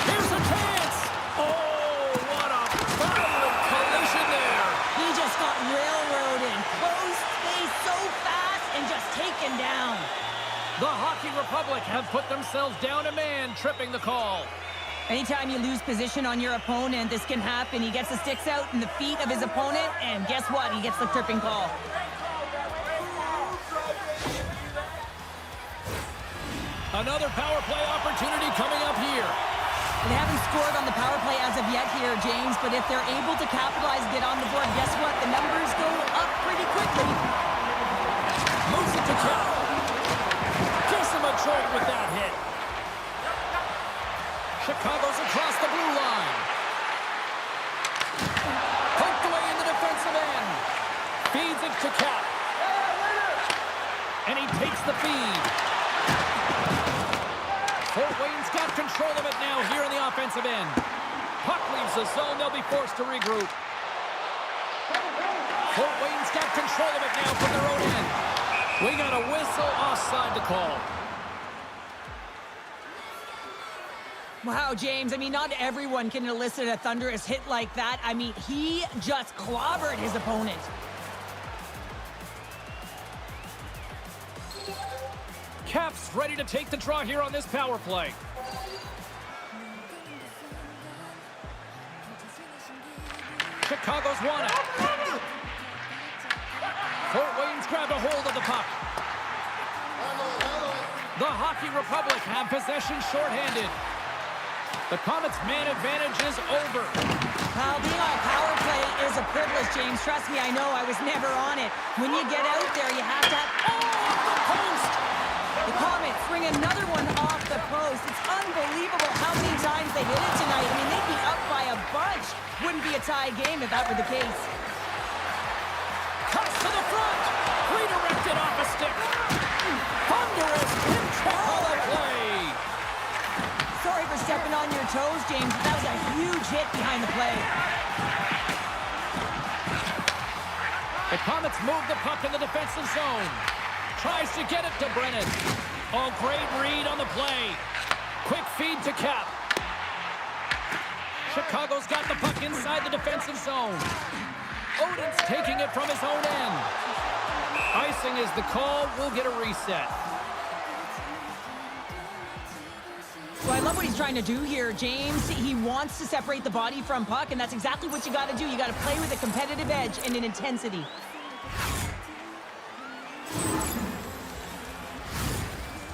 Here's a chance. Oh, what a violent collision there. He just got railroaded. Close space so fast and just taken down. The Hockey Republic have put themselves down a man, tripping the call. Anytime you lose position on your opponent, this can happen. He gets the sticks out in the feet of his opponent, and guess what? He gets the tripping call. Another power play opportunity coming up here. They haven't scored on the power play as of yet here, James, but if they're able to capitalize and get on the board, guess what? The numbers go up pretty quickly. Chicago's across the blue line. Poked away in the defensive end. Feeds it to Cap. And he takes the feed. Fort Wayne's got control of it now here in the offensive end. Puck leaves the zone. They'll be forced to regroup. Fort Wayne's got control of it now from their own end. We got a whistle offside to call. Wow, James, I mean, not everyone can elicit a thunderous hit like that. I mean, he just clobbered his opponent. Caps ready to take the draw here on this power play. Chicago's won it. Fort Wayne's grabbed a hold of the puck. The Hockey Republic have possession shorthanded. The Comets' man advantage is over. Well, being on a power play is a privilege, James. Trust me, I know. I was never on it. When you get out there, you have to have... Oh, off the post! The Comets bring another one off the post. It's unbelievable how many times they hit it tonight. I mean, they'd be up by a bunch. Wouldn't be a tie game if that were the case. Cuts to the front. Redirected off a stick. Thunderous pinch on the play. Sorry for stepping on your toes, James, but that was a huge hit behind the play. The Comets move the puck in the defensive zone. Tries to get it to Brennan. Oh, great read on the play. Quick feed to Cap. Chicago's got the puck inside the defensive zone. Odin's taking it from his own end. Icing is the call. We'll get a reset. Well, I love what he's trying to do here, James. He wants to separate the body from puck, and that's exactly what you got to do. You got to play with a competitive edge and an intensity.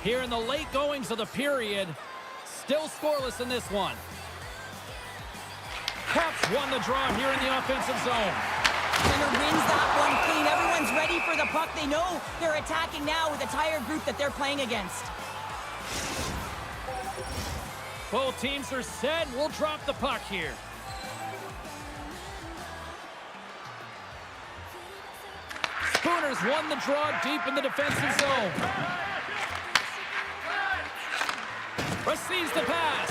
Here in the late goings of the period, still scoreless in this one. Caps won the draw here in the offensive zone. Center wins that one clean. Everyone's ready for the puck. They know they're attacking now with a tired group that they're playing against. Both teams are set. We'll drop the puck here. Spooner's won the draw deep in the defensive zone. Receives the pass.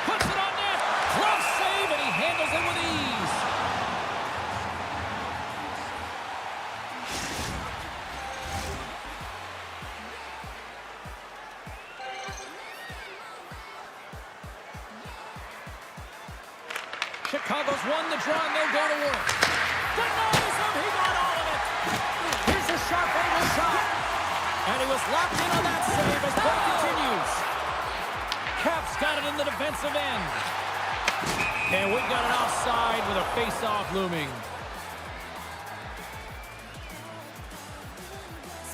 Puts it on net. Glove save, and he handles it with ease. Chicago's won the draw, and they'll go to work. Denies him. He got all of it. Here's a sharp-angle shot. And he was locked in on that save as play continues. Caps got it in the defensive end. And we got it offside with a face-off looming.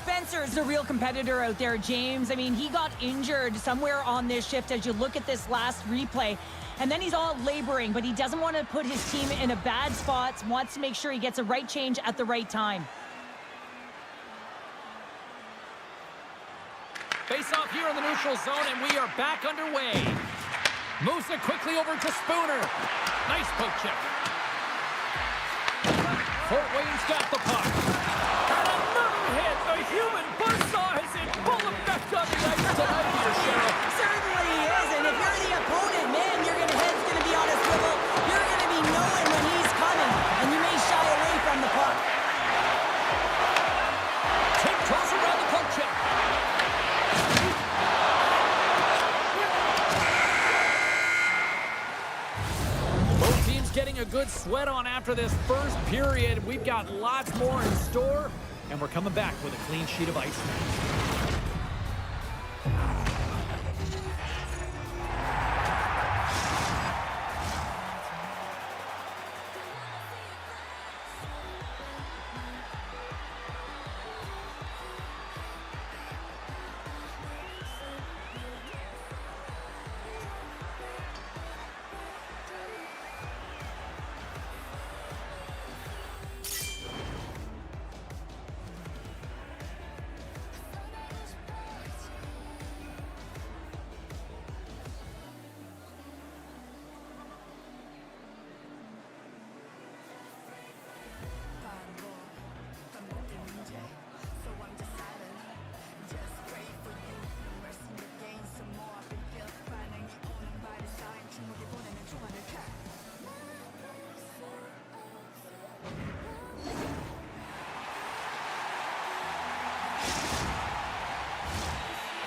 Spencer's a real competitor out there, James. I mean, he got injured somewhere on this shift as you look at this last replay. And then he's all laboring, but he doesn't want to put his team in a bad spot, wants to make sure he gets a right change at the right time. Face-off here in the neutral zone, and we are back underway. Moves it quickly over to Spooner. Nice poke check. Fort Wayne's got the puck. And another hit. The human buzzsaw is in full effect on the ice tonight here, Cheryl. Certainly is, and if you're the opponent, man, your head's going to be on a swivel. You're going to be knowing when he's coming, and you may shy away from the puck. Tiptoes around the poke check. Both teams getting a good sweat on after this first period. We've got lots more in store, and we're coming back with a clean sheet of ice now.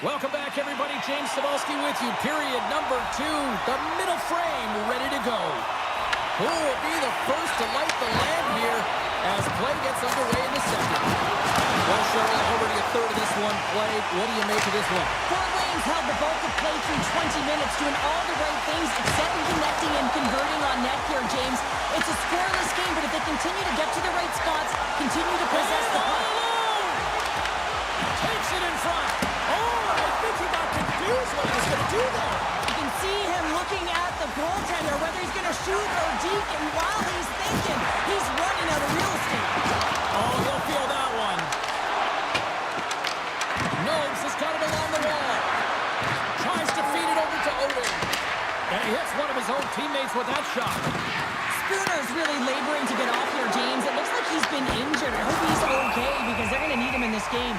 Welcome back, everybody. James Cebulski with you. Period number 2. The middle frame ready to go. Who will be the first to light the lamp here as play gets underway in the second? Well, Cheryl, over to your third of this one played. What do you make of this one? Fort Wayne's held the bulk of play through 20 minutes, doing all the right things except connecting and converting on net here, James. It's a scoreless game, but if they continue to get to the right spots, continue to possess the puck. Takes it in front. Oh, I think he got confused what he was going to do there. You can see him looking at the goaltender, whether he's going to shoot or deke, and while he's thinking, he's running out of real estate. Oh, he'll feel that one. Nobes has got it along the wall. Tries to feed it over to Odin. And he hits one of his own teammates with that shot. Spooner's really laboring to get off here, James. It looks like he's been injured. I hope he's okay because they're going to need him in this game.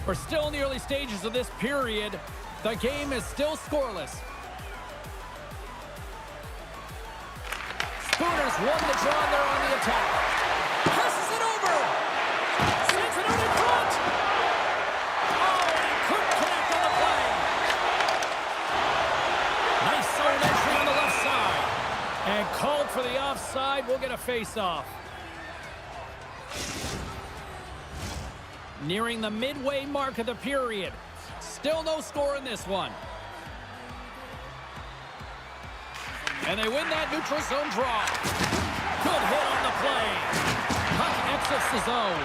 We're still in the early stages of this period. The game is still scoreless. Spooner's won the draw there on the attack. Passes it over. Sends it out in front. Oh, and he couldn't connect on the play. Nice zone entry on the left side. And called for the offside. We'll get a face-off. Nearing the midway mark of the period. Still no score in this one. And they win that neutral zone draw. Good hit on the play. Puck exits the zone.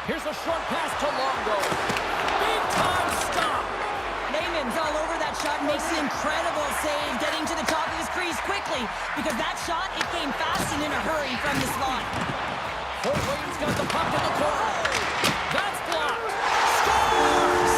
Here's a short pass to Longo. Big time stop. Neyman's all over that shot and makes an incredible save, getting to the top of his crease quickly because that shot, it came fast and in a hurry from the slot. Fort Wayne's got the puck in the corner. That's blocked. Scores!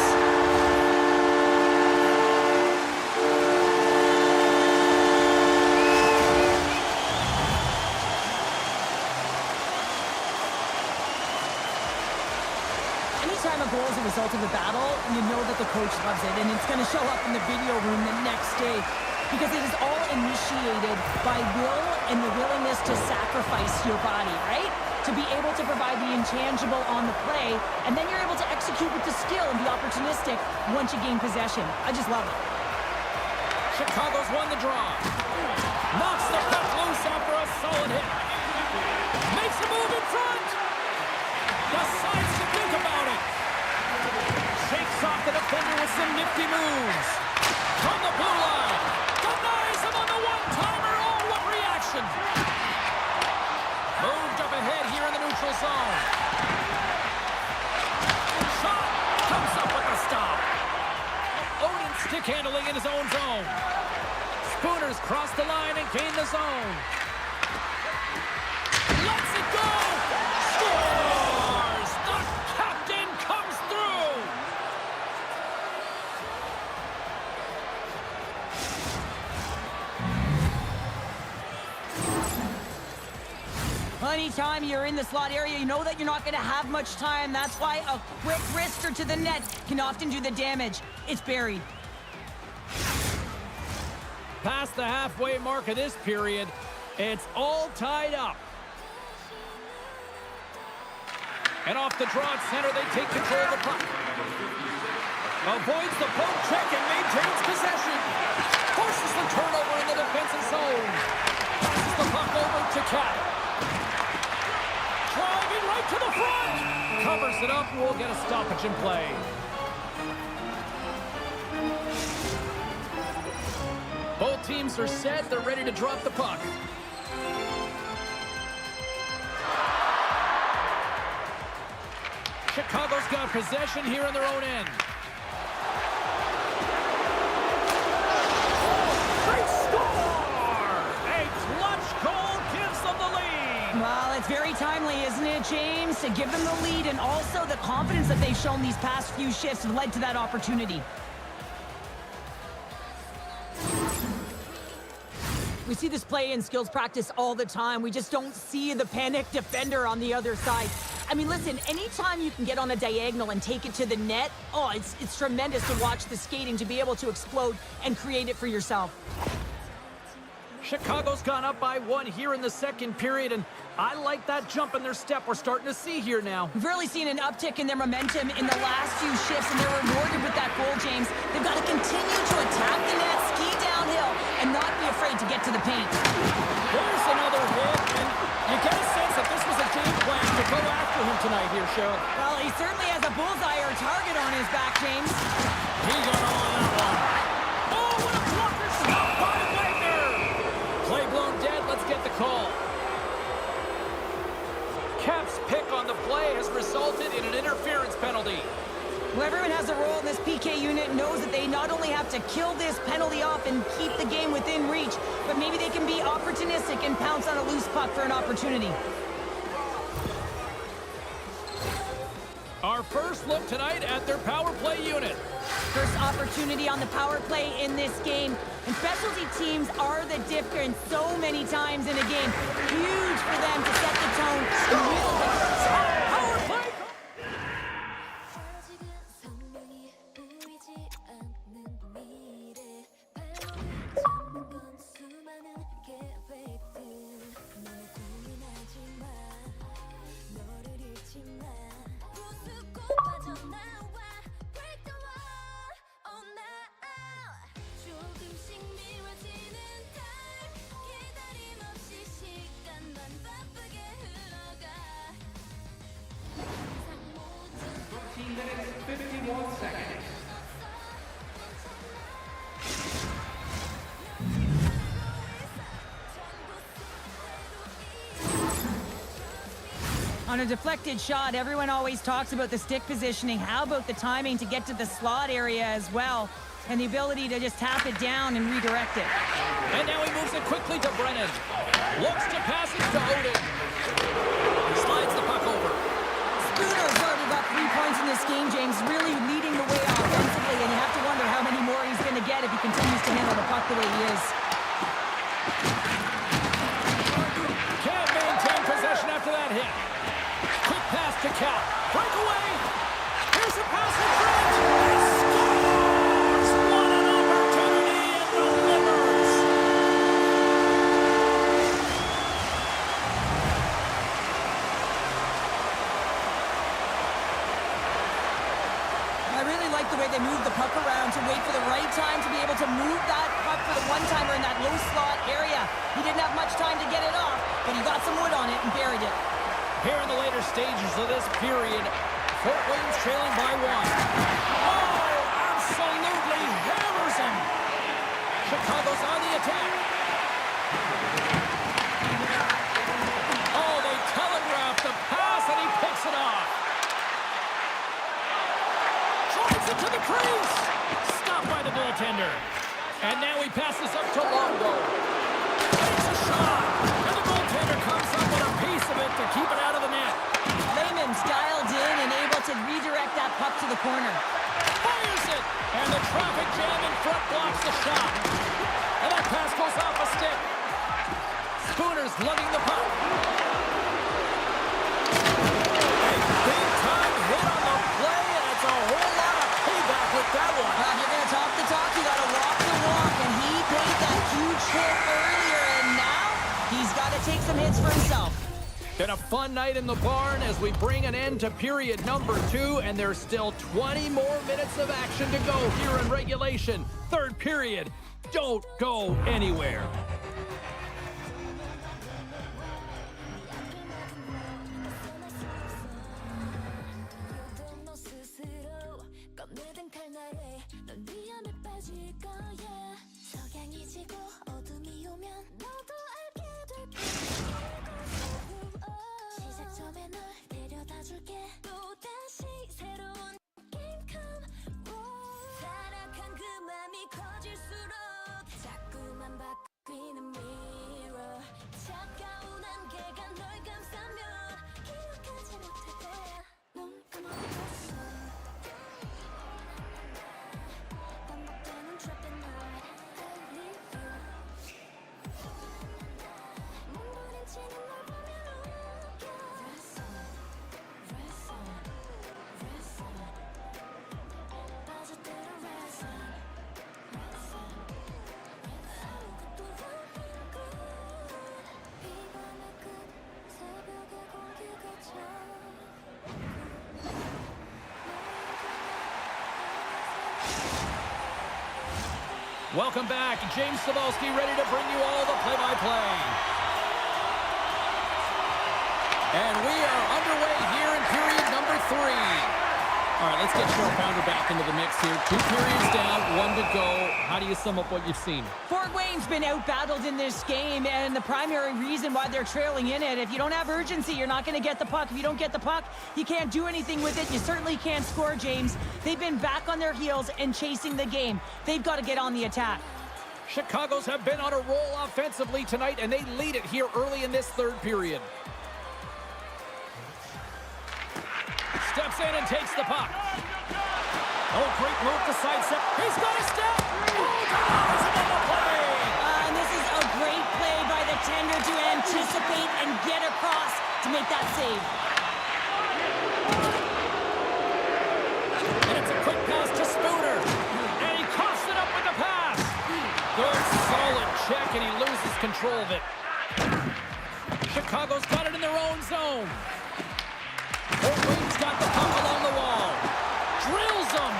Anytime a goal is a result of a battle, you know that the coach loves it, and it's going to show up in the video room the next day because it is all initiated by will and the willingness to sacrifice your body, right? To be able to provide the intangible on the play, and then you're able to execute with the skill and be opportunistic once you gain possession. I just love it. Chicago's won the draw. Knocks the puck loose after a solid hit. Makes a move in front. Decides to think about it. Shakes off the defender with some nifty moves. From the blue line. Denies him on the one-timer. Oh, what reaction. Moved up ahead here in the neutral zone. Shot comes up with a stop. Odin stick handling in his own zone. Spooner's crossed the line and gained the zone. Lets it go. Scores! The captain comes through. Anytime you're in the slot area, you know that you're not going to have much time. That's why a quick wrister to the net can often do the damage. It's buried. Past the halfway mark of this period, it's all tied up. And off the draw at center, they take control of the puck. Avoids the poke check and maintains possession. Forces the turnover in the defensive zone. Passes the puck over to Cat. Driving right to the front. Covers it up. We'll get a stoppage in play. Both teams are set. They're ready to drop the puck. Chicago's got possession here in their own end. They score! A clutch goal gives them the lead. Well, it's very timely, isn't it, James? To give them the lead, and also the confidence that they've shown these past few shifts led to that opportunity. We see this play in skills practice all the time. We just don't see the panic defender on the other side. I mean, listen, anytime you can get on a diagonal and take it to the net, oh, it's tremendous to watch the skating, to be able to explode and create it for yourself. Chicago's gone up by 1 here in the second period, and I like that jump in their step we're starting to see here now. We've really seen an uptick in their momentum in the last few shifts, and they're rewarded with that goal, James. They've got to continue to attack the net, ski downhill, and not be afraid to get to the paint. There's another hit, and you get a sense that this was a game plan to go after him tonight here, Cheryl. Well, he certainly has a bullseye or target on his back, James. He got on that one. Oh, what a blocker stop by Wagner! Play blown dead, let's get the call. Cap's pick on the play has resulted in an interference penalty. Well, everyone has a role in this PK unit, knows that they not only have to kill this penalty off and keep the game within reach, but maybe they can be opportunistic and pounce on a loose puck for an opportunity. Our first look tonight at their power play unit. First opportunity on the power play in this game. And specialty teams are the difference so many times in a game. Huge for them to set the tone. Power play! 아직은 선명히 보이지 않는 미래 발목을 잡는 건 수많은 계획들 너무 고민하지 마 너를 잃지 마 부수고 빠져나와 break the wall oh now 조금씩 미워지는 time 기다림 없이 시간만 바쁘게 흘러가 항상 모든 13 minutes, 51 seconds. On a deflected shot, everyone always talks about the stick positioning. How about the timing to get to the slot area as well? And the ability to just tap it down and redirect it. And now he moves it quickly to Brennan. Looks to pass it to Odin. Slides the puck over. Spooner's already got 3 points in this game, James, really leading the way offensively, and you have to wonder how many more he's going to get if he continues to handle the puck the way he is. Can't maintain possession after that hit. Quick pass to Cal. Breakaway. Here's a pass in front. He scores! What an opportunity and delivers. I really like the way they move the puck around to wait for the right time to be able to move that puck for the one-timer in that low slot area. He didn't have much time to get it off, but he got some wood on it and buried it. Here in the later stages of this period, Fort Williams trailing by 1. Oh, absolutely hammers him. Chicago's on the attack. Oh, they telegraph the pass and he picks it off. Drives it to the crease. Stopped by the goaltender. And now he passes up to Longo. Takes a shot. And the goaltender comes up with a piece of it to keep it out of the net. Lehman's dialed in and able to redirect that puck to the corner. Fires it. And the traffic jam in front blocks the shot. And that pass goes off a stick. Spooner's lugging the puck. A big-time hit on the play, and it's a whole lot of payback with that one. If you're going to talk the talk, you got to walk the walk, and he paid that huge hit earlier, and now he's got to take some hits for himself. Been a fun night in the barn as we bring an end to period number 2, and there's still 20 more minutes of action to go here in regulation. Third period. Don't go anywhere. 너 스스로 꺼내든 칼날에 넌 위험에 빠질 거야 석양이 지고 어둠이 오면 너도 알게 될 거야 시작점에 널 데려다 줄게 또다시 새로운 게임 come 타락한 그 맘이 커질수록 자꾸만 바뀌는 Welcome back. James Cebulski ready to bring you all the play-by-play. And we are underway here in period number 3. All right, let's get Cheryl Pounder back into the mix here. 2 periods down, 1 to go. How do you sum up what you've seen? Fort Wayne's been out-battled in this game, and the primary reason why they're trailing in it, if you don't have urgency, you're not going to get the puck. If you don't get the puck, you can't do anything with it. You certainly can't score, James. They've been back on their heels and chasing the game. They've got to get on the attack. Chicago's have been on a roll offensively tonight, and they lead it here early in this 3rd period. Steps in and takes the puck. Oh, great move to sidestep. He's got a step. Oh, denies him on the play. And this is a great play by the tender to anticipate and get across to make that save. And it's a quick pass to Spooner. And he coughs it up with the pass. Good, solid check, and he loses control of it. Chicago's got it in their own zone. Fort Wayne's got the puck along the wall. Drills them.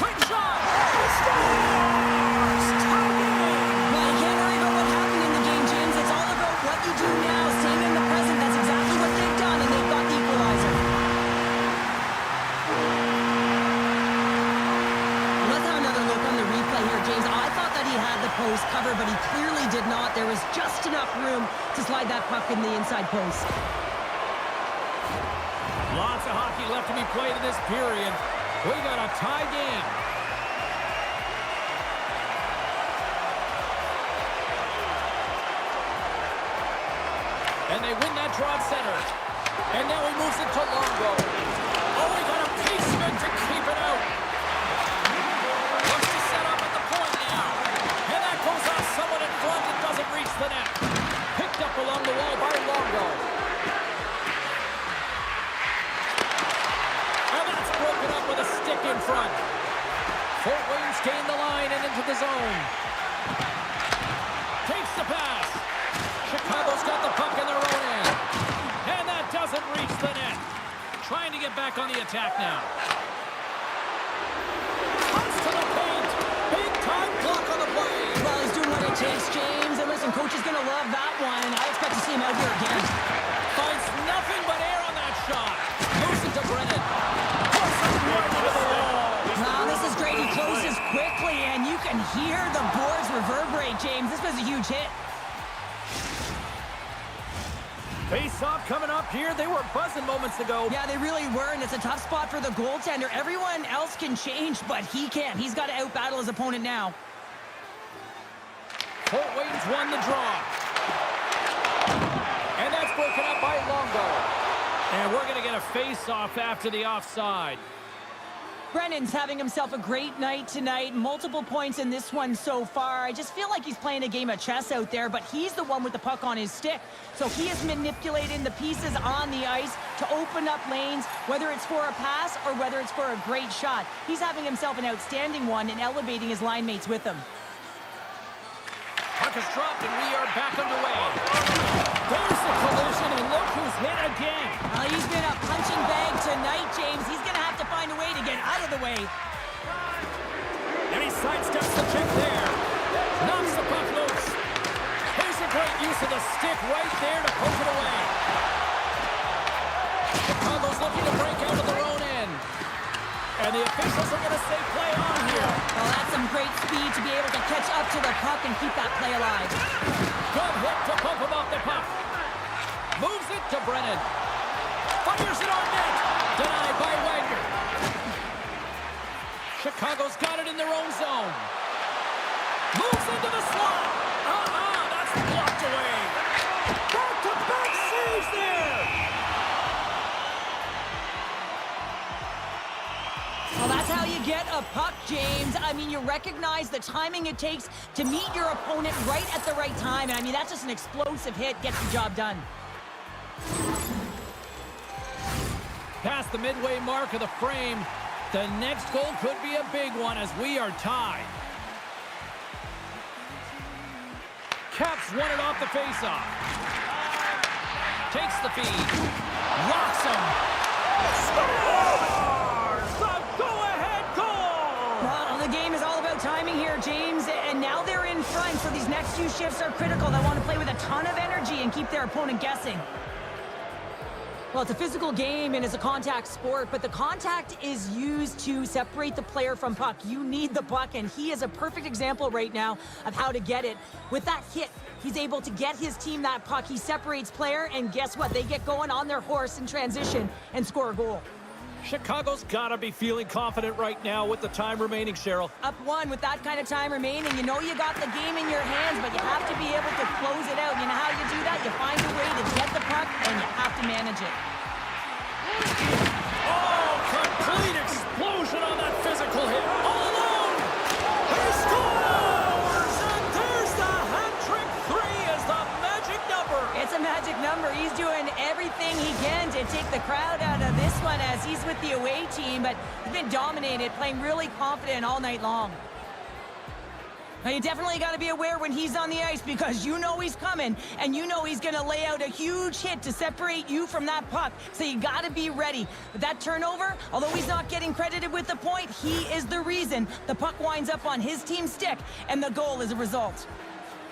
Quick shot. He scores! Tie game! Well, you can't worry about what happened in the game, James. It's all about what you do now. Staying in the present. That's exactly what they've done, and they've got the equalizer. Let's have another look on the replay here, James. I thought that he had the post covered, but he clearly did not. There was just enough room to slide that puck in the inside post. Lots of hockey left to be played in this period. We got a tie game. And they win that draw at center. And now he moves it to Longo. Oh, he got a pieceman to keep it out. Looks to set up at the point now. And that goes off someone in front that doesn't reach the net. Picked up along the wall by Longo. Broken up with a stick in front. Fort Wayne's gained the line and into the zone. Takes the pass. Chicago's got the puck in their own end. And that doesn't reach the net. Trying to get back on the attack now. Comes to the paint. Big time block on the play. Well, he's doing what it takes, James. And listen, coach is going to love that one. I expect to see him out here again. Finds nothing but air on that shot. Moves it to Brennan. Wow, this is great. He closes quickly, and you can hear the boards reverberate, James. This was a huge hit. Face-off coming up here. They were buzzing moments ago. Yeah, they really were, and it's a tough spot for the goaltender. Everyone else can change, but he can't. He's got to out-battle his opponent now. Fort Wayne's won the draw. And that's broken up by Longo. And we're going to get a face-off after the offside. Brennan's having himself a great night tonight. Multiple points in this one so far. I just feel like he's playing a game of chess out there, but he's the one with the puck on his stick. So he is manipulating the pieces on the ice to open up lanes, whether it's for a pass or whether it's for a great shot. He's having himself an outstanding one and elevating his line mates with him. Puck is dropped, and we are back underway. There's the collision, and look who's hit again. Well, he's been a punching bag tonight, James. He's going to have to find a way to get out of the way. And he sidesteps the check there. Knocks the puck loose. Here's a great use of the stick right there to poke it away. Chicago's looking to break out of their own end. And the officials are going to say play on here. Well, that's some great speed to be able to catch up to the puck and keep that play alive. Good hit to bump him off the puck. Moves it to Brennan. Fires it on net. Denied by Wagner. Chicago's got it in their own zone. Moves into the slot. That's blocked away. Back-to-back saves there. Well, that's how you get a puck, James. I mean, you recognize the timing it takes to meet your opponent right at the right time. And I mean, that's just an explosive hit. Gets the job done. Past the midway mark of the frame. The next goal could be a big one as we are tied. Caps won it off the faceoff. Takes the feed. Rocks him. Scores! The go-ahead goal! Well, the game is all about timing James, and now they're in front, so these next few shifts are critical. They want to play with a ton of energy and keep their opponent guessing. Well, it's a physical game and it's a contact sport, but the contact is used to separate the player from puck. You need the puck, and he is a perfect example right now of how to get it. With that hit, he's able to get his team that puck. He separates player, and guess what? They get going on their horse in transition and score a goal. Chicago's got to be feeling confident right now with the time remaining, Cheryl. Up one with that kind of time remaining. You know you got the game in your hands, but you have to be able to close it out. You know how you do that? You find a way to get the puck, and you have to manage it. Oh, complete explosion on that physical hit. All alone! He scores! And there's the hat trick. 3 is the magic number. It's a magic number. He's doing everything he can to take the crowd out of this one as he's with the away team, but he's been dominated, playing really confident all night long. Now, you definitely got to be aware when he's on the ice because you know he's coming, and you know he's going to lay out a huge hit to separate you from that puck. So you got to be ready. But that turnover, although he's not getting credited with the point, he is the reason the puck winds up on his team's stick, and the goal is a result.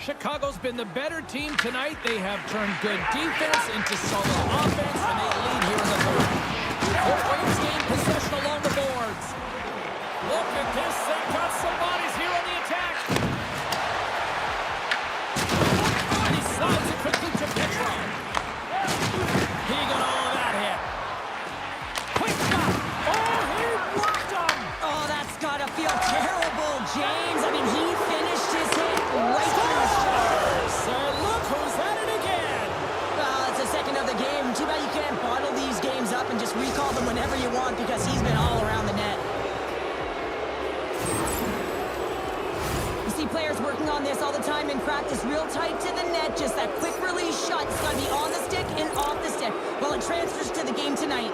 Chicago's been the better team tonight. They have turned good defense into solid offense, and they lead here in the third. Fort Wayne's gained possession along the boards. Look at this. They've got some bodies here on the attack. And he slides it quickly to Petrov. He got all of that hit. Quick shot. Oh, he blocked him. Oh, that's got to feel terrible, James. I mean, he finished his hit right through his chest. And look who's at it again. Well, it's the second of the game. Too bad you can't bottle these games up and just recall them whenever you want because he's been all around the net. You see players working on this all the time in practice, real tight to the net, just that quick release shot. It's got to be on the stick and off the stick. Well, it transfers to the game tonight.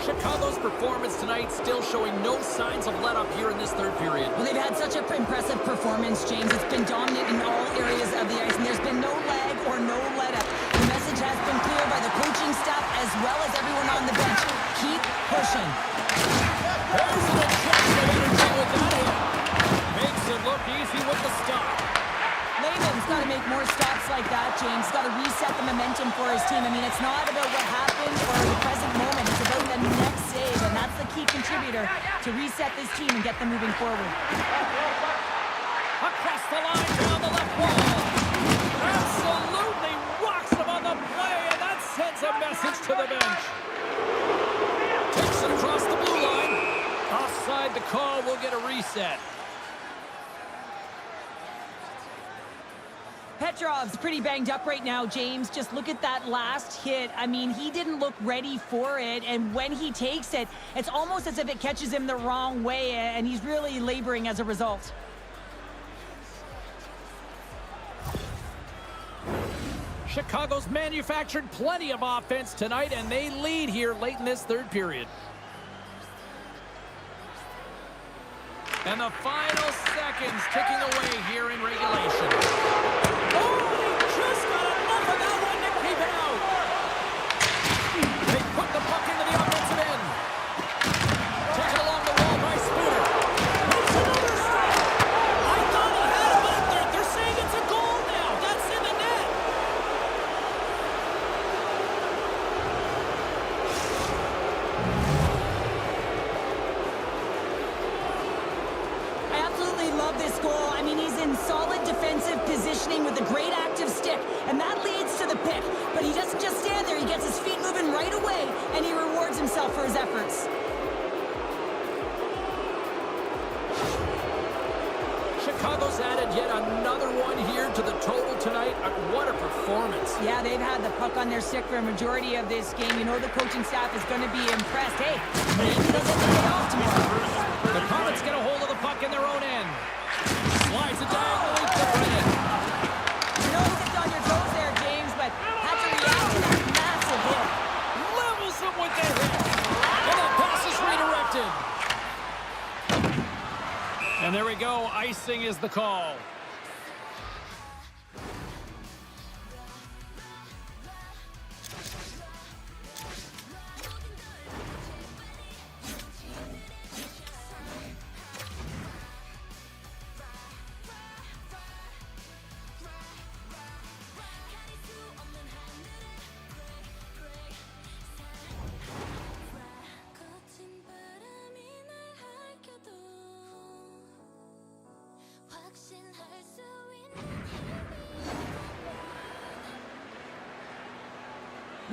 Chicago's performance tonight still showing no signs of let up here in this third period. Well, they've had such an impressive performance, James. It's been dominant in all areas of the ice, and there's been no lag or no let-up. The message has been clear by the coaching staff as well as everyone on the bench. Keep pushing. There's an injection of energy with that hit. Makes it look easy with the stop. Lehman's got to make more stops like that, James. Got to reset the momentum for his team. I mean, it's not about what happened or the present moment. It's about the next save, and that's the key contributor to reset this team and get them moving forward. Across the line, down the left wall. Absolutely rocks him on the play, and that sends a message to the bench. Takes it across the blue line. Offside the call, will get a reset. Petrov's pretty banged up right now, James. Just look at that last hit. I mean, he didn't look ready for it, and when he takes it, it's almost as if it catches him the wrong way, and he's really laboring as a result. Chicago's manufactured plenty of offense tonight, and they lead here late in this third period. And the final seconds ticking away here in regulation. Oh, they just got enough of that one to keep it out. They put the puck into the offensive end. Taken along the wall by Spooner. Makes another stop. I thought he had him out there. They're saying it's a goal now. That's in the net. I absolutely love this goal. I mean, he's in solid defensive positioning with a great active stick, and that leads to the pick. But he doesn't just stand there. He gets his feet moving right away, and he rewards himself for his efforts. Chicago's added yet another one here to the total tonight. What a performance. Yeah, they've had the puck on their stick for a majority of this game. You know the coaching staff is going to be impressed. Hey, maybe they'll get the day off tomorrow. The Comets get a hold of the puck in their own end. Slides it diagonally to Brennan. You know you dipped on your toes there, James, but had to react to that massive hit. Levels him with the hit. And the pass is redirected. And there we go. Icing is the call.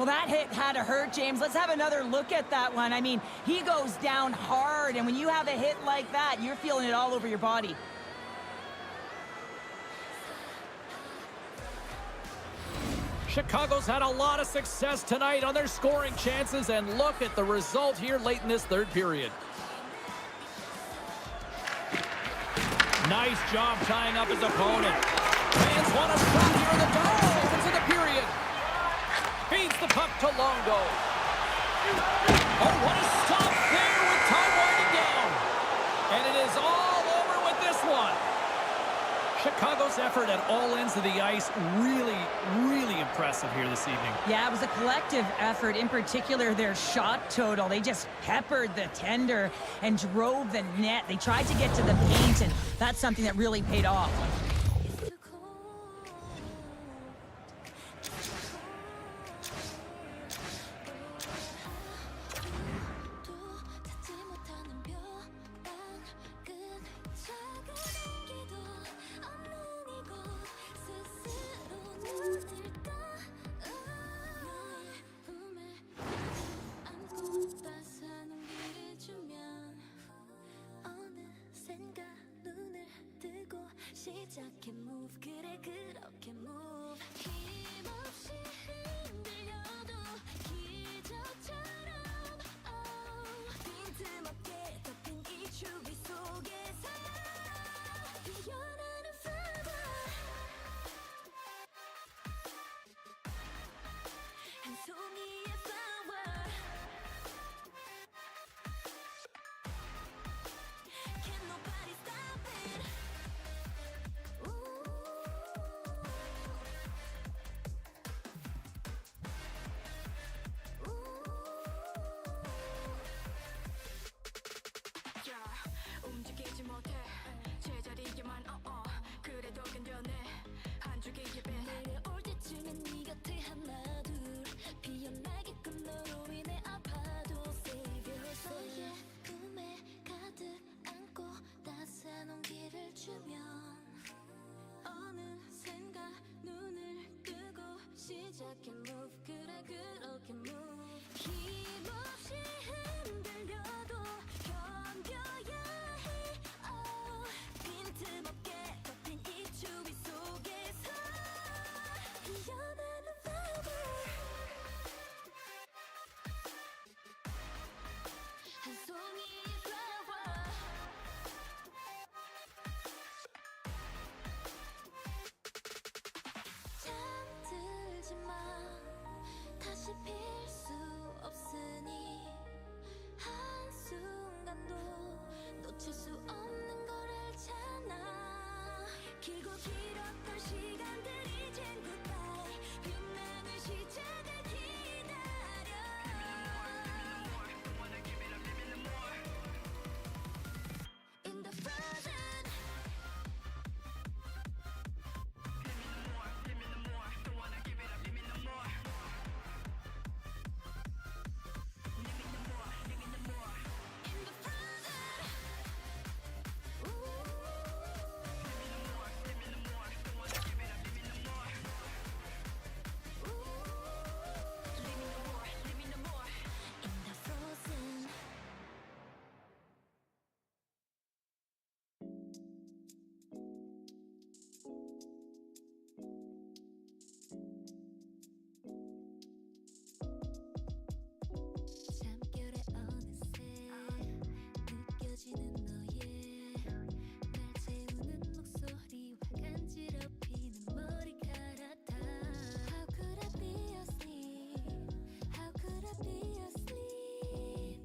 Well, that hit had to hurt, James. Let's have another look at that one. I mean, he goes down hard, and when you have a hit like that, you're feeling it all over your body. Chicago's had a lot of success tonight on their scoring chances, and look at the result here late in this third period. Nice job tying up his opponent. Fans want a shot here in the goal. Opens in the period. Feeds the puck to Longo. Oh, what a stop there with time winding down. And it is all over with this one. Chicago's effort at all ends of the ice really, really impressive here this evening. Yeah, it was a collective effort, in particular their shot total. They just peppered the tender and drove the net. They tried to get to the paint, and that's something that really paid off. 시작해 move 그래 그렇게 move 힘없이 흔들려도 기적처럼 빈틈없게 덮인 이 추위 속에서 피어나는 flower 한 송이의 flower Can nobody stop it 움직이지 못해 제자리에만 그래도 견뎌내 한 줄기의 배 내려올 때쯤엔 네 곁에 하나 둘 피어나게끔 너로 인해 아파도 Savior 너의 꿈에 가득 안고 따스한 온기를 주면 어느샌가 눈을 뜨고 시작해 move 그래 그렇게 move 힘없이 흔들려도 견뎌야 해 빈틈없게 덮인 이 추위 속에서 피어나는 flower 한 송이의 flower 잠들지 마 다시 필 수 없으니 한순간도 놓칠 수 없는 걸 알잖아 길고 길었던 시간들이 이젠 goodbye 빛나는 시작을 기다려 In the frozen 잠결에 어느새 느껴지는 너의 날 재우는 목소리와 간지럽히는 머리카락 다 How could I be asleep How could I be asleep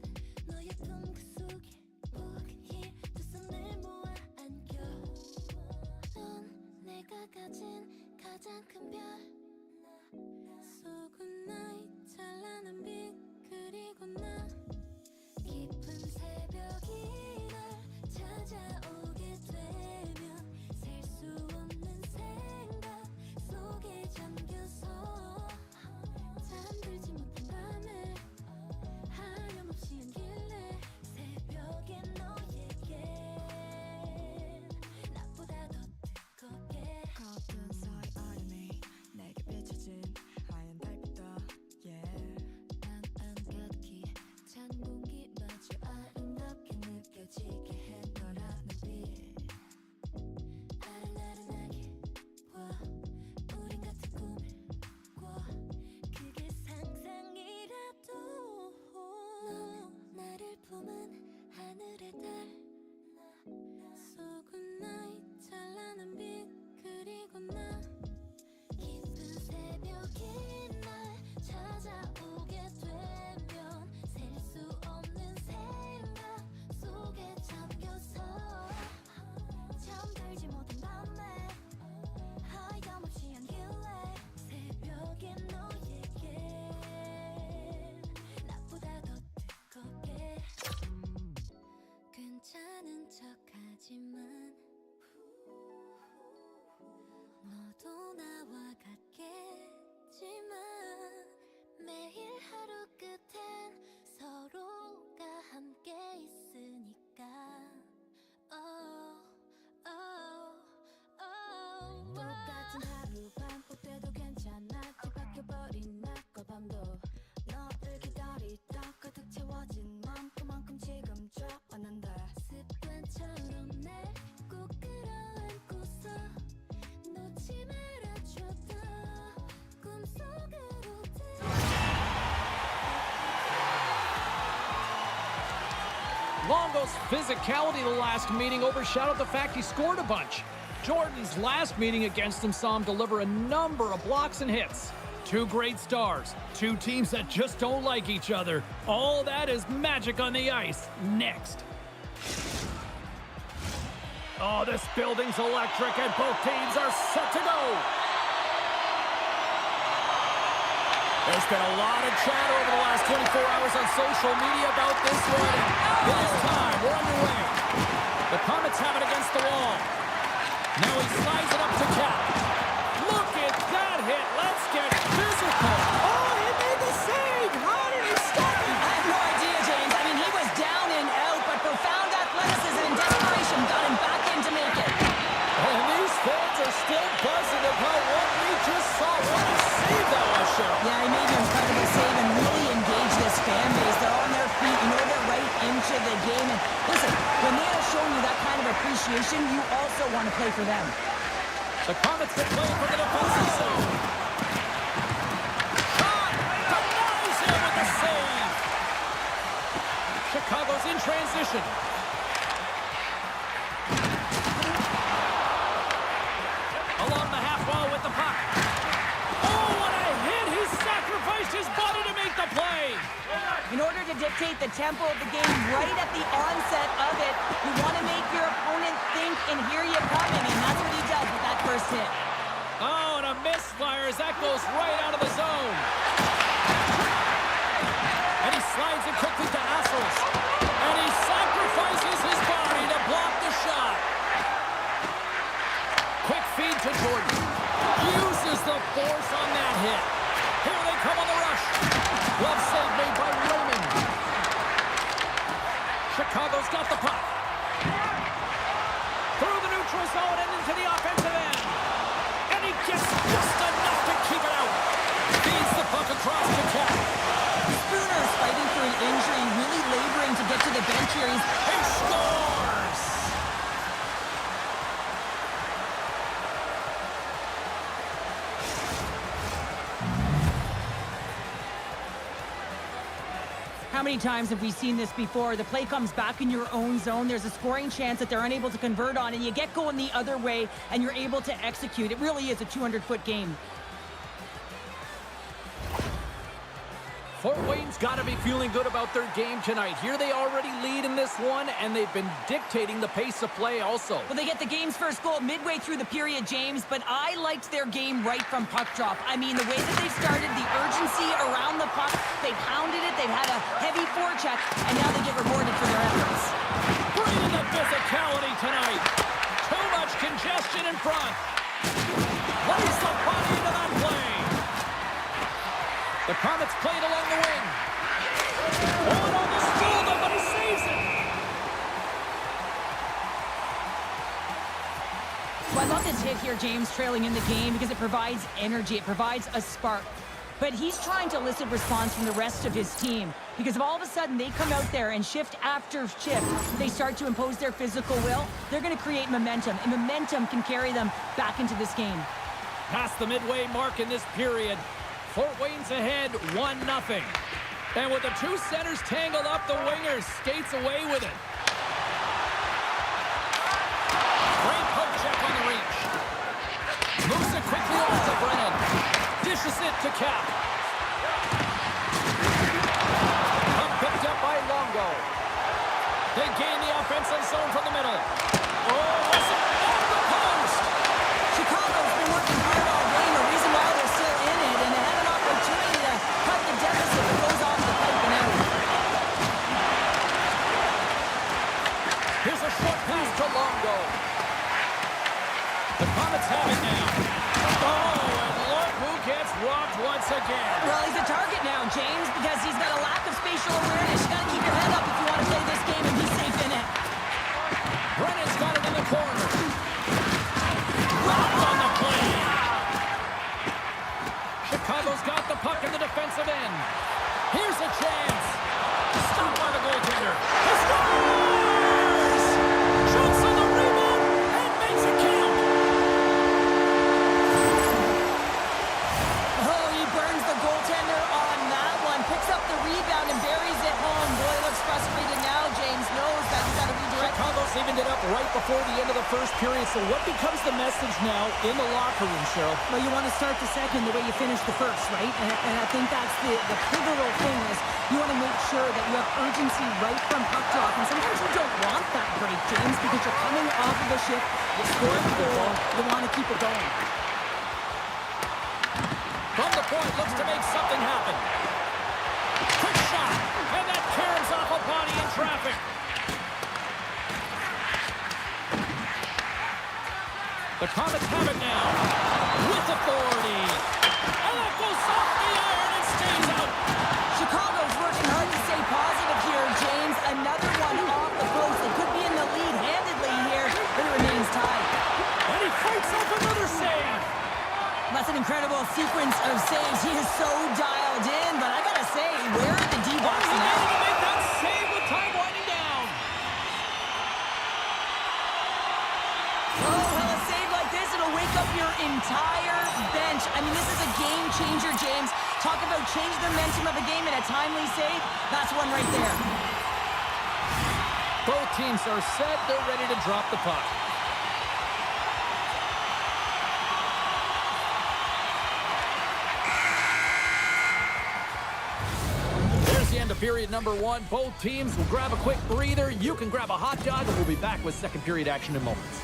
너의 품 그 속에 포기해 두 손을 모아 안겨 넌 내가 가진 가장 큰 별 So good night 찬란한 빛 그리고 나 깊은 새벽이 날 찾아오게 되면 셀 수 없는 생각 속에 잠겨서 잠들지 못한 밤에 하염없이 연길래 새벽에 너에게 나보다 더 뜨겁게 거뜬 서의 아련히 내게 비춰진 하얀 달빛도 yeah Longo's physicality the last meeting overshadowed the fact he scored a bunch. Jordan's last meeting against him saw him deliver a number of blocks and hits. Two great stars, two teams that just don't like each other. All that is magic on the ice. Next. Oh, this building's electric and both teams are set to go. There's been a lot of chatter over the last 24 hours on social media about this one. It is time. We're underway. The Comets have it against the wall. Now he slides it up to Cap. Look at that hit. Let's get physical. Oh, he made the save. How did he stop it? I have no idea, James. I mean, he was down and out, but profound athleticism and desperation got him back in to make it. And these fans are still buzzing about what we just saw. What a save that was, Cheryl. Yeah, he made an incredible save and really engaged this fan base. They're on their feet. You know, they're right into the game. And listen, when they are showing you that kind of appreciation, you also want to play for them. The Comets are playing for the defensive zone. Denies him with the save. Chicago's in transition. Along the half wall with the puck. Oh, what a hit! He sacrificed his body to make the play. In order to dictate the tempo of the game right at the onset of it, you want to make your opponent think and hear you coming, and that's what he does with that first hit. Oh, and a misfire as that goes right out of the zone. And he slides it quickly to Assels. And he sacrifices his body to block the shot. Quick feed to Jordan. Uses the force on that hit. Here they come on the rush. Glove save made by Raymond. Chicago's got the puck. Through the neutral zone and into the offensive end. And he gets just enough to keep it out. Feeds the puck across the cap. Spooner's fighting for an injury, really laboring to get to the bench here. He scores! How many times have we seen this before? The play comes back in your own zone. There's a scoring chance that they're unable to convert on, and you get going the other way, and you're able to execute. It really is a 200-foot game. Fort Wayne's got to be feeling good about their game tonight. Here they already lead in this one, and they've been dictating the pace of play also. Well, they get the game's first goal midway through the period, James, but I liked their game right from puck drop. I mean, the way that they started, the urgency around the puck, they pounded it, they've had a heavy forecheck, and now they get rewarded for their efforts. Bringing the physicality tonight. Too much congestion in front. Lays the body into that play. The Comets played along the wing. Oh, and on the steal, nobody saves it. Well, I love this hit here, James, trailing in the game because it provides energy. It provides a spark. But he's trying to elicit response from the rest of his team because if all of a sudden they come out there and shift after shift, they start to impose their physical will, they're going to create momentum, and momentum can carry them back into this game. Past the midway mark in this period, Fort Wayne's ahead 1-0. And with the two centers tangled up, the winger skates away with it. Great poke check on the reach. Moves it quickly over to Brennan. Dishes it to Cap. Puck picked up by Longo. They gain the offensive zone from the middle. Oh, it's off the post. Chicago's been working hard all game. The reason why they're still in it, and they have an opportunity to cut the deficit that goes off the pipe and out. Here's a short pass to Longo. The Comets have it now. Oh, and look who gets robbed once again. Well, he's a target now, James, because he's got a lack of spatial awareness. You got to keep your head up if you want to play this game and be safe in it. Brennan's got it in the corner. Robbed on the play. Chicago's got the puck in the defensive end. Here's a chance. Stopped by the goaltender. He scores! Shoots on the rebound and makes it count. Oh, he burns the goaltender on that one. Picks up the rebound and buries it home. Boy, looks frustrated now, James. Knows period. So what becomes the message now in the locker room, Cheryl? Well, you want to start the second the way you finished the first, right? And I think that's the pivotal thing is you want to make sure that you have urgency right from puck drop. And sometimes you don't want that break, James, because you're coming off of a shift, you score a goal, you want to keep it going. From the point, looks to make something happen. Quick shot, and that caroms off a body in traffic. The Comets have it now, with authority. And that goes off the iron and stays out. Chicago's working hard to stay positive here, James. Another one off the post. They could be in the lead handedly here, but it remains tied. And he fights off another save. That's an incredible sequence of saves. He is so dialed in, but I gotta say, where are the D-box He's now? able to make that save with time winding down. Oh, well, a save like this, it'll wake up your entire bench. I mean, this is a game changer, James. Talk about change the momentum of a game in a timely save. That's one right there. Both teams are set. They're ready to drop the puck. There's the end of period number one. Both teams will grab a quick breather. You can grab a hot dog, and we'll be back with second period action in moments.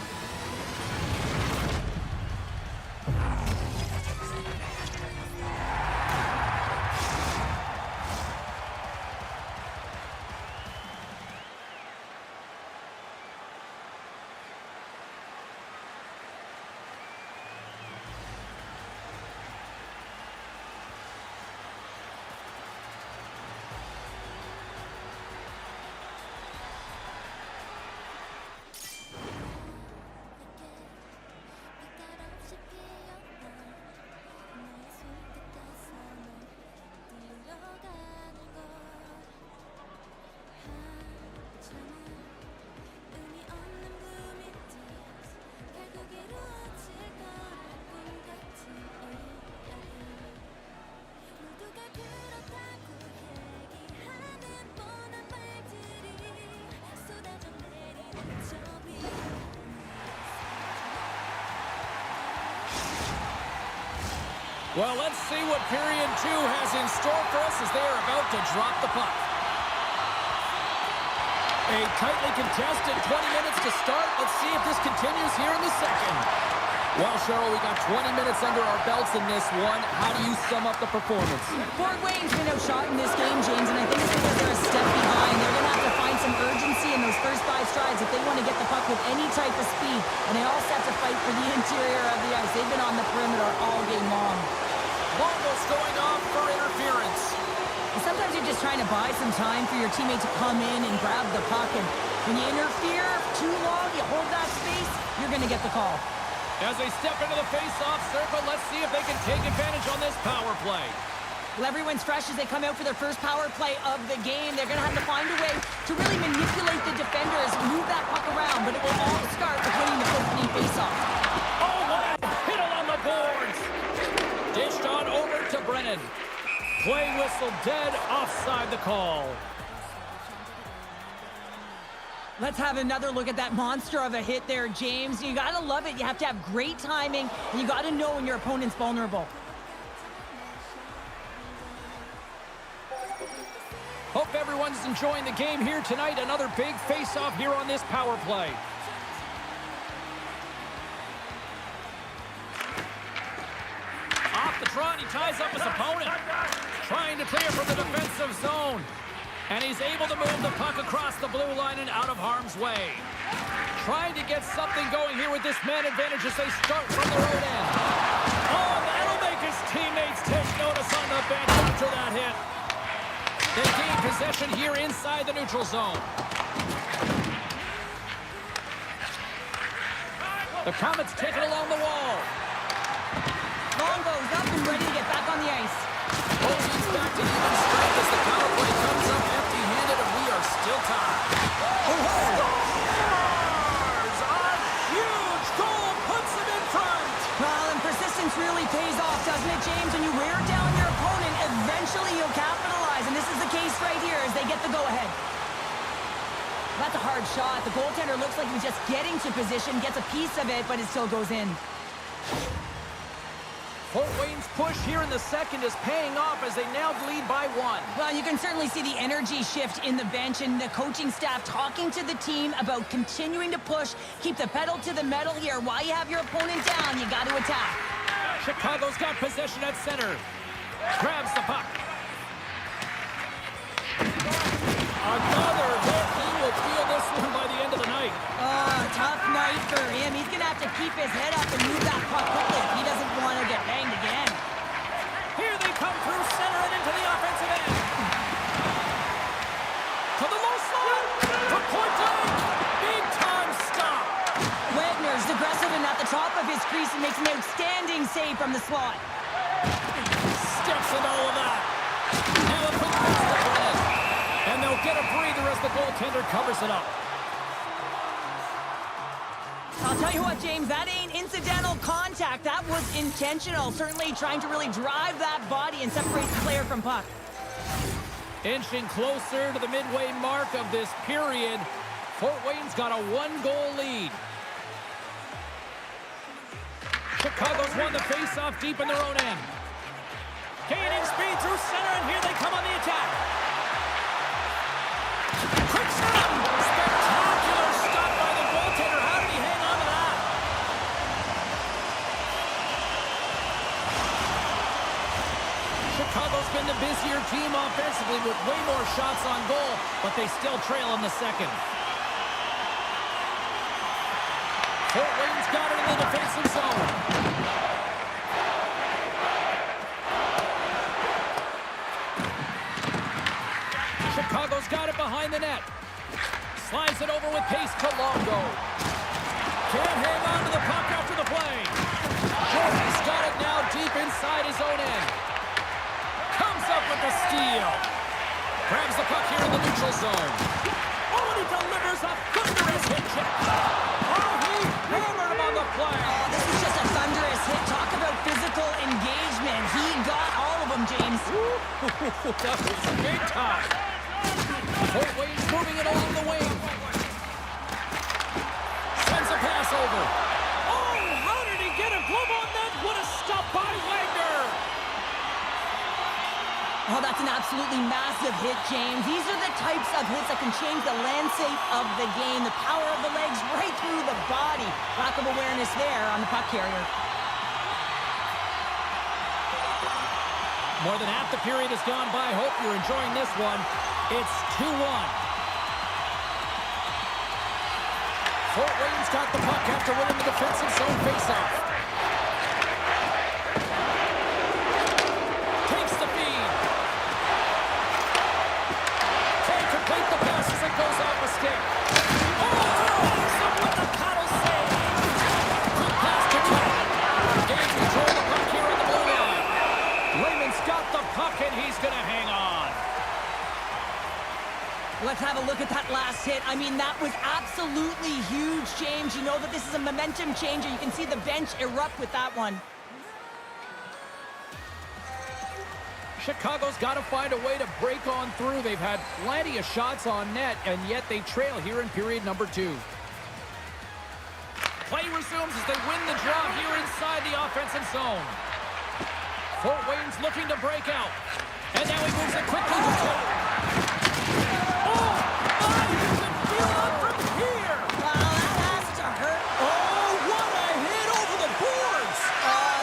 Well, let's see what period two has in store for us as they are about to drop the puck. A tightly contested 20 minutes to start. Let's see if this continues here in the second. Well, Cheryl, we got 20 minutes under our belts in this one. How do you sum up the performance? Fort Wayne's been outshot in this game, James, and I think it's because they're a step behind. They're going to have to find some urgency in those first 5 strides if they want to get the puck with any type of speed. And they all set to fight for the interior of the ice. They've been on the perimeter all game long. Almost going off for interference. And sometimes you're just trying to buy some time for your teammate to come in and grab the puck. And when you interfere too long, you hold that space, you're going to get the call. As they step into the face-off circle, let's see if they can take advantage on this power play. Well, everyone's fresh as they come out for their first power play of the game. They're going to have to find a way to really manipulate the defenders, move that puck around, but it will all start with winning the opening face-off. Oh, what a hit on the boards! Dished on over to Brennan. Play whistle dead, offside the call. Let's have another look at that monster of a hit there, James. You got to love it. You have to have great timing, and you got to know when your opponent's vulnerable. Hope everyone's enjoying the game here tonight. Another big face-off here on this power play. Off the trot, he ties up his opponent. Trying to clear from the defensive zone. And he's able to move the puck across the blue line and out of harm's way. Trying to get something going here with this man advantage as they start from the road end. Oh, that'll make his teammates take notice on the bench after that hit. They gain possession here inside the neutral zone. The Comets take it along the wall. Long goes up and ready to get back on the ice. Both teams back to even strength as the power play comes up empty-handed, and we are still tied. Scores! A huge goal puts them in front. Well, and persistence really pays off, doesn't it, James? When you wear down your opponent, eventually you'll capitalize, and this is the case right here as they get the go-ahead. That's a hard shot. The goaltender looks like he was just getting to position, gets a piece of it, but it still goes in. Fort Wayne's push here in the second is paying off as they now lead by 1. Well, you can certainly see the energy shift in the bench and the coaching staff talking to the team about continuing to push, keep the pedal to the metal here. While you have your opponent down, you got to attack. Chicago's got possession at center. Grabs the puck. Another hit. He will feel this one by the end of the night. Oh, tough night for him. He's going to have to keep his head up and move that puck quickly if he doesn't want to get banged again. Here they come through center and into the offensive end. To the low slot. To point blank. Big time stop. Wagner's aggressive and at the top of his crease and makes an outstanding save from the slot. Steps in all of that. Now a quick pass to Bennett. And they'll get a breather as the goaltender covers it up. I'll tell you what, James, that ain't incidental contact. That was intentional. Certainly trying to really drive that body and separate the player from puck. Inching closer to the midway mark of this period. Fort Wayne's got a 1-goal lead. Chicago's won the face-off deep in their own end. Gaining speed through center, and here they come on the attack. Quick shot! Spectacular stop by the goaltender. How did he hang on to that? Chicago's been the busier team offensively with way more shots on goal, but they still trail in the second. Fort Wayne's got it in the defensive zone. Chicago's got it behind the net. Slides it over with pace to Longo. Can't hang on to the puck after the play. Jordy's got it now deep inside his own end. Comes up with the steal. Grabs the puck here in the neutral zone. Oh, and he delivers a thunderous hit check. Oh, he hammered him on the play. Oh, this is just a thunderous hit. Talk about physical engagement. He got all of them, James. That was big time. Fort Wayne's moving it along the wing. Sends a pass over. Oh, how did he get a glove on that? What a stop by Wagner. Oh, that's an absolutely massive hit, James. These are the types of hits that can change the landscape of the game. The power of the legs right through the body. Lack of awareness there on the puck carrier. More than half the period has gone by. Hope you're enjoying this one. It's 2-1. Fort Wayne's got the puck after winning the defensive zone faceoff. Takes the feed. Can't complete the pass as it goes off a stick. Oh, some with the paddle save. Quick pass to Tuck. Gains control of the puck here on the blue line. Raymond's got the puck and he's going to hang on. Let's have a look at that last hit. I mean, that was absolutely huge, James. You know that this is a momentum changer. You can see the bench erupt with that one. Chicago's got to find a way to break on through. They've had plenty of shots on net, and yet they trail here in period number 2. Play resumes as they win the draw here inside the offensive zone. Fort Wayne's looking to break out. And now he moves it quickly to Tuck. Oh, you can feel it from here. Wow, that has to hurt. Oh, what a hit over the boards.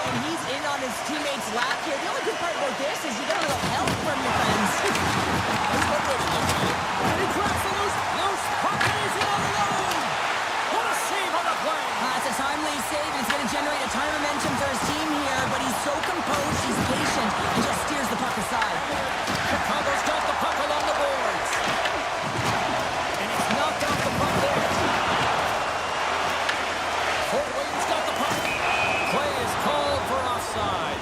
And he's in on his teammate's lap here. The only good part about this is you get a little help from your friends. And he grabs the loose puck and he's in on alone. What a save on the play. It's a timely save, and it's going to generate a ton of momentum for his team here, but he's so composed, he's patient, and just steers the puck aside. Chicago's got the puck along the boards. And he's knocked off the puck there. Fort Wayne's got the puck. Play is called for offside.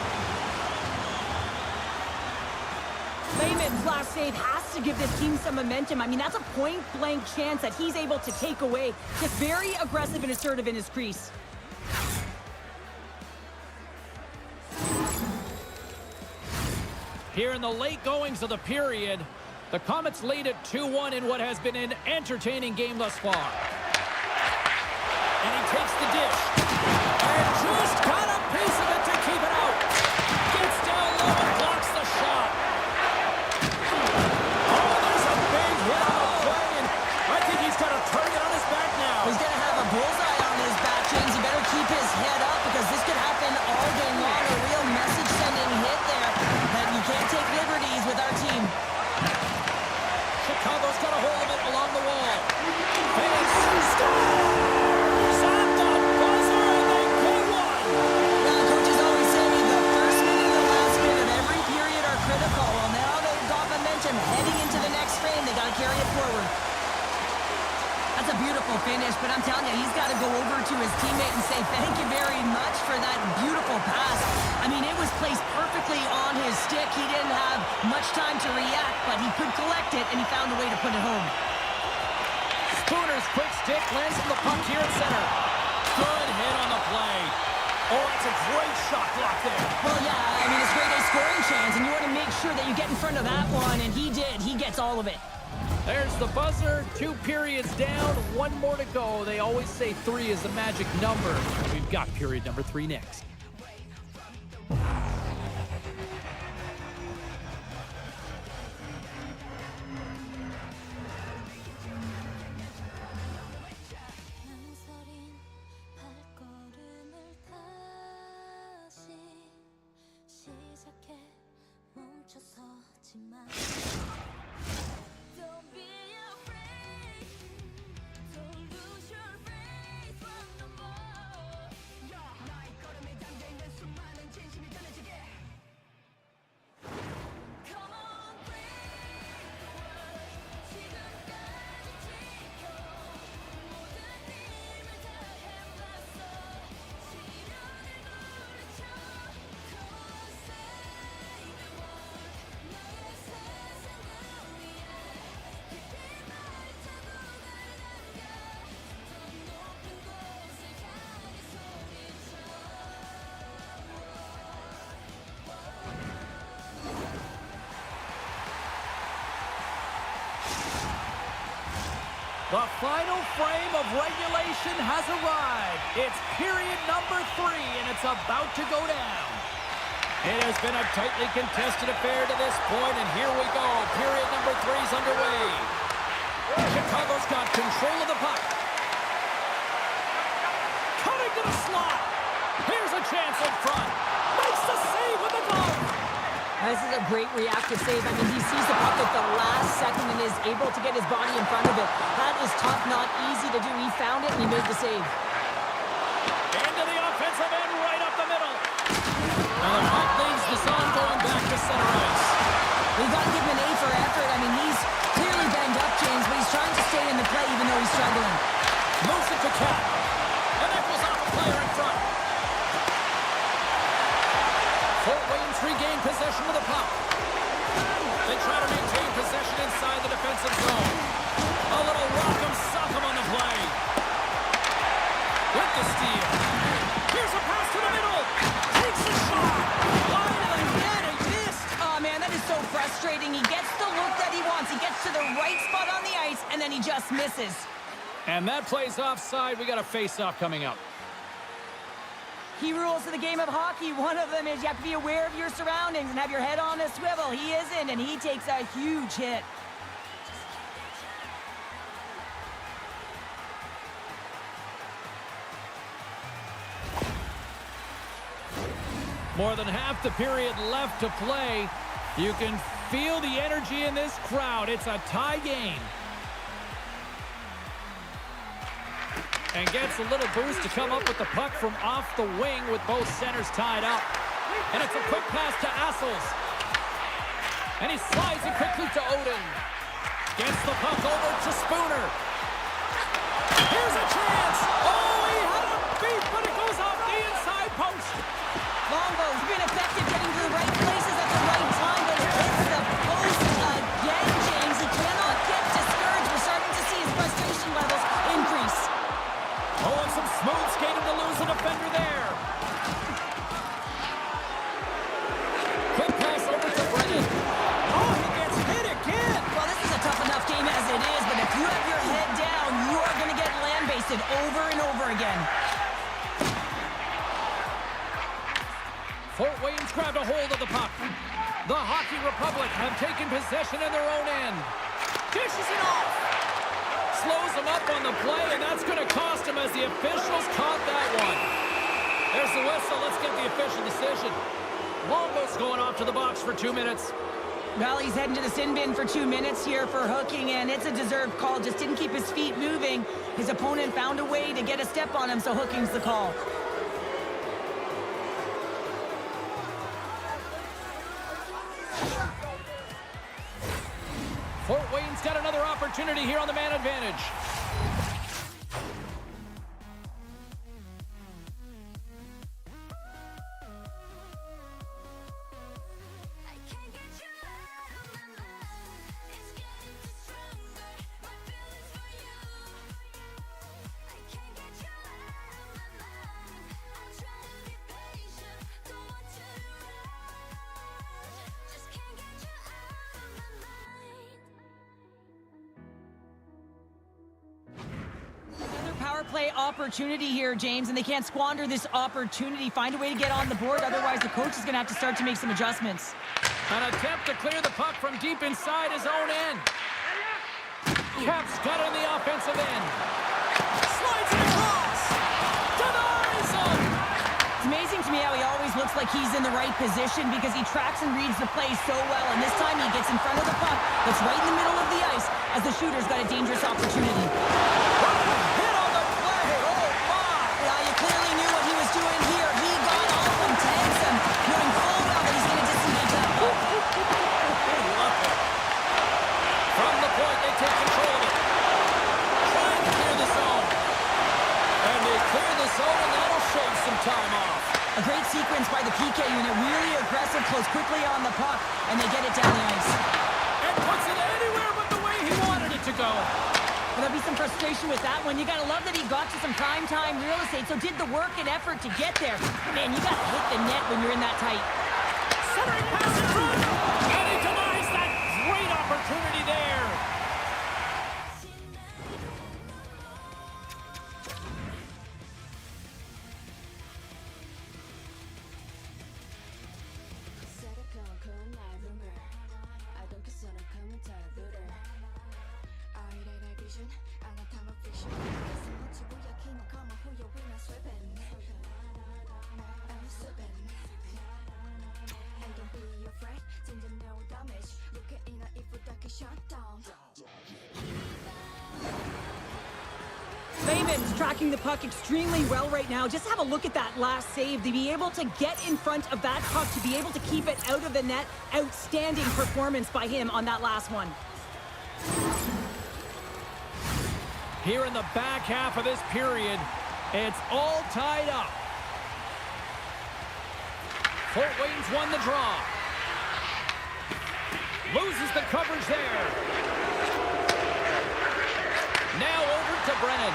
Lehman's last save has to give this team some momentum. I mean, that's a point-blank chance that he's able to take away. Just very aggressive and assertive in his crease. Here in the late goings of the period, The Comets lead at 2-1 in what has been an entertaining game thus far. And he takes the dish. And just got a piece of it to keep it out. Gets down low and blocks the shot. Oh, there's a big hit on the play, and I think he's got a target on his back now. He's going to have a bullseye on his back, James. He better keep his head up because this could happen all game long. A real message-sending hit there. And you can't take liberties with our team. Chicago's got a hold of it along the wall. Fans scores! At the buzzer, and they get one! Now, coaches always say the first minute and the last minute of every period are critical. Well, now they've got momentum heading into the next frame. They got to carry it forward. That's a beautiful finish, but I'm telling you, he's got to go over to his teammate and say thank you very much for that beautiful pass. I mean, it was placed perfectly on his stick. He didn't have much time to react, but he could collect it, and he found a way to put it home. Spooner's quick stick lands on the puck here at center. Good hit on the play. Oh, that's a great shot block there. Well, yeah, I mean, it's great a scoring chance, and you want to make sure that you get in front of that one, and he did. He gets all of it. There's the buzzer. 2 periods down, 1 more to go. They always say 3 is the magic number. We've got period number 3 next. 망설인 발걸음을 다시 시작해 멈춰서지만 Don't be afraid Don't lose your faith from the more 나의 걸음에 담겨있는 수많은 진심이 전해지게 Come on break the world 지금까지 지켜 모든 힘을 다해 맞서 시련을 물리쳐 Come on save the world 나의 세상을 위해 깊이 발자국을 남겨 더 높은 곳을 향해 소리쳐 The final frame of regulation has arrived. It's period number 3, and it's about to go down. It has been a tightly contested affair to this point, and here we go. Period number 3 is underway. Chicago's got control of the puck. Cutting to the slot. Here's a chance in front. Makes the save with the glove. This is a great reactive save. I mean, he sees the puck at the last second and is able to get his body in front of it. That is tough, not easy to do. He found it, and he made the save. Into the offensive end, right up the middle. Now the puck leads the zone going back to center ice. We've got to give him an A for effort. I mean, he's clearly banged up, James, but he's trying to stay in the play even though he's struggling. Moves it to Cat. And that goes off a player in front. Fort Wayne's regained possession of the puck. They try to maintain possession inside the defensive zone. A little rock'em sock'em on the play. With the steal. Here's a pass to the middle. Takes a shot. Line of the net and missed. Oh, man, that is so frustrating. He gets the look that he wants. He gets to the right spot on the ice, and then he just misses. And that plays offside. We got a face-off coming up. Key rules of the game of hockey. One of them is you have to be aware of your surroundings and have your head on a swivel. He isn't, and he takes a huge hit. More than half the period left to play. You can feel the energy in this crowd. It's a tie game. And gets a little boost to come up with the puck from off the wing with both centers tied up. And it's a quick pass to Assels. And he slides it quickly to Odin. Gets the puck over to Spooner. Here's a chance. Oh, he had a beat, but it goes off the inside post. Longo's been effective getting to the right places at the right time, but it hits the post again, James. He cannot get discouraged. We're starting to see his frustration levels increase. Oh, and some smooth skating to lose a defender there. Quick pass over to Brennan. Oh, he gets hit again. Well, score again. Fort Wayne's grabbed a hold of the puck. The Hockey Republic have taken possession in their own end. Dishes it off. Slows them up on the play, and that's going to cost them as the officials caught that one. There's the whistle. Let's get the official decision. Longboat's going off to the box for 2 minutes. Well, he's heading to the sin bin for 2 minutes here for hooking, and it's a deserved call. Just didn't keep his feet moving. His opponent found a way to get a step on him, so hooking's the call. Fort Wayne's got another opportunity here on the man advantage. I can't get you out of my mind. It's getting too stronger. My feelings for you. I can't get you out of my mind. I try to be patient. Don't want you to rush. Just can't get you out of my mind. Another power play opportunity here, James, and they can't squander this opportunity. Find a way to get on the board, otherwise the coach is going to have to start to make some adjustments. An attempt to clear the puck from deep inside his own end. Cap's got it on the offensive end. Slides it across. Denies him. It's amazing to me how he always looks like he's in the right position because he tracks and reads the play so well, and this time he gets in front of the puck that's right in the middle of the ice as the shooter's got a dangerous opportunity. Hit on the play. Oh, my. Well, you clearly knew what he was doing here. He got off him, tags him, knowing full well that he's going to disengage that puck. Love it. From the point, they take control of it. Trying to clear the zone. And they clear the zone, and that'll shave some time off. A great sequence by the PK unit, really aggressive, close quickly on the puck, and they get it down the ice. And puts it anywhere but the way he wanted it to go. Well, there'll be some frustration with that one. You got to love that he got to some primetime real estate, so did the work and effort to get there. Man, you got to hit the net when you're in that tight. Centering pass in front. And he denies that great opportunity there. Layman's tracking the puck extremely well right now. Just have a look at that last save. To be able to get in front of that puck, to be able to keep it out of the net, outstanding performance by him on that last one. Here in the back half of this period, it's all tied up. Fort Wayne's won the draw. Loses the coverage there. Now over to Brennan.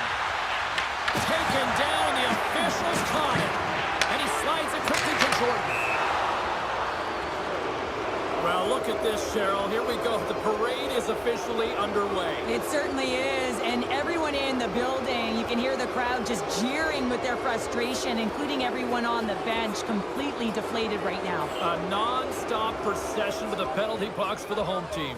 Taken down, the officials caught it. And he slides it quickly to Jordan. Well, look at this, Cheryl. Here we go. The parade is officially underway. It certainly is, and everyone in the building, you can hear the crowd just jeering with their frustration, including everyone on the bench, completely deflated right now. A non-stop procession to the penalty box for the home team.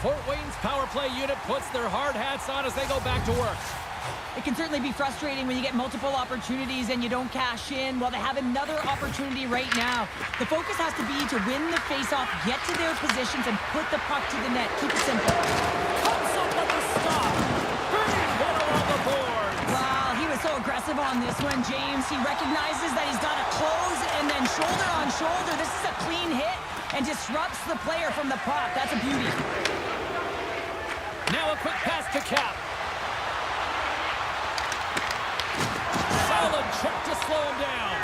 Fort Wayne's power play unit puts their hard hats on as they go back to work. It can certainly be frustrating when you get multiple opportunities and you don't cash in. Well, they have another opportunity right now. The focus has to be to win the faceoff, get to their positions, and put the puck to the net. Keep it simple. Comes up with the stop. Big hit along the board. Wow, he was so aggressive on this one, James. He recognizes that he's got to close and then shoulder on shoulder. This is a clean hit and disrupts the player from the puck. That's a beauty. Now a quick pass to Cap. Solid check to slow him down.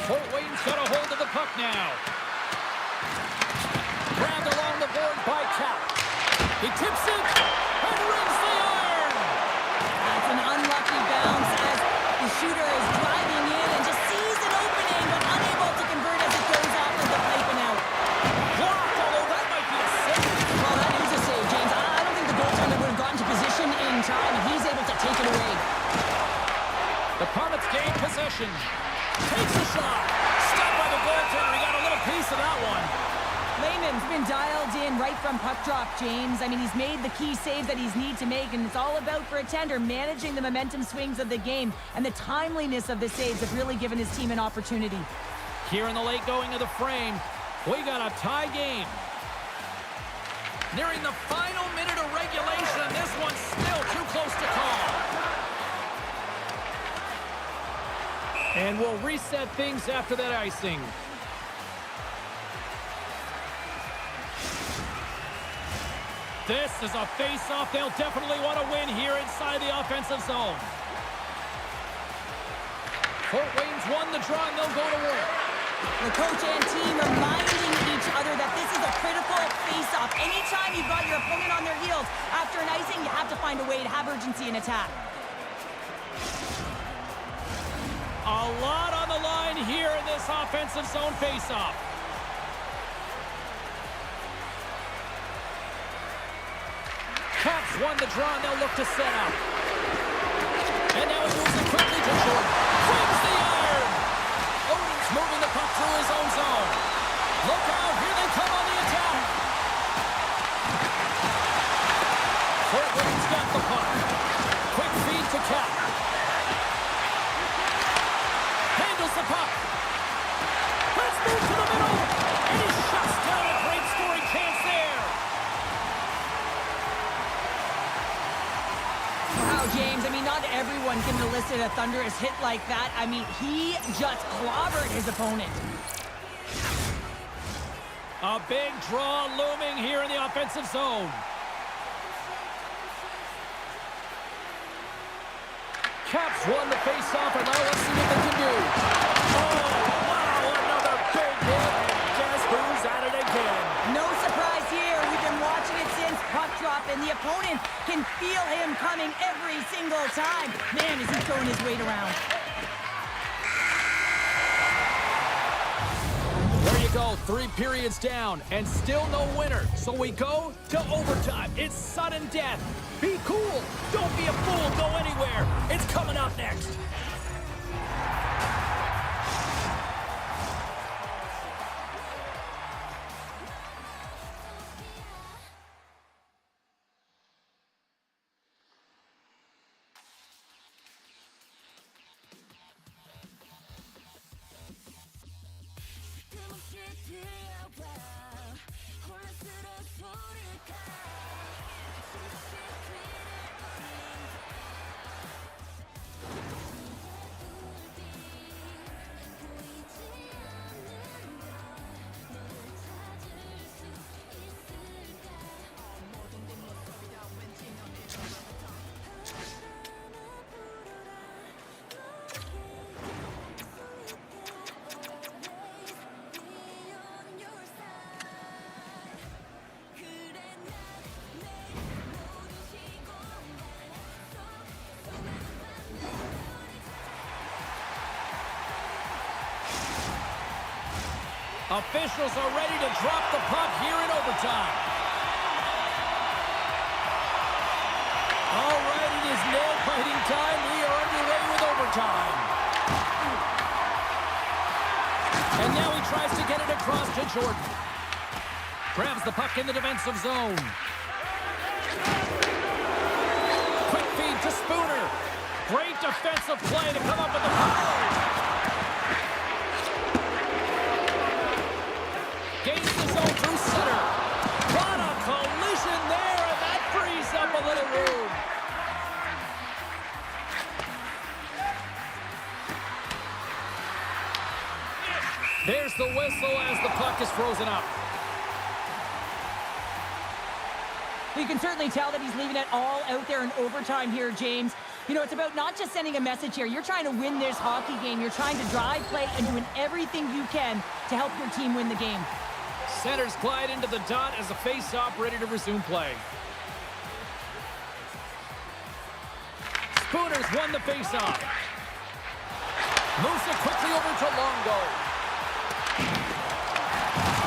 Fort Wayne's got a hold of the puck now. Grabbed along the board by Cap. He tips it and rings the iron. That's an unlucky bounce as the shooter is driving in and just sees an opening but unable to convert as it goes off of the pipe and out. Blocked, although that might be a save. possession. Takes a shot. Stopped by the goaltender. He got a little piece of that one. Lehman's been dialed in right from puck drop, James. I mean, he's made the key saves that he's need to make, and it's all about, for a tender, managing the momentum swings of the game, and the timeliness of the saves have really given his team an opportunity. Here in the late going of the frame, we got a tie game. Nearing the final minute of regulation, and this one's still too close to call. And we'll reset things after that icing. This is a face-off they'll definitely want to win here inside the offensive zone. Fort Wayne's won the draw, and they'll go to work. The coach and team reminding each other that this is a critical face-off. Anytime you've got your opponent on their heels after an icing, you have to find a way to have urgency in attack. A lot on the line here in this offensive zone face-off. Caps won the draw, and they'll look to set up. And now he moves it quickly to Jordan. Brings the iron! Odin's moving the puck through his own zone. Look out, here they come on the attack. Fort Wayne's got the puck. Quick feed to Cap. Handles the puck. Let's move to the middle. And he shuts down a great scoring chance there. Wow, James, I mean, not everyone can elicit a thunderous hit like that. I mean, he just clobbered his opponent. A big draw looming here in the offensive zone. Caps won the face-off, and now let's see what they can do. Oh, wow, another big hit, and guess who's at it again? No surprise here. We've been watching it since puck drop, and the opponent can feel him coming every single time. Man, is he throwing his weight around. There you go, 3 periods down, and still no winner. So we go to overtime. It's sudden death. Be cool. Don't be a fool. Go anywhere. It's coming up next. Officials are ready to drop the puck here in overtime. All right, it is nail-biting time. We are underway with overtime. And now he tries to get it across to Jordan. Grabs the puck in the defensive zone. Quick feed to Spooner. Great defensive play to come up with the puck. Gains the zone through center. What a collision there, and that frees up a little room. There's the whistle as the puck is frozen up. You can certainly tell that he's leaving it all out there in overtime here, James. You know, it's about not just sending a message here. You're trying to win this hockey game. You're trying to drive play and doing everything you can to help your team win the game. Centers glide into the dot as the face-off ready to resume play. Spooner's won the face-off. Moves it quickly over to Longo.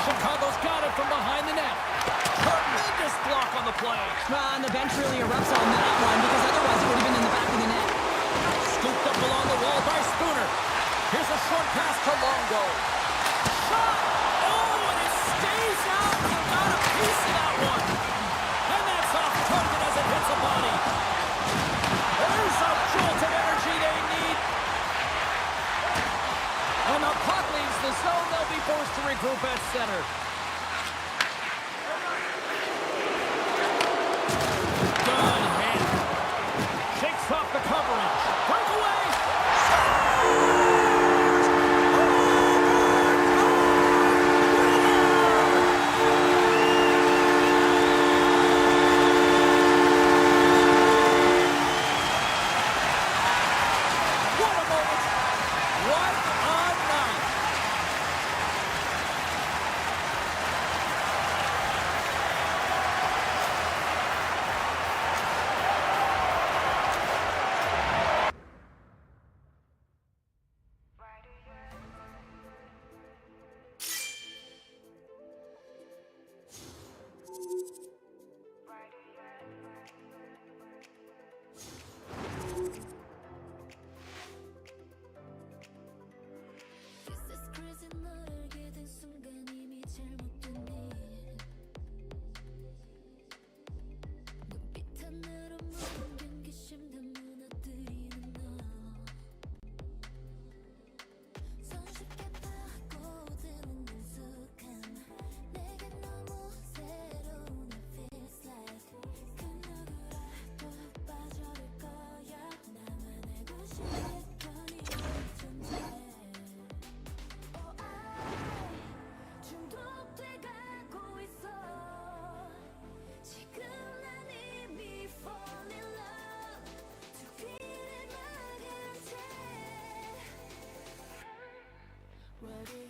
Chicago's got it from behind the net. Tremendous block on the play. Well, and the bench really erupts on that one because otherwise it would have been in the back of the net. Scooped up along the wall by Spooner. group at center. Good hit. Shakes off the coverage. Breakaway. What a moment. What a night. This is crazy 널 알게 된 순간 이미 잘못된 일 눈빛 하나로 모든 경계심 다 무너뜨리는 너 손쉽게 파고드는 능숙함 내게 너무 새로운 it feels like 그 누구라도 빠져들 거야 나만 알고 싶은 존재해 중독돼 가고 있어 지금 난 이미 fall in love 두 귀를 막은 채 Why do you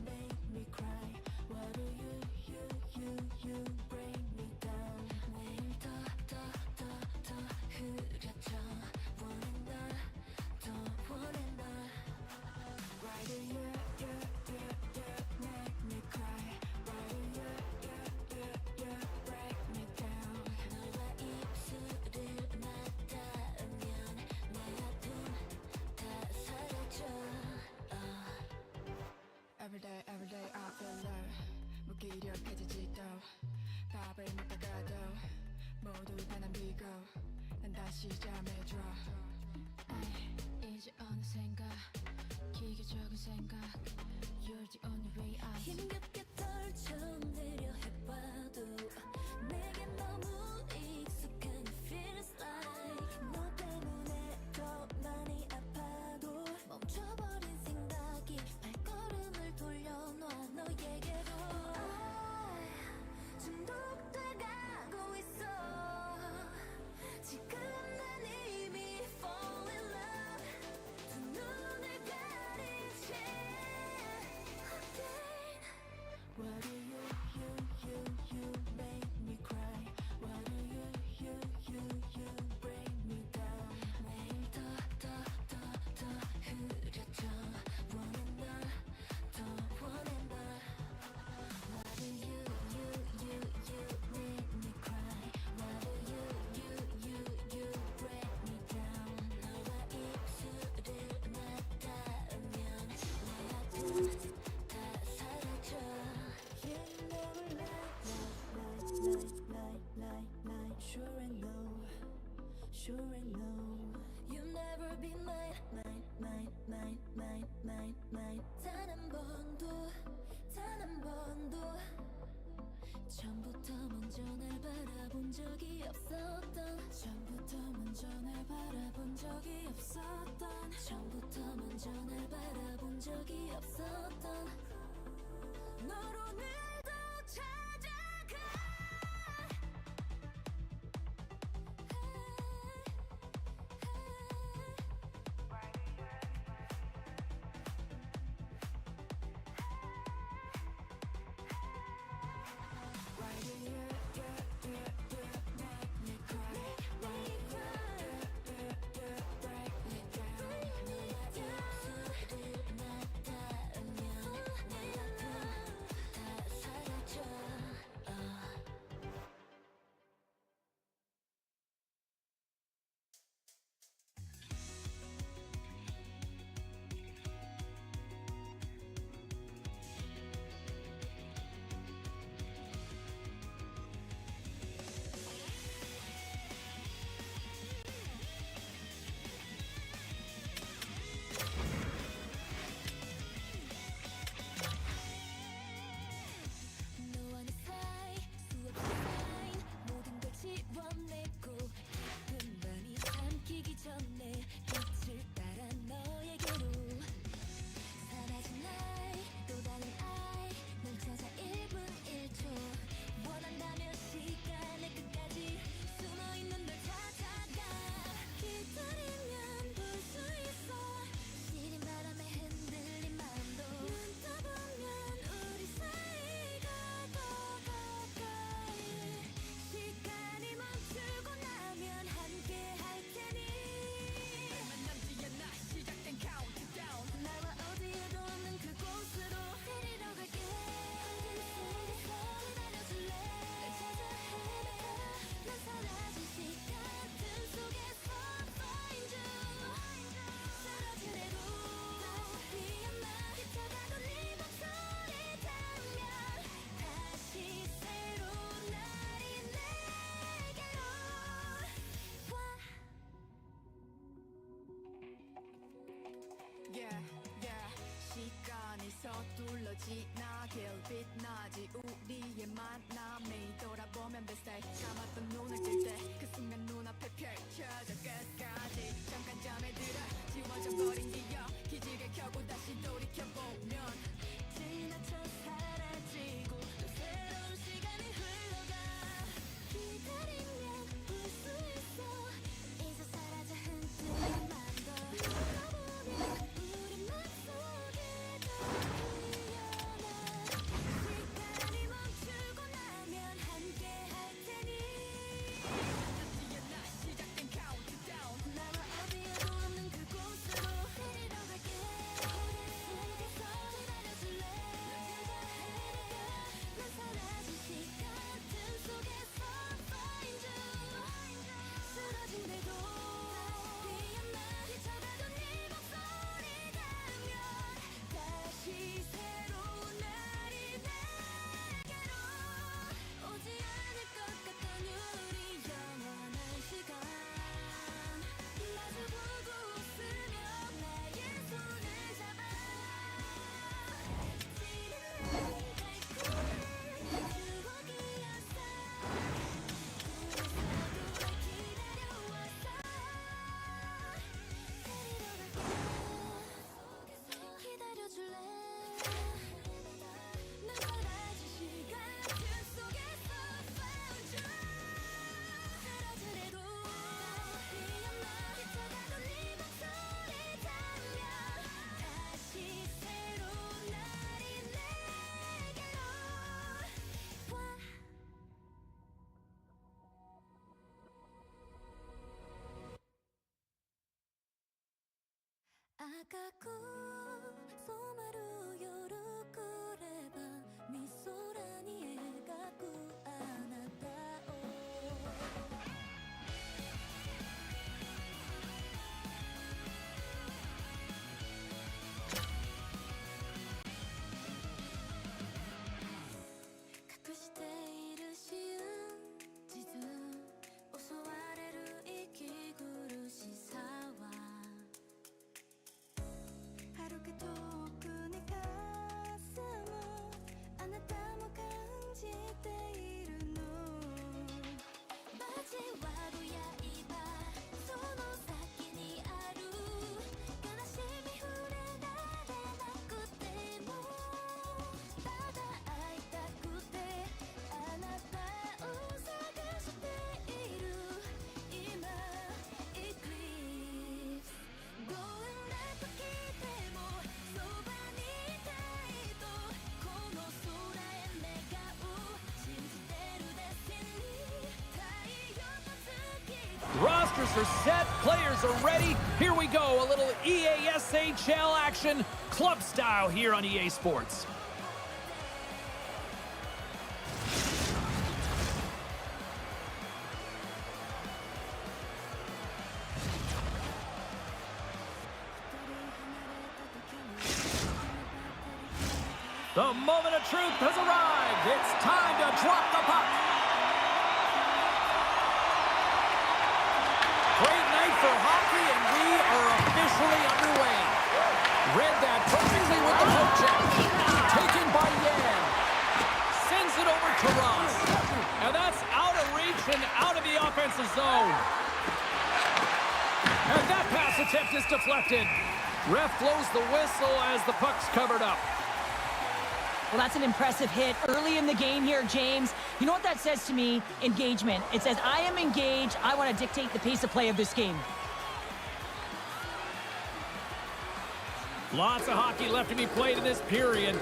make me cry Why do you break me down 매일 더 흐려져 원해 널더 원해 널 Why do you make me cry? Why do you break me down? 너와 입술을 맞닿으면 내 아픔 다 사라져. Every day I feel love. 무기력해지지도 답을 못 다가도 모두 다 남기고 난 다시 잠에 들어. 이제 어느샌가 기계적인 생각 You're the only way out 힘겹게 떨쳐내려 해봐도 내게 너무 익숙한 it feels like 너 때문에 더 많이 아파도 멈춰버린 생각이 발걸음을 돌려놔 너에게로 중독돼 가고 있어 지금 난 이미 fall in love 두 눈을 가린 채 again Why do you make me cry Why do you break me down 매일 더 흐려져 원해 널더 원해 널 Why do you make me cry Why do you break me down 너와 입술을 맞닿으면 내 아픔 다 사라져 You never lie Sure I know You never be mine 단 한 번도 처음부터 먼저 날 바라본 적이 없었던 처음부터 먼저 날 바라본 적이 없었던 처음부터 먼저 날 바라본 적이 없었던 너로 오늘도 찾아가 Why do you make me cry? Why do you break me down? 너와 입술을 맞닿으면 내 아픔 다 Yeah, yeah. 시간이 서둘러 지나 결빛 나지 우리의 만남이 돌아보면 뱃살 감았던 눈을 뜰 때 그 순간 눈앞에 펼쳐져 끝까지 잠깐 잠에 들어 지워져 버린 기억 기지개 켜고 다시 돌이켜보면 지나쳐 사라지고 또 새로운 시간이 흘러가 기다리면 볼 수 있어 이제 사라져 흔들린 맘도 돌아보면 우리 맘속에 더 피어나 시간이 멈추고 나면 함께 할 테니 뛰어나 시작된 카운트다운 나와 어디에도 없는 그곳으로 데리러 갈게 속에서 기다려줄래 난 사라진 시간 틈 속에서 find you 쓰러진데도 뛰어나 헤쳐가던 네 목소리 가면 다시 새로운 날이 내게로 오지 않을 것 같던 우리 영원한 시간 마주보고 웃으며 나의 손을 잡아 지는 달콤한 추억이었어 꿈에서도 날 기다려왔어 데리러 갈게 기다려줄래 난 사라진 시간 틈 속에서 found you 쓰러지래도 뛰어나 헤쳐가던 네 목소리 닿으면 다시 새로운 날이 내게로 와赤く染まる夜くればみ空に描くあなたを隠している真実襲われる息苦しさは遥か遠くに霞むあなたも感じているの交わる刃その先にある悲しみ触れられなくてもただ会いたくてあなたを探している今 Eclipse どんな時でもそばにいたいとこの空へ願う信じてる Destiny 太陽と月 Rosters are set, players are ready. Here we go, a little EASHL action, club style here on EA Sports. The moment of truth has arrived. It's time to drop the puck. Great night for hockey, and we are officially underway. Read that perfectly with the poke check. Taken by Yan. Sends it over to Ross. And that's out of reach and out of the offensive zone. And that pass attempt is deflected. Ref blows the whistle as the puck's covered up. Well, that's an impressive hit early in the game here, James. You know what that says to me? Engagement. It says, I am engaged. I want to dictate the pace of play of this game. Lots of hockey left to be played in this period.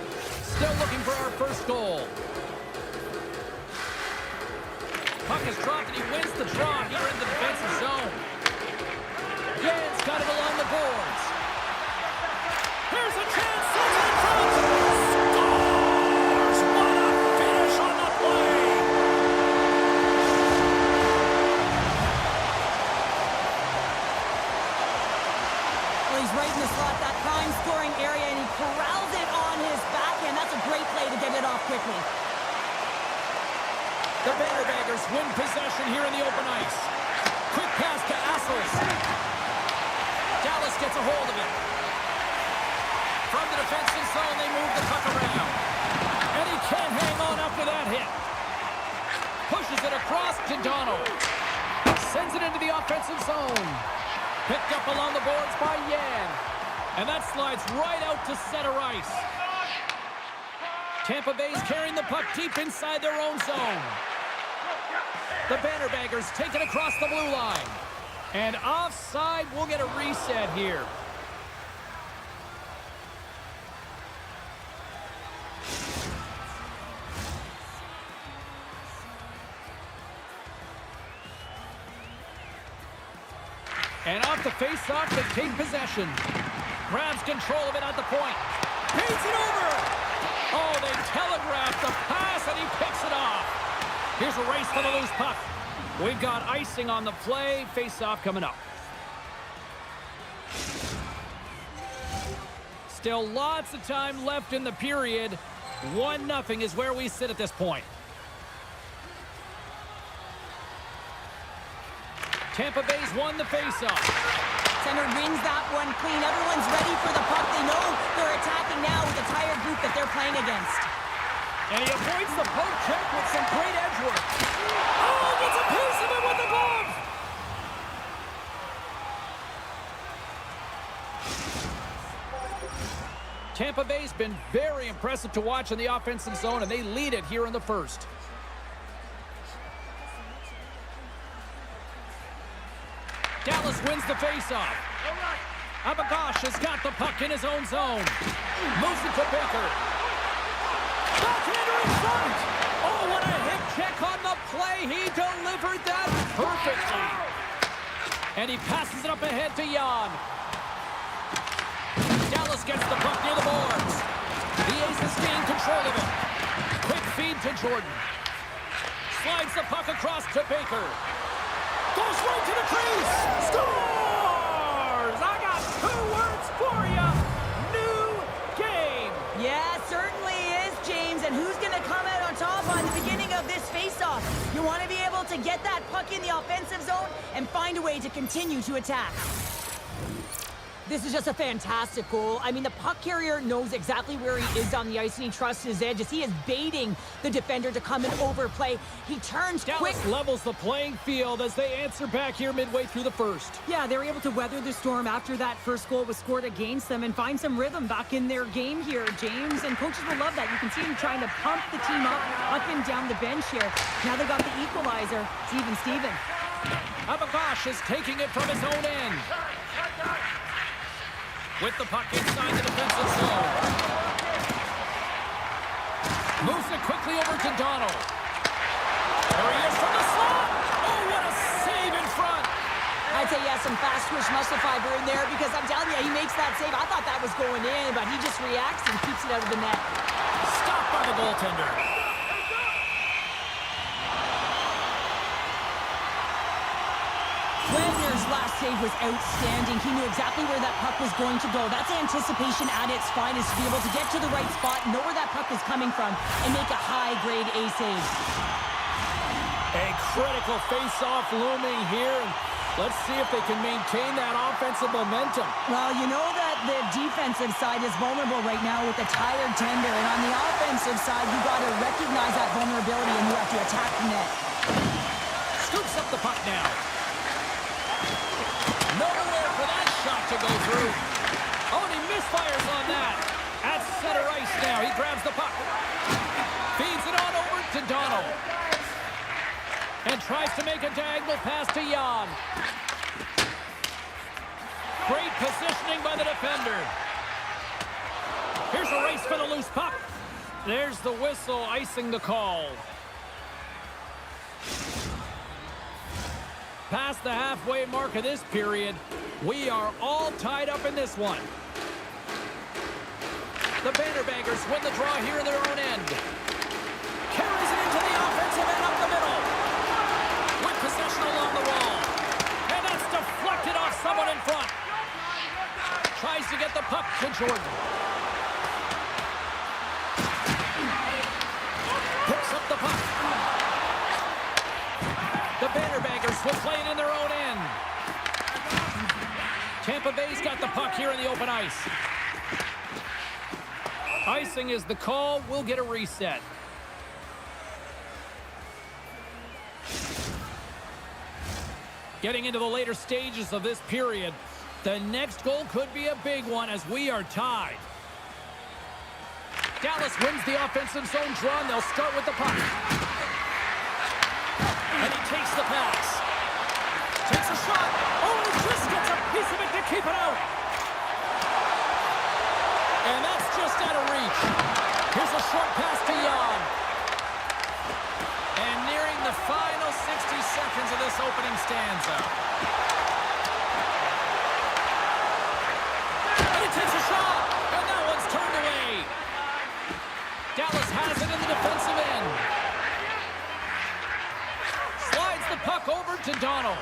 Still looking for our first goal. Puck is dropped and he wins the draw here in the defensive zone. Yan's got it along the boards. Here's a chance. Sends it in front. Scores! What a finish on the play. Well, he's right in the slot, that prime scoring area, and he corrals it on his backhand. That's a great play to get it off quickly. The Vanderbaggers win possession here in the open ice. Quick pass to Assels. Dallas gets a hold of it. offensive zone. They move the puck around. And he can't hang on after that hit. Pushes it across to Donald. Sends it into the offensive zone. Picked up along the boards by Yan. And that slides right out to center ice. Tampa Bay's carrying the puck deep inside their own zone. The Bannerbaggers take it across the blue line. And offside, we'll get a reset here. And off the face-off, they take possession. Grabs control of it at the point. Paints it over! Oh, they telegraphed the pass, and he picks it off. Here's a race for the loose puck. We've got icing on the play. Face-off coming up. Still lots of time left in the period. 1-0 is where we sit at this point. Tampa Bay's won the face-off. Center wins that one clean. Everyone's ready for the puck. They know they're attacking now with the tired group that they're playing against. And he avoids the poke check with some great edge work. Oh, gets a piece of it with the glove! Tampa Bay's been very impressive to watch in the offensive zone, and they lead it here in the first. Dallas wins the faceoff. Abagosh has got the puck in his own zone. Moves it to Baker. Backhander in front. Oh, what a hit check on the play. He delivered that perfectly. And he passes it up ahead to Jan. Dallas gets the puck near the boards. The Aces gain control of it. Quick feed to Jordan. Slides the puck across to Baker. Goes right to the crease. Scores! I got 2 words for you. New game. Yeah, certainly is, James. And who's going to come out on top on the beginning of this faceoff? You want to be able to get that puck in the offensive zone and find a way to continue to attack. This is just a fantastic goal. I mean, the puck carrier knows exactly where he is on the ice, and he trusts his edges. He is baiting the defender to come and overplay. He turns quick. Dallas levels the playing field as they answer back here midway through the first. Yeah, they were able to weather the storm after that first goal was scored against them and find some rhythm back in their game here, James. And coaches will love that. You can see him trying to pump the team up and down the bench here. Now they got the equalizer. It's even Steven. Abagosh is taking it from his own end. With the puck inside the defensive zone. Moves it quickly over to Donald. There he is from the slot. Oh, what a save in front. I'd say he has some fast twitch muscle fiber in there because I'm telling you, he makes that save. I thought that was going in, but he just reacts and keeps it out of the net. Stopped by the goaltender. Wagner's last save was outstanding. He knew exactly where that puck was going to go. That's anticipation at its finest, to be able to get to the right spot, know where that puck is coming from, and make a high-grade A save. A critical face-off looming here. And let's see if they can maintain that offensive momentum. Well, you know that the defensive side is vulnerable right now with the tired tender, and on the offensive side, you got to recognize that vulnerability and you have to attack the net. Scoops up the puck now. Nowhere for that shot to go through. Oh, and he misfires on that. At center ice now. He grabs the puck. Feeds it on over to Donald. And tries to make a diagonal pass to Jan. Great positioning by the defender. Here's a race for the loose puck. There's the whistle icing the call. Past the halfway mark of this period, we are all tied up in this one. The Bannerbaggers win the draw here in their own end. Carries it into the offensive end up the middle. With possession along the wall. And that's deflected off someone in front. Tries to get the puck to Jordan. Picks up the puck. The Bannerbaggers will play it in their own end. Tampa Bay's got the puck here in the open ice. Icing is the call. We'll get a reset. Getting into the later stages of this period, the next goal could be a big one as we are tied. Dallas wins the offensive zone draw, and they'll start with the puck. And he takes the pass. Takes a shot. Oh, and he just gets a piece of it to keep it out. And that's just out of reach. Here's a short pass to Young. And nearing the final 60 seconds of this opening stanza. And he takes a shot. And that one's turned away. Dallas has it in the defensive end. Slides the puck over to Donald.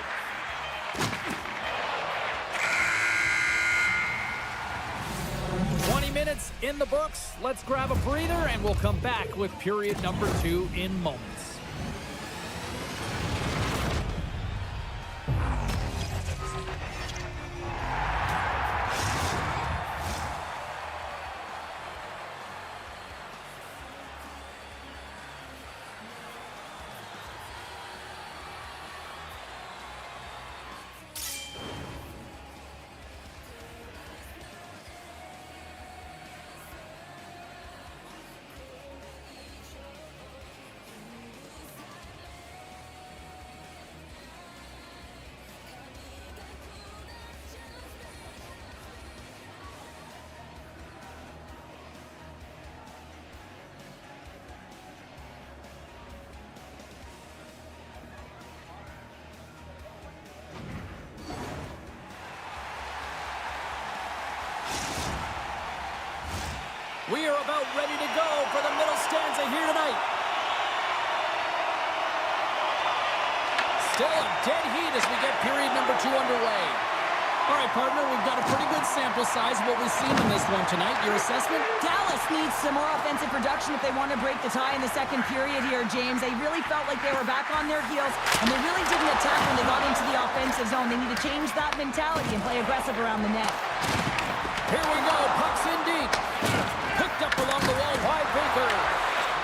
Minutes in the books. Let's grab a breather and we'll come back with period number 2 in moments. We are about ready to go for the middle stanza here tonight. Still a dead heat as we get period number 2 underway. All right, partner, we've got a pretty good sample size of what we've seen in this one tonight. Your assessment? Dallas needs some more offensive production if they want to break the tie in the second period here, James. They really felt like they were back on their heels, and they really didn't attack when they got into the offensive zone. They need to change that mentality and play aggressive around the net. Here we go. Puck's in deep. Picked up along the wall by Baker.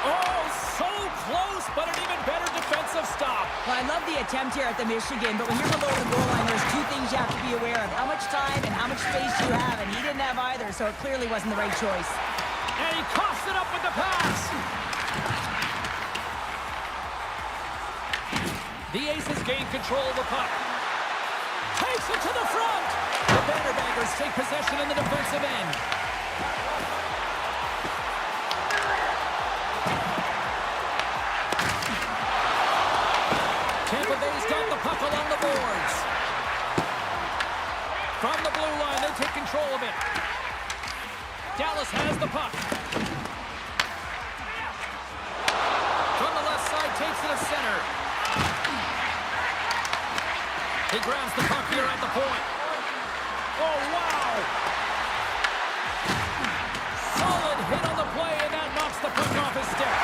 Oh, so close, but an even better defensive stop. Well, I love the attempt here at the Michigan, but when you're below the goal line, there's 2 things you have to be aware of. How much time and how much space you have, and he didn't have either, so it clearly wasn't the right choice. And he coughs it up with the pass. The Aces gain control of the puck. Takes it to the front. The Bannerbaggers take possession in the defensive end. Tampa Bay's got the puck along the boards. From the blue line, they take control of it. Dallas has the puck. From the left side, takes it to center. He grabs the puck here at the point. Oh, wow! Solid hit on the play, and that knocks the puck off his stick.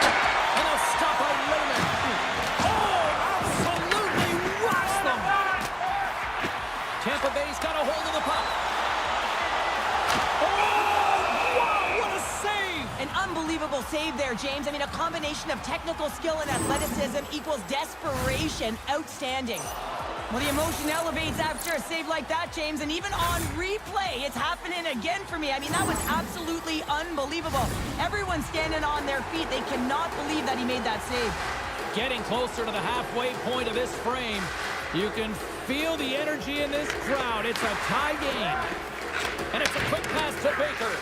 And a stop by Lehman. Oh, absolutely rocks them! Tampa Bay's got a hold of the puck. Oh, wow, what a save! An unbelievable save there, James. I mean, a combination of technical skill and athleticism equals desperation. Outstanding. Well, the emotion elevates after a save like that, James, and even on replay, it's happening again for me. I mean, that was absolutely unbelievable. Everyone's standing on their feet. They cannot believe that he made that save. Getting closer to the halfway point of this frame. You can feel the energy in this crowd. It's a tie game. And it's a quick pass to Baker.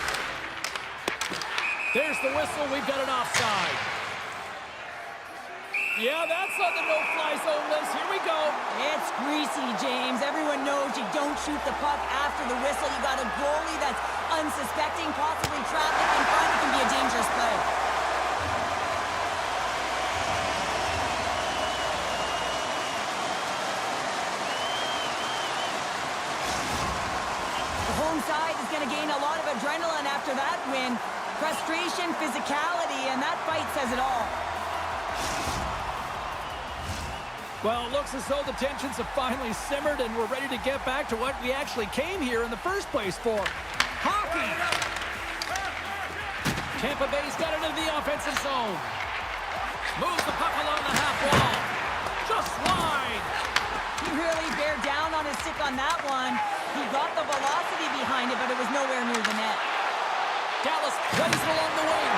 There's the whistle. We've got an offside. Yeah, that's on the no-fly zone list. Here we go. It's greasy, James. Everyone knows you don't shoot the puck after the whistle. You got a goalie that's unsuspecting, possibly traffic in front. It can be a dangerous play. The home side is going to gain a lot of adrenaline after that win. Frustration, physicality, and that fight says it all. Well, it looks as though the tensions have finally simmered and we're ready to get back to what we actually came here in the first place for. Hockey! Tampa Bay's got it into the offensive zone. Moves the puck along the half wall. Just wide. He really bared down on his stick on that one. He got the velocity behind it, but it was nowhere near the net. Dallas plays it along the wing.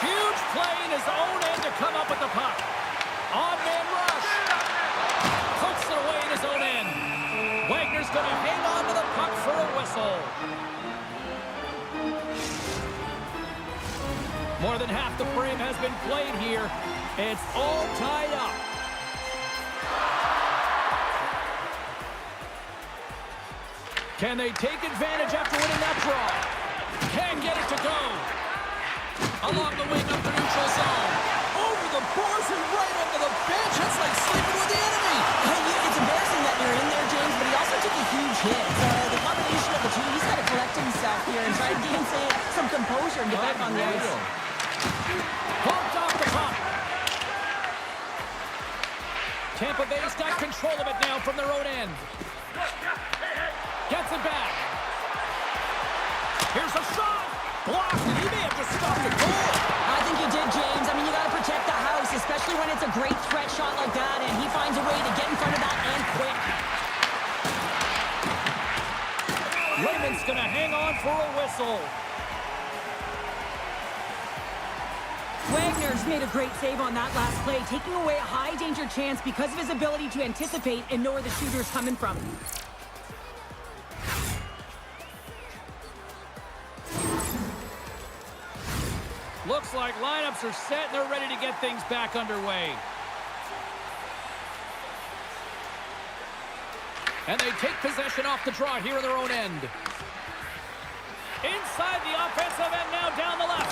Huge play in his own end to come up with the puck. On-man rush. Puts it away in his own end. Wagner's going to hang on to the puck for a whistle. More than half the frame has been played here. It's all tied up. Can they take advantage after winning that draw? Can get it to go. Along the wing up the neutral zone. Over the boards and right under the bench. It's like sleeping with the enemy. It's embarrassing that you're in there, James, but he also took a huge hit. So the combination of the two, he's got to collect himself here and try to gain some composure and get back on the ice. Pumped off the puck. Tampa Bay's got control of it now from their own end. Gets it back. Here's a shot. Blocked. He may have just stopped the goal. I think he did, James. I mean, you got to protect the house, especially when it's a great threat shot like that, and he finds a way to get in front of that and quick. Raymond's going to hang on for a whistle. Wagner's made a great save on that last play, taking away a high-danger chance because of his ability to anticipate and know where the shooter's coming from. Looks like lineups are set and they're ready to get things back underway. And they take possession off the draw here in their own end. Inside the offensive end now down the left.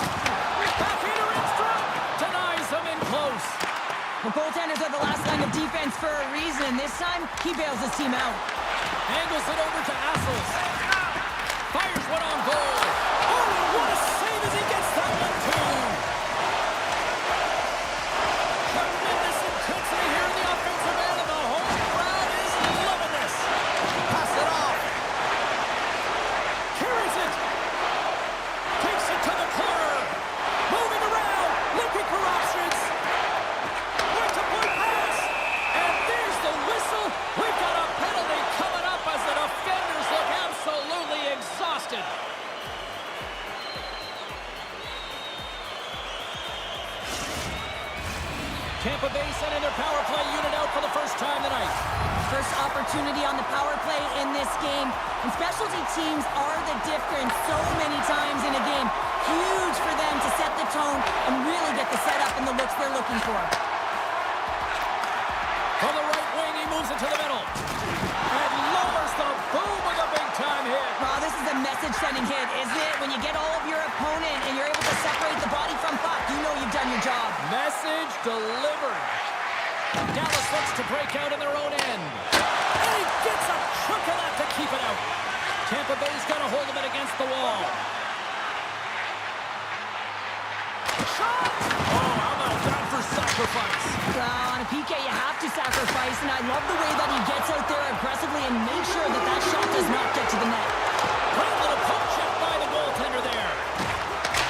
Backhander in strong. Denies them in close. The goaltenders are the last line of defense for a reason. This time, he bails his team out. Angles it over to Assels. Fires one on goal. Oh, what a save as he gets that one too. Tremendous intensity here in the offensive end, and the home crowd is loving this. Pass it off. Carries it. Takes it to the corner. Moving around. Looking for options. Point-to-point pass. And there's the whistle. We've got a penalty coming up as the defenders look absolutely exhausted. Tampa Bay sending their power play unit out for the first time tonight. First opportunity on the power play in this game. And specialty teams are the difference so many times in a game. Huge for them to set the tone and really get the setup and the looks they're looking for. From the right wing, he moves it to the middle. And lowers the boom with a big-time hit. Oh, this is a message-sending hit, isn't it? When you get all of your opponent and you're able to separate the body from puck, you know you've done your job. Message delivered. Dallas looks to break out in their own end. And he gets a chunk of that to keep it out. Tampa Bay's got a hold of it against the wall. Shot! Oh, how about that for sacrifice? On a PK, you have to sacrifice, and I love the way that he gets out there aggressively and makes sure that that shot does not get to the net. Great little poke check by the goaltender there.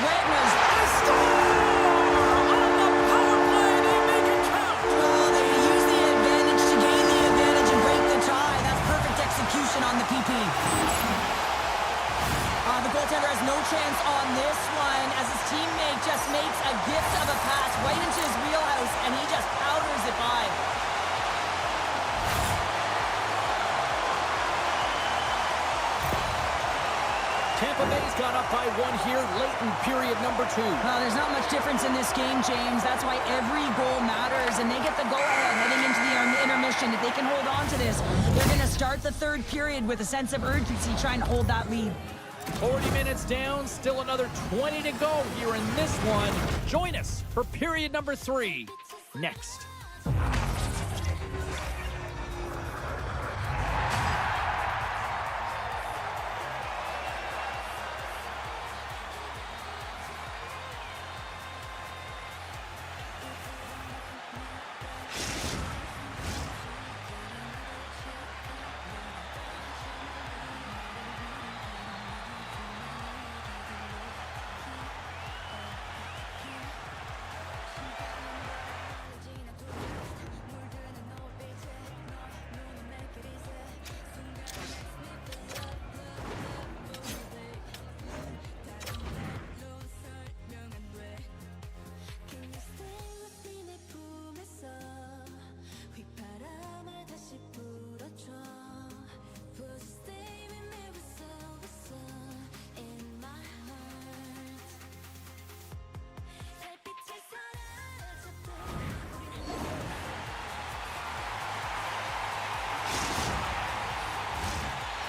Wagner's On the power play, they make it count. they use the advantage to gain the advantage and break the tie. That's perfect execution on the PP. The goaltender has no chance on this one as his teammate just makes a gift of a pass right into his wheelhouse, and he just powders it by. Tampa Bay's got up by one here late in period number 2. Well, there's not much difference in this game, James. That's why every goal matters, and they get the go-ahead heading into the intermission. If they can hold on to this, they're going to start the third period with a sense of urgency trying to hold that lead. 40 minutes down, still another 20 to go here in this one. Join us for period number 3 next.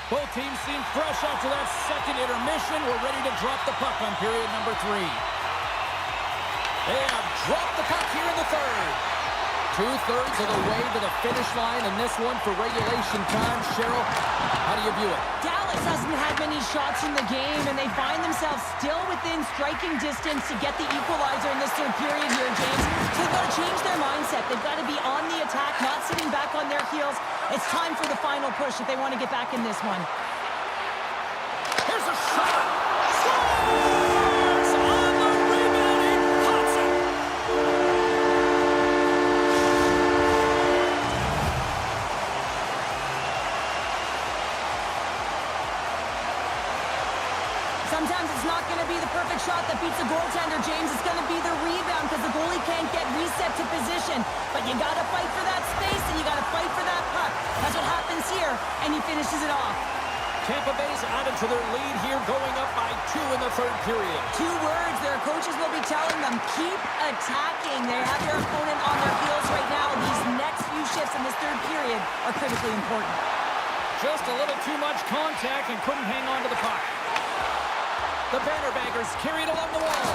Both teams seem fresh after that second intermission. We're ready to drop the puck on period number 3. They have dropped the puck here in the third. 2/3 of the way to the finish line in this one for regulation time. Cheryl, how do you view it? Dallas hasn't had many shots in the game, and they find themselves still within striking distance to get the equalizer in this third period here, James. So they've got to change their mindset. They've got to be on the attack, not sitting back on their heels. It's time for the final push if they want to get back in this one. Here's a shot. Scores! On the rebounding Hudson. Sometimes it's not going to be the perfect shot that beats a goaltender, James. It's going to be the rebound because the goalie can't get reset to position. But you got to fight for that space and you got to fight for that puck. That's what happens here, and he finishes it off. Tampa Bay's added to their lead here, going up by 2 in the third period. 2 words their coaches will be telling them: keep attacking. They have their opponent on their heels right now. These next few shifts in this third period are critically important. Just a little too much contact and couldn't hang on to the puck. The Bannerbaggers carried along the wall.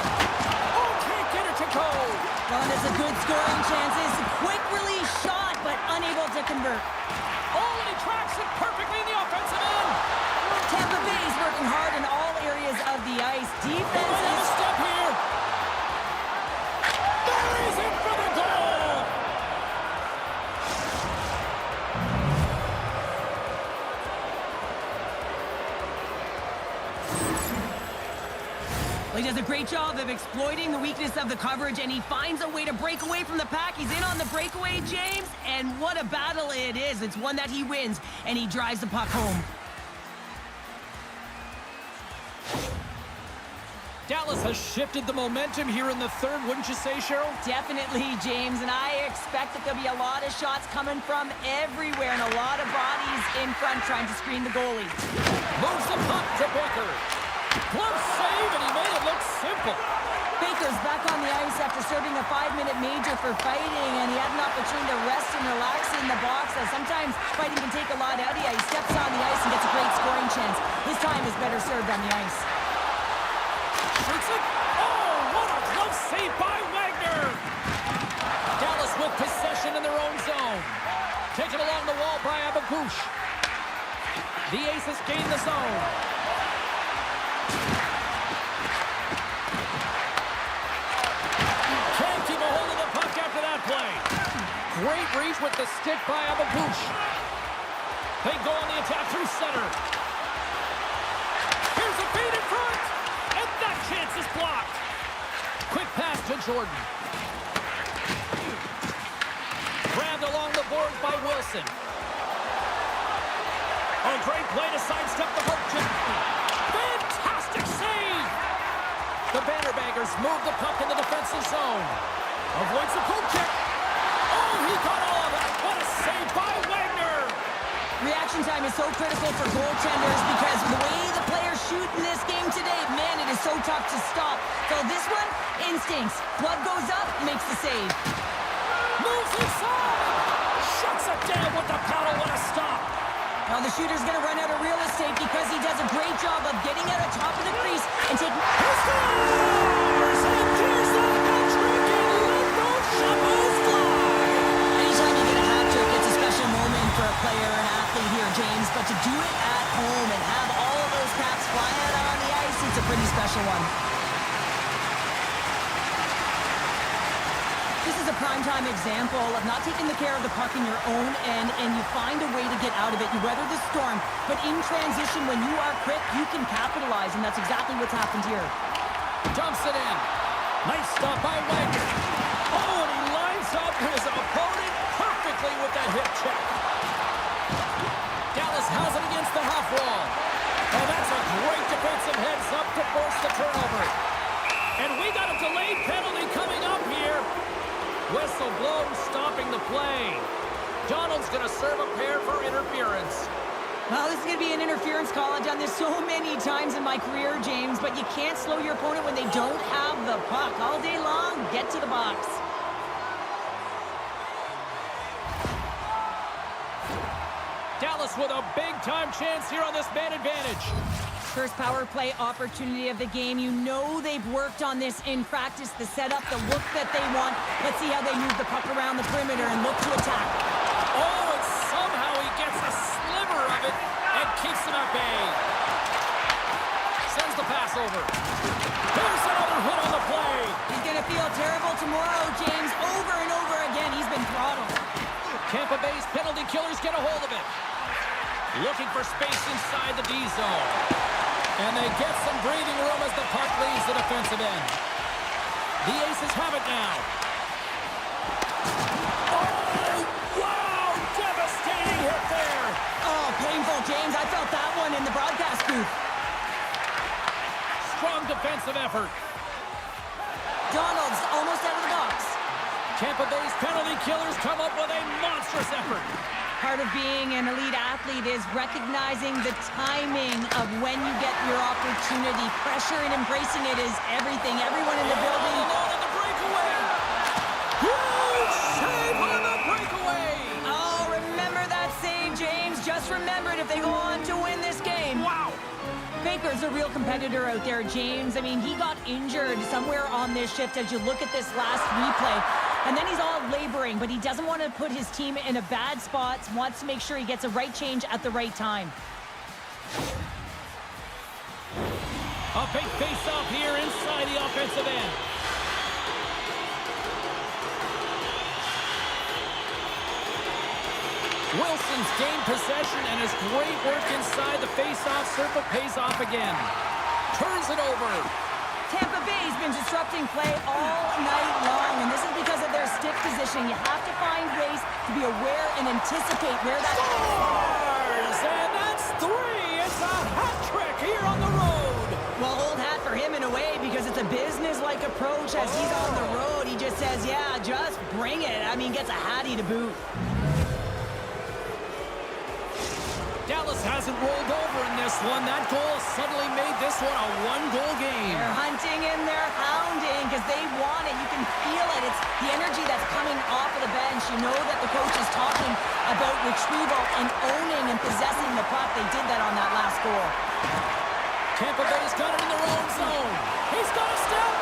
Oh, can't get it to go. Well, and it's a good scoring chance. It's a quick release shot, but unable to convert. Oh, and he tracks it perfectly in the offensive end. Tampa Bay is working hard in all areas of the ice. He might have a Defense step here. There is it for the goal. He does a great job of exploiting the weakness of the coverage, and he finds a way to break away from the pack. He's in on the breakaway, James, and what a battle it is. It's one that he wins, and he drives the puck home. Dallas has shifted the momentum here in the third, wouldn't you say, Cheryl? Definitely, James, and I expect that there'll be a lot of shots coming from everywhere and a lot of bodies in front trying to screen the goalie. Moves the puck to Baker. Glove save, and he made it look simple. Baker's back on the ice after serving a 5-minute major for fighting, and he had an opportunity to rest and relax in the box. Sometimes fighting can take a lot out of you. He steps on the ice and gets a great scoring chance. His time is better served on the ice. Shoots it. Oh, what a glove save by Wagner. Dallas with possession in their own zone. Taken along the wall by Abakush. The Aces gain the zone. Can't keep a hold of the puck after that play. Great reach with the stick by Abakush. They go on the attack through center. Here's a feed in front. And that chance is blocked. Quick pass to Jordan. Grabbed along the boards by Wilson. A great play to sidestep the hook check. Fantastic save. The Bannerbaggers move the puck in the defensive zone. Avoids the poke check. Oh, he got all of that. What a save by Wagner. Reaction time is so critical for goaltenders because the way the players shoot in this game today, man, it is so tough to stop. So this one, instincts. Blood goes up, makes the save. Moves inside. Shuts it down with the paddle. What a stop. Now the shooter's going to run out of real estate because he does a great job of getting out of top of the crease and taking... He scores! And here's the hat-trick and let those shovels fly. Anytime you get a hat trick, it's a special moment for a player or an athlete here, James. But to do it at home and have all of those caps fly out on the ice, it's a pretty special one. This is a primetime example of not taking the care of the puck in your own end, and you find a way to get out of it. You weather the storm, but in transition, when you are quick, you can capitalize, and that's exactly what's happened here. Dumps it in. Nice stop by Wagner. Oh, and he lines up his opponent perfectly with that hip check. Dallas has it against the half wall. Oh, that's a great defensive heads-up to force the turnover. And we got a delayed penalty coming up here. Whistle blown, stopping the play. Donald's going to serve a pair for interference. Well, this is going to be an interference call. I've done this so many times in my career, James, but you can't slow your opponent when they don't have the puck. All day long, get to the box. Dallas with a big-time chance here on this man advantage. First power play opportunity of the game. You know they've worked on this in practice, the setup, the look that they want. Let's see how they move the puck around the perimeter and look to attack. Oh, and somehow he gets a sliver of it and keeps him at bay. Sends the pass over. Here's another hit on the play. He's going to feel terrible tomorrow, James. Over and over again, he's been throttled. Tampa Bay's penalty killers get a hold of it. Looking for space inside the D zone. And they get some breathing room as the puck leaves the defensive end. The Aces have it now. Oh, wow! Devastating hit there. Oh, painful, James. I felt that one in the broadcast booth. Strong defensive effort. Donald's almost out of the box. Tampa Bay's penalty killers come up with a monstrous effort. Part of being an elite athlete is recognizing the timing of when you get your opportunity. Pressure and embracing it is everything. Everyone in the building. Alone in the breakaway. Huge save on the breakaway. Oh, remember that save, James. Just remember it if they go on to win this game. Wow. Baker's a real competitor out there, James. I mean, he got injured somewhere on this shift as you look at this last replay. And then he's all laboring, but he doesn't want to put his team in a bad spot, wants to make sure he gets a right change at the right time. A big face-off here inside the offensive end. Wilson's gained possession, and his great work inside the face-off circle pays off again. Turns it over. Tampa Bay's been disrupting play all night long, and this is because of their stick position. You have to find ways to be aware and anticipate where that... Scores! And that's 3! It's a hat trick here on the road! Well, old hat for him in a way, because it's a business-like approach as he's on the road. He just says, yeah, just bring it. I mean, gets a hattie to boot. Dallas hasn't rolled over in this one. That goal suddenly made this one a one-goal game. They're hunting and they're hounding because they want it. You can feel it. It's the energy that's coming off of the bench. You know that the coach is talking about retrieval and owning and possessing the puck. They did that on that last goal. Tampa Bay's got it in their own zone. He's got a step.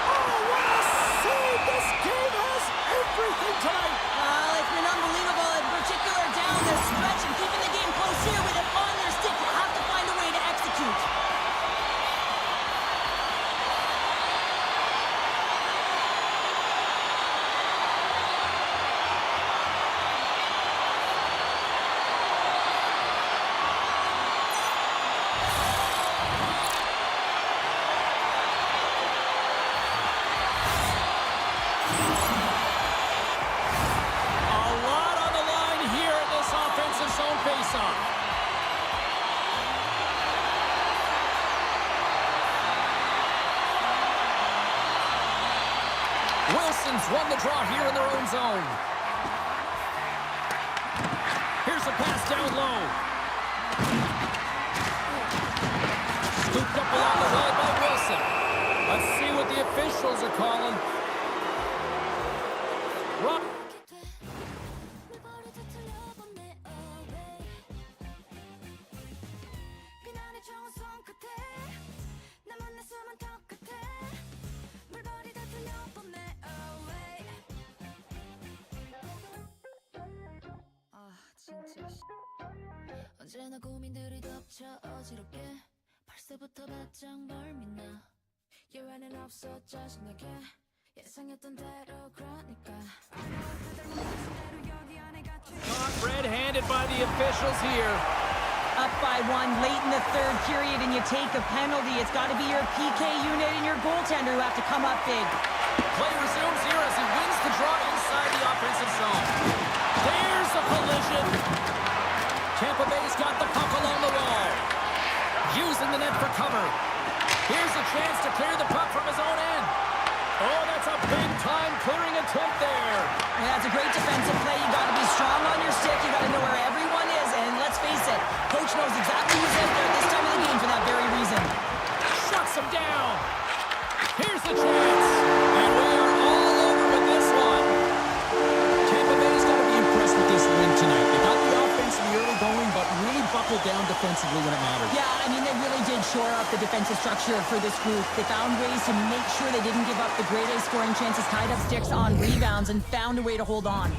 Oh, what a save! This game has everything tonight. It's been unbelievable, in particular down the stretch and keeping the game close here with it on their stick. You have to find a way to execute. Wilson's won the draw here in their own zone. Here's a pass down low. Scooped up along the wall by Wilson. Let's see what the officials are calling. Rock. 언제나 고민들이 덮쳐 어지럽게 벌써부터 바짝 널 믿나 예외는 없어 짜증나게 예상했던 대로 그러니까 Caught red-handed by the officials here. Up by one late in the third period and you take a penalty. It's got to be your PK unit and your goaltender who have to come up big. Play resumes here as he wins the draw inside the offensive zone. There's a collision. Tampa Bay's got the puck along the wall. Using the net for cover. Here's a chance to clear the puck from his own end. Oh, that's a big-time clearing attempt there. Yeah, that's a great defensive play. You got to be strong on your stick. You got to know where everyone is. And let's face it, coach knows exactly who's out there at this time of the game for that very reason. Shuts him down. Here's the chance. And we are all over with this one. Tampa Bay's got to be impressed with this win tonight. They got the offense in the early going, but buckle down defensively when it mattered. Yeah, I mean, they really did shore up the defensive structure for this group. They found ways to make sure they didn't give up the grade A scoring chances, tied up sticks on rebounds, and found a way to hold on.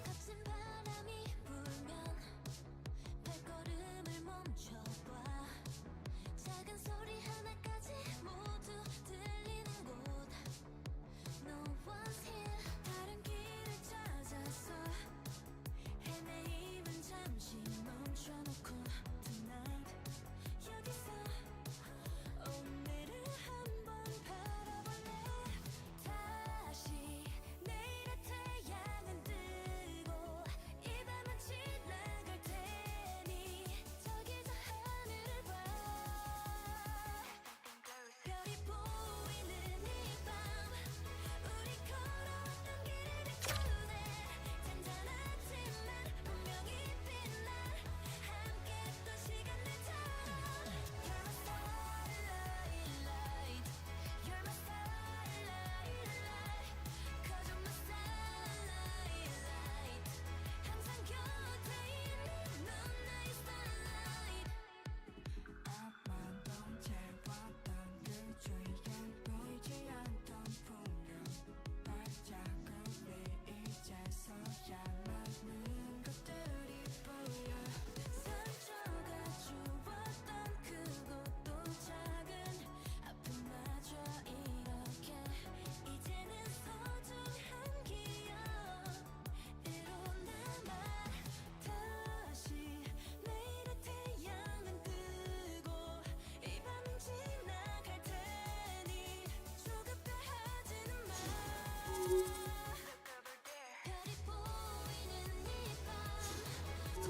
거친 바람이 불면 발걸음을 멈춰봐 작은 소리 하나까지 모두 들리는 곳 No one's here 다른 길을 찾아서 헤매임은 잠시 멈춰놓고 Tonight 여기서 오늘을 한번 바라볼래 다시 내일의 태양은 뜨고 이 밤은 지나갈 테니 저기 저 하늘을 봐 별이 보이는 이 밤 우리 걸어왔던 길을 비추네 잔잔하지만 분명히 빛나 함께 했던 시간들처럼 You're my starlight light You're my starlight light Cause you're my starlight light 항상 곁에 있는 넌 나의 starlight 앞만 채웠던 그 주위엔 보이지 않던 풍경 발자국이 이제서야 많은 것들이 보여 상처가 주었던 크고도 작은 아픔마저 이렇게 이제는 소중한 기억으로 남아 다시 내일의 태양은 뜨고 이 밤은 지나갈 테니 조급해 하지는 마 별이 보이는 이 밤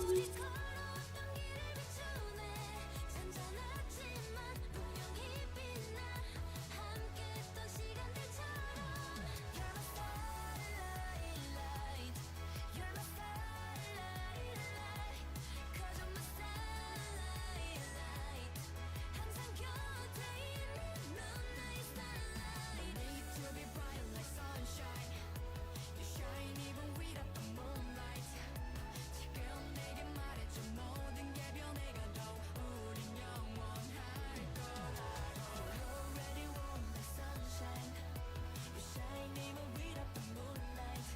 우리 걸어왔던 길을 비추네 잔잔하지만 분명히 빛나 함께 했던 시간들처럼 You're my starlight light You're my starlight light Cause you're my starlight light 항상 곁에 있는 넌 나의 starlight Need to be bright like sunshine You shine even without the moonlight 지금 내게 말해줘 모든 게 변해가도 우린 영원할 거라고 You're already warm like sunshine You shine even without the moonlight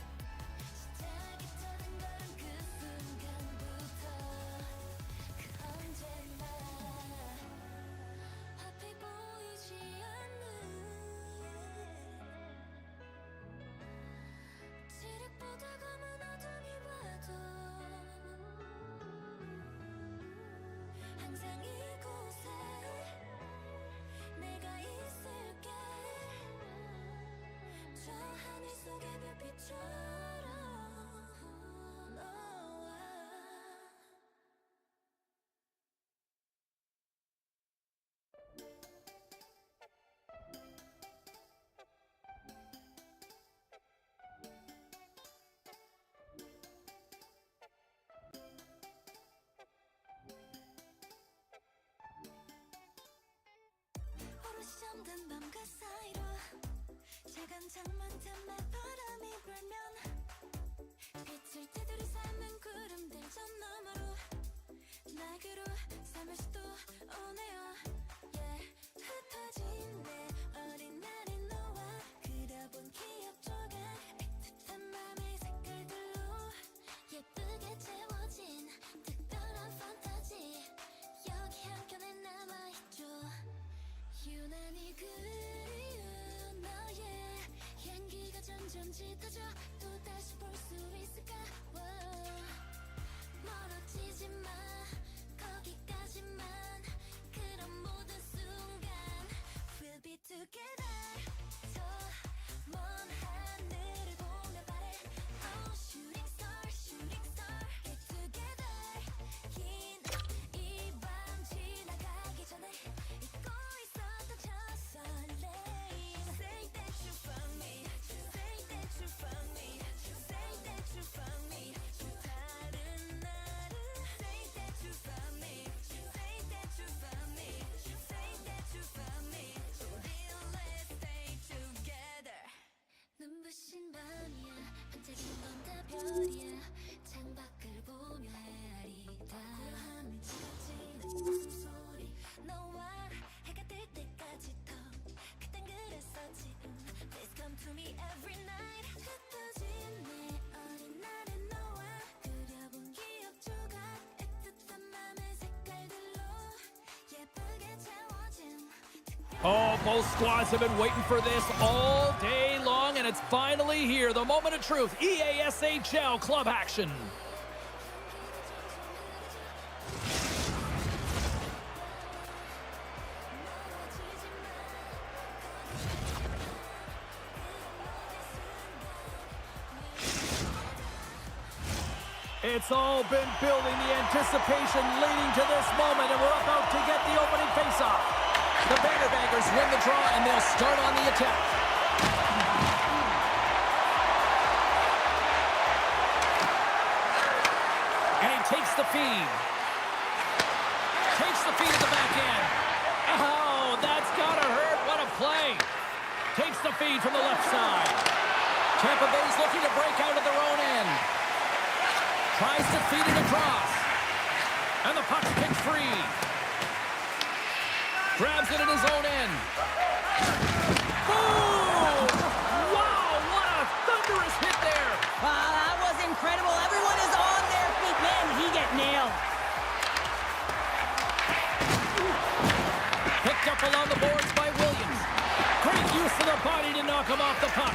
시작이 터진 건 그 순간부터 그 언제나 앞이 보이지 않는 칠흑보다 검은 어둠이 와도 항상 이곳에 내가 있을게 저 하늘 속의 별빛처럼 너와 오롯이 잠든 밤 그 사이로 작은 창문 틈에 바람이 불면 빛을 되돌이 삶은 구름들 저 너머로 날개로 삶을 수도 오네요 yeah. 흩어진 내 어린 날의 너와 그려본 기억 조각 애틋한 맘의 색깔들로 우리야 창밖을 보며 헤아리다 고요함이 지나치는 웃음소리 너와 해가 뜰 때까지 더 그땐 그랬었지 Please come to me every night 흩어진 내 어린 날의 너와 그려본 기억 조각 애틋한 맘의 색깔들로 예쁘게 채워진 Oh, both squads have been waiting for this all day long, and it's finally here. The moment of truth. EASHL club action. It's all been building, the anticipation leading to this moment, and we're about to get the opening faceoff. The Bankers win the draw, and they'll start on the attack. And he takes the feed. Takes the feed at the back end. Oh, that's gotta hurt. What a play. Takes the feed from the left side. Tampa Bay's looking to break out of their own end. Tries to feed it across. And the puck's kicked free. Grabs it in his own end. Boom! Wow, what a thunderous hit there. Wow, that was incredible. Everyone is on their feet. Man, did he get nailed. Picked up along the boards by Williams. Great use of the body to knock him off the puck.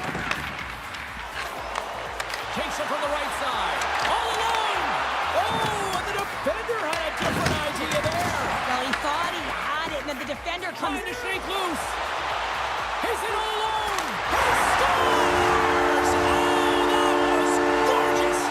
Takes it from the right side. All alone! Oh, and the defender had a different idea there. Well, he thought he had it, and then the defender comes... Trying to shake loose. He's in all alone. He scores! Oh, that was gorgeous.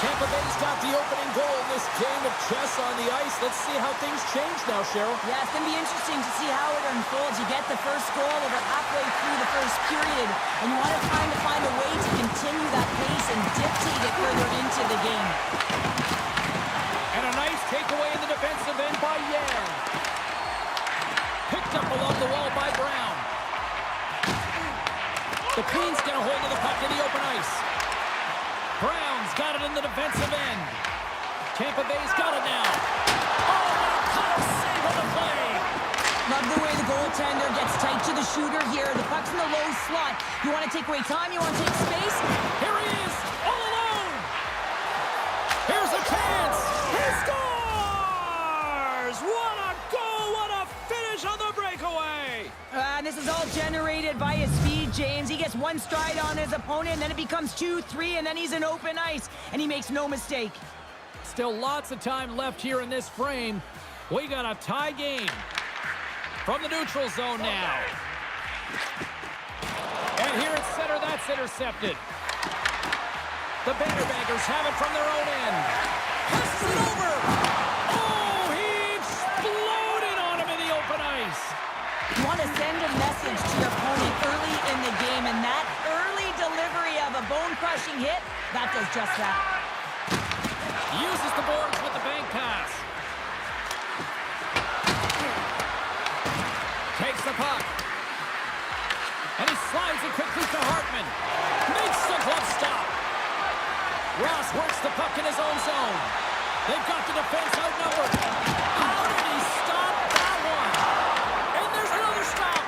Tampa Bay's got the opening goal in this game of chess on the ice. Let's see how things change now, Cheryl. Yeah, it's going to be interesting to see how it unfolds. You get the first goal over halfway through the first period, and you want to try to find a way to continue that pace and dictate it further into the game. And a nice takeaway in the defensive end by Yan. Picked up along the wall by Brown. The Queens get a hold of the puck in the open ice. Brown's got it in the defensive end. Tampa Bay's got it now. Oh, what a save on the play. Love the way the goaltender gets tight to the shooter here. The puck's in the low slot. You want to take away time? You want to take space? Here he is, all alone. Here's a chance. He scores! What a goal! What a finish on the breakaway! And this is all generated by his speed, James. He gets one stride on his opponent, and then it becomes 2, 3, and then he's in open ice, and he makes no mistake. Still lots of time left here in this frame. We got a tie game. From the neutral zone now. And here at center, that's intercepted. The Bankers have it from their own end. Passes it over. Oh, he exploded on him in the open ice. You want to send a message to your opponent early in the game, and that early delivery of a bone-crushing hit, that does just that. Uses the boards with the bank pass. Takes the puck. And he slides it quickly to Hartman. Makes the glove stop. Ross works the puck in his own zone. They've got the defense outnumbered. How did he stop that one? And there's another stop.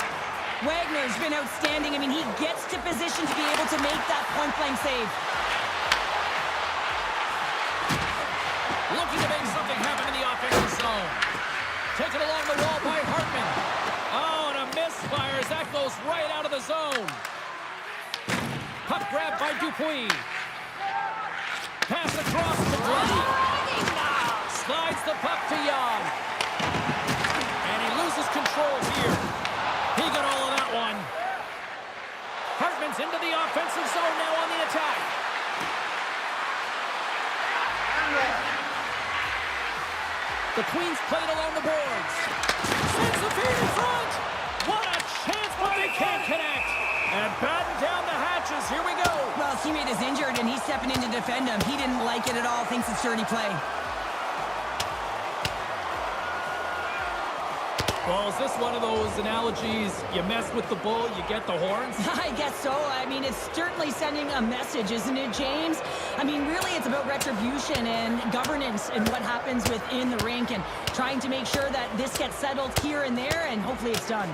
Wagner's been outstanding. I mean, he gets to position to be able to make that point-blank save. Looking to make something happen in the offensive zone. Taken along the wall by Hartman. Oh, and a misfire as that goes right out of the zone. Puck grabbed by Dupuis. Pass across to Grundy. Slides the puck to Young. And he loses control here. He got all of that one. Hartman's into the offensive zone now on the attack. The Queens played along the boards. Sends the feed in front. What a chance, but they can't connect. And batten down the hatches. Here we go. Well, his teammate is injured, and he's stepping in to defend him. He didn't like it at all. Thinks it's dirty play. Well, is this one of those analogies, you mess with the bull, you get the horns? I guess so. I mean, it's certainly sending a message, isn't it, James? I mean, really, it's about retribution and governance and what happens within the rink and trying to make sure that this gets settled here and there, and hopefully it's done.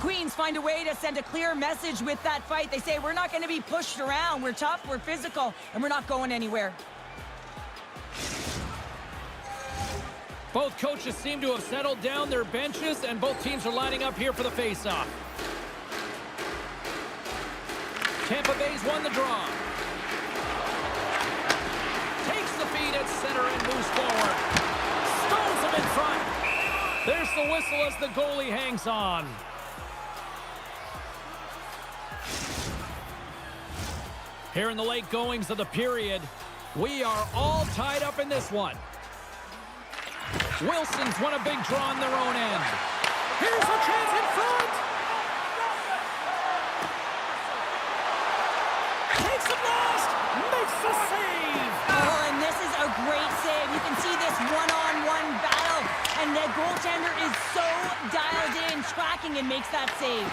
Queens find a way to send a clear message with that fight. They say, we're not going to be pushed around. We're tough, we're physical, and we're not going anywhere. Both coaches seem to have settled down their benches, and both teams are lining up here for the face-off. Tampa Bay's won the draw. Takes the feed at center and moves forward. Stones him in front. There's the whistle as the goalie hangs on. Here in the late goings of the period, we are all tied up in this one. Wilson's won a big draw on their own end. Here's a chance in front. Takes it last. Makes the save. Oh, and this is a great save. You can see this one-on-one battle. And the goaltender is so dialed in, tracking, and makes that save.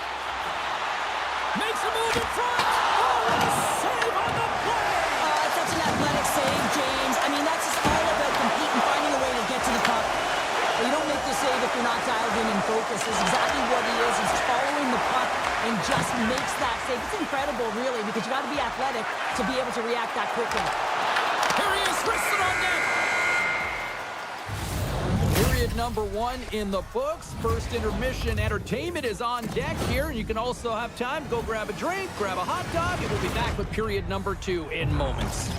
Makes a move in front. Oh, what a save on the play. Oh, it's such an athletic save, James. I mean, that's just all about competing, finding a way to get to the puck. Well, you don't make the save if you're not dialed in and focused. This is exactly what he is. He's following the puck and just makes that save. It's incredible, really, because you got to be athletic to be able to react that quickly. Here he is, wristed on net. Period number 1 in the books. First intermission entertainment is on deck here. You can also have time to go grab a drink, grab a hot dog, and we'll be back with period number 2 in moments.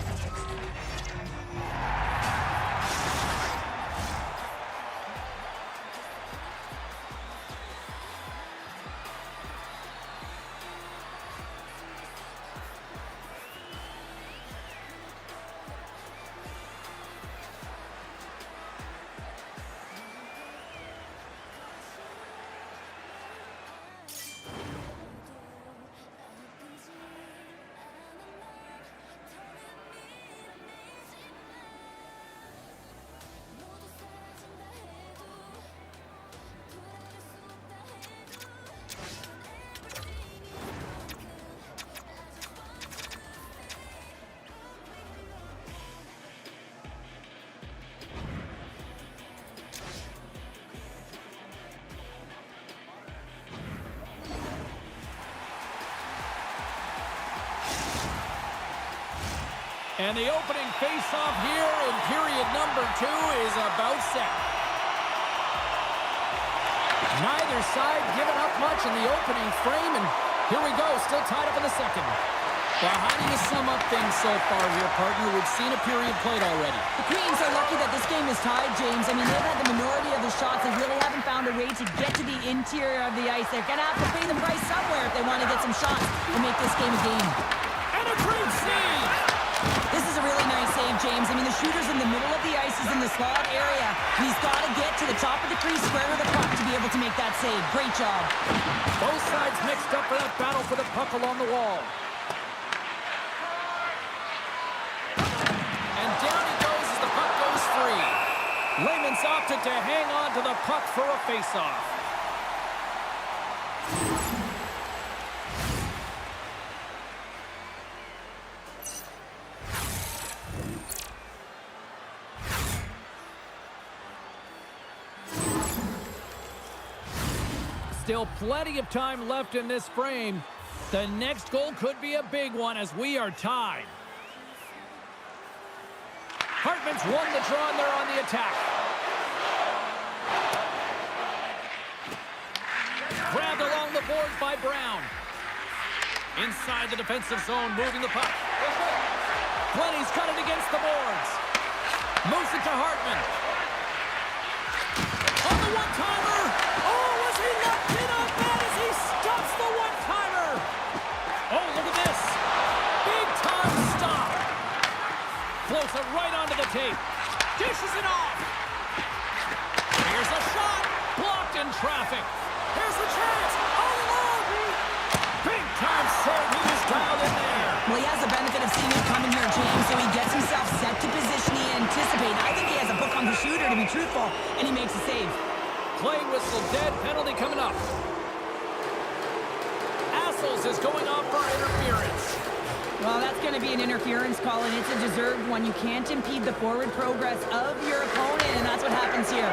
And the opening face-off here in period number 2 is about set. Neither side giving up much in the opening frame, and here we go, still tied up in the second. Well, how do you sum up things so far here, partner? We've seen a period played already. The Queens are lucky that this game is tied, James. I mean, they've had the minority of the shots. They really haven't found a way to get to the interior of the ice. They're going to have to pay the price somewhere if they want to get some shots to make this game a game. And a great save! This is a really nice save, James. I mean, the shooter's in the middle of the ice. He's in the slot area. He's got to get to the top of the crease, square of the puck to be able to make that save. Great job. Both sides mixed up for that battle for the puck along the wall. And down he goes as the puck goes free. Lehman's opted to hang on to the puck for a face-off. Still plenty of time left in this frame. The next goal could be a big one as we are tied. Hartman's won the draw and they're on the attack. Grabbed along the boards by Brown. Inside the defensive zone, moving the puck. Plenty's cut it against the boards. Moves it to Hartman. On the one-timer. Oh, was he knocked in on that as he stops the one-timer? Oh, look at this. Big-time stop. Floats it right onto the tape. Dishes it off. Here's a shot. Blocked in traffic. Here's the chance. All alone. piled in there. Well, he has the benefit of seeing it coming here, James, so he gets himself set to position he anticipates. I think he has a book on the shooter, to be truthful, and he makes a save. Play whistle dead, penalty coming up. Assels is going off for interference. Well, that's going to be an interference call, and it's a deserved one. You can't impede the forward progress of your opponent, and that's what happens here.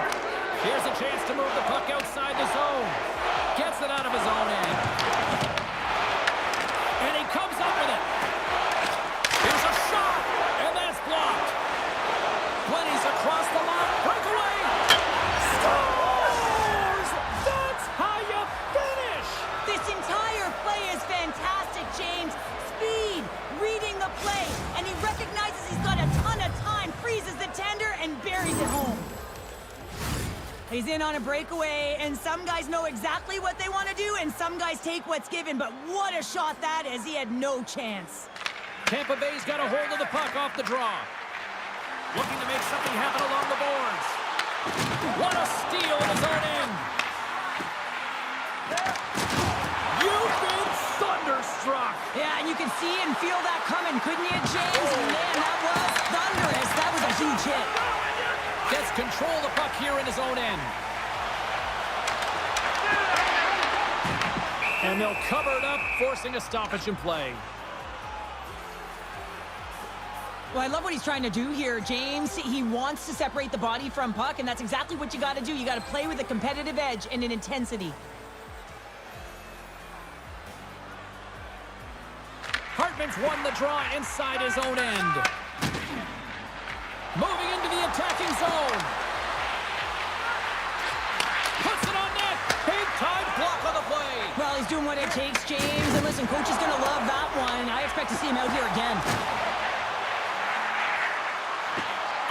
Here's a chance to move the puck outside the zone. Gets it out of his own end. And he comes up with it. Here's a shot, and that's blocked. Plenty's across the line. Breakaway. Scores! That's how you finish. This entire play is fantastic, James. Speed, reading the play, and he recognizes he's got a ton of time, freezes the tender, and buries it home. He's in on a breakaway, and some guys know exactly what they want to do, and some guys take what's given, but what a shot that is. He had no chance. Tampa Bay's got a hold of the puck off the draw. Looking to make something happen along the boards. What a steal in his own end. You've been thunderstruck. Yeah, and you can see and feel that coming, couldn't you, James? And man, that was thunderous. That was a huge hit. Gets control of the puck here in his own end. And they'll cover it up, forcing a stoppage in play. Well, I love what he's trying to do here, James. He wants to separate the body from puck, and that's exactly what you got to do. You got to play with a competitive edge and an intensity. Hartman's won the draw inside his own end. Moving into the attacking zone. Puts it on net. Big time block on the play. Well, he's doing what it takes, James. And listen, coach is going to love that one. I expect to see him out here again.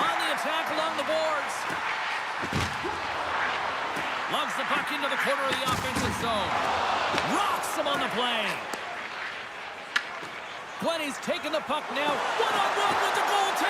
On the attack along the boards. Lugs the puck into the corner of the offensive zone. Rocks him on the play. Plenty's taking the puck now. One-on-one with the goaltender.